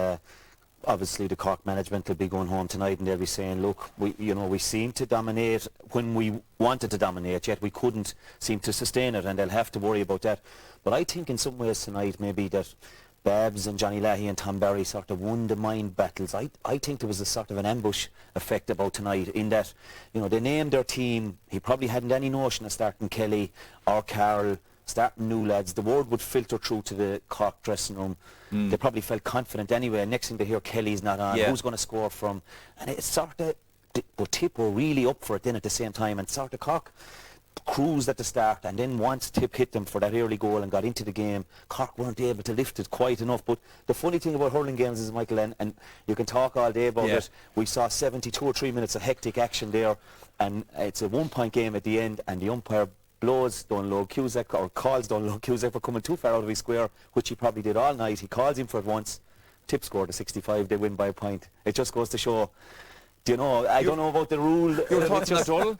obviously the Cork management will be going home tonight and they'll be saying, look, we seem to dominate when we wanted to dominate, yet we couldn't seem to sustain it, and they'll have to worry about that. But I think in some ways tonight maybe that Babs and Johnny Leahy and Tom Barry sort of won the mind battles. I think there was a sort of an ambush effect about tonight in that, they named their team. He probably hadn't any notion of starting Kelly or Carroll, starting new lads. The word would filter through to the Cork dressing room. They probably felt confident anyway. Next thing they hear, Kelly's not on. Who's going to score from? And it sort of, but Tip were really up for it then at the same time, and sort of Cork cruised at the start, and then once Tip hit them for that early goal and got into the game, Cork weren't able to lift it quite enough. But the funny thing about hurling games is, Michael, and you can talk all day about it, we saw 72 or 3 minutes of hectic action there, and it's a 1-point game at the end, and the umpire blows down low Cusack, or calls down low Cusack for coming too far out of his square, which he probably did all night. He calls him for it once. Tip scored a 65, they win by a point. It just goes to show, I don't know about the rule. Your thoughts on that, Donald?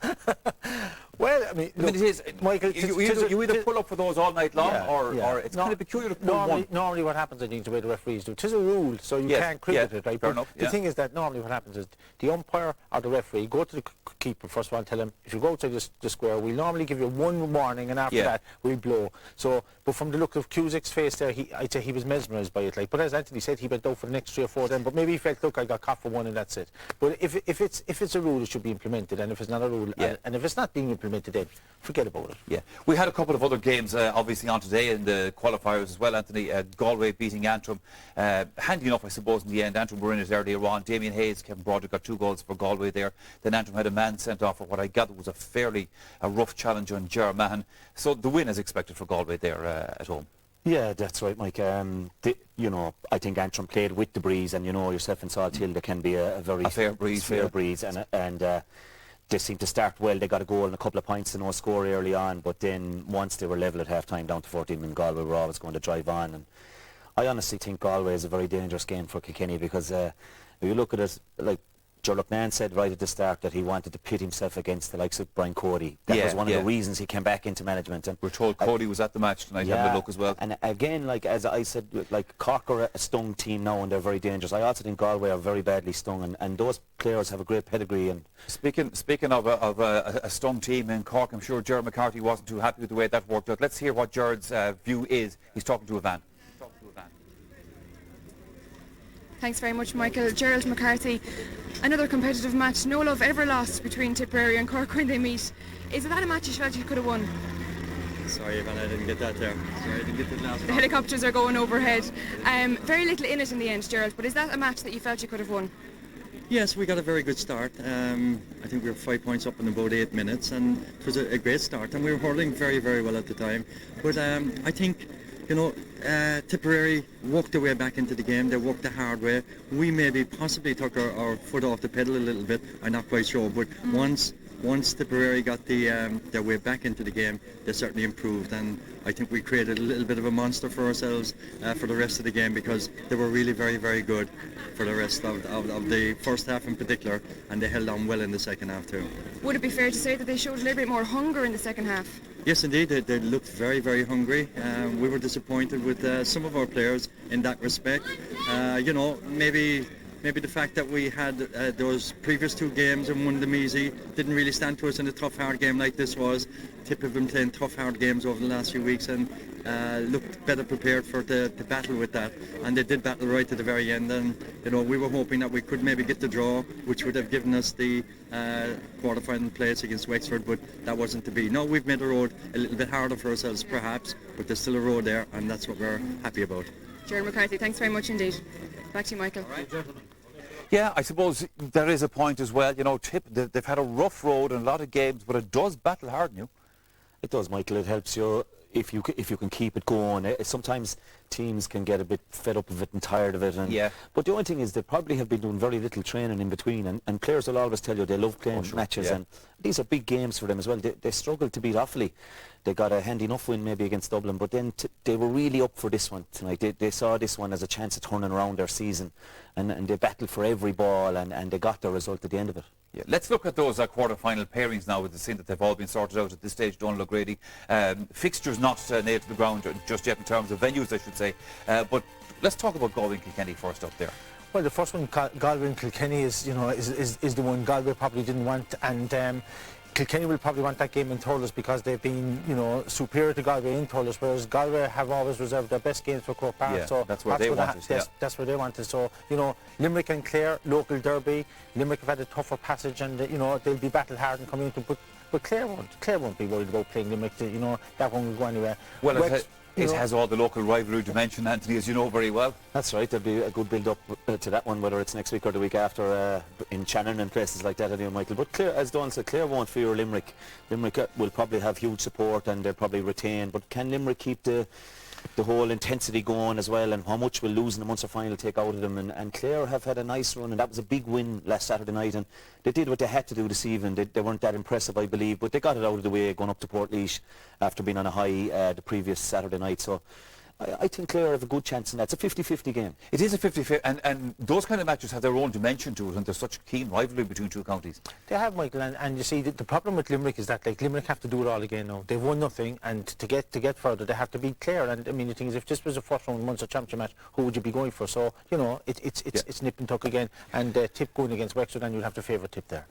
Well, I mean, it is, Michael, you either pull up for those all night long, or it's kind of peculiar to pull one. Normally what happens, I think, the way the referees do, it is a rule, so you can't cricket it, right? Fair but enough, the thing is that normally what happens is the umpire or the referee go to the keeper first of all and tell him, if you go outside the square, we'll normally give you one warning, and after that we'll blow. So, but from the look of Cusack's face there, I'd say he was mesmerised by it. But as Anthony said, he went out for the next 3 or 4 then. But maybe he felt, look, I got caught for one and that's it. But if it's a rule, it should be implemented, and if it's not a rule, and if it's not being implemented, then forget about it. Yeah, we had a couple of other games obviously on today in the qualifiers as well, Anthony. Galway beating Antrim. Handy enough, I suppose, in the end. Antrim were in it earlier on. Damien Hayes, Kevin Broderick got 2 goals for Galway there. Then Antrim had a man sent off for what I gathered was a rough challenge on Ger Mahan. So the win is expected for Galway there at home. Yeah, that's right, Mike. I think Antrim played with the breeze, and yourself and Salt Hill, there can be a very fair breeze, and they seemed to start well. They got a goal and a couple of points to no score early on, but then once they were level at half-time down to 14 men, Galway were always going to drive on. And I honestly think Galway is a very dangerous game for Kilkenny, because if you look at it, like Ger McMahon said right at the start, that he wanted to pit himself against the likes of Brian Cody. That was one of the reasons he came back into management. And we're told Cody was at the match tonight, having a look as well. And again, like as I said, like Cork are a stung team now, and they're very dangerous. I also think Galway are very badly stung, and those players have a great pedigree. And speaking of a stung team in Cork, I'm sure Ger McCarthy wasn't too happy with the way that worked out. Let's hear what Gerard's view is. He's talking to Ivan. Thanks very much, Michael. Gerald McCarthy, another competitive match. No love ever lost between Tipperary and Cork when they meet. Is that a match you felt you could have won? Sorry, Evan, I didn't get that there. Sorry, I didn't get the last one. The helicopters are going overhead. Very little in it in the end, Gerald, but is that a match that you felt you could have won? Yes, we got a very good start. I think we were 5 points up in about 8 minutes, and it was a great start, and we were hurling very, very well at the time. But I think, Tipperary walked their way back into the game. They walked the hard way. We maybe possibly took our foot off the pedal a little bit. I'm not quite sure, but once Tipperary got their way back into the game, they certainly improved, and I think we created a little bit of a monster for ourselves for the rest of the game, because they were really very, very good for the rest of the first half in particular, and they held on well in the second half too. Would it be fair to say that they showed a little bit more hunger in the second half? Yes, indeed. They looked very, very hungry. We were disappointed with some of our players in that respect. Maybe the fact that we had those previous 2 games and won them easy didn't really stand to us in a tough, hard game like this was. Tip have been playing tough, hard games over the last few weeks, and looked better prepared for the battle with that. And they did battle right to the very end, and we were hoping that we could maybe get the draw, which would have given us the quarter-final place against Wexford, but that wasn't to be. No, we've made the road a little bit harder for ourselves perhaps, but there's still a road there, and that's what we're happy about. Gerald McCarthy, thanks very much indeed. Back to you, Michael. All right, gentlemen. Yeah, I suppose there is a point as well. Tip, they've had a rough road in a lot of games, but it does battle harden you. It does, Michael. It helps you if you can keep it going. Sometimes teams can get a bit fed up of it and tired of it. But the only thing is they probably have been doing very little training in between, and players will always tell you they love playing matches, and these are big games for them as well. They struggled to beat Offaly. They got a handy enough win maybe against Dublin, but then they were really up for this one tonight. They saw this one as a chance of turning around their season, and they battled for every ball, and they got the result at the end of it. Yeah. Let's look at those quarter-final pairings now, with the scene that they've all been sorted out at this stage, Donald O'Grady. Fixtures not nailed to the ground just yet in terms of venues, I should say. But let's talk about Galway and Kilkenny first up there. Well, the first one, Galway and Kilkenny, is the one Galway probably didn't want, and Kilkenny will probably want that game in Thurles because they've been, superior to Galway in Thurles, whereas Galway have always reserved their best games for Croke Park. Yeah, so that's where they wanted. That's where they wanted. So, Limerick and Clare, local derby. Limerick have had a tougher passage, and they'll be battle hard and coming into. But Clare won't be worried about playing Limerick. That one will go anywhere. Well, it has all the local rivalry dimension, Anthony, as you know very well. That's right, there'll be a good build-up to that one, whether it's next week or the week after in Shannon and places like that, anyway, Michael. But Clare, as Don said, Clare won't fear Limerick. Limerick will probably have huge support and they'll probably retain, but can Limerick keep the whole intensity going as well, and how much will losing the Munster final take out of them? And Clare have had a nice run, and that was a big win last Saturday night, and they did what they had to do this evening. They weren't that impressive, I believe, but they got it out of the way going up to Portlaoise after being on a high the previous Saturday night. So I think Clare have a good chance in that. It's a 50-50 game. It is a 50-50, and those kind of matches have their own dimension to it, and there's such keen rivalry between two counties. They have, Michael, and you see, the problem with Limerick is that Limerick have to do it all again now. They've won nothing, and to get further, they have to beat Clare. And I mean, the thing is, if this was a first-round Munster Championship match, who would you be going for? So, it's nip and tuck again, and Tip going against Wexford, and you'll have to favour Tip there.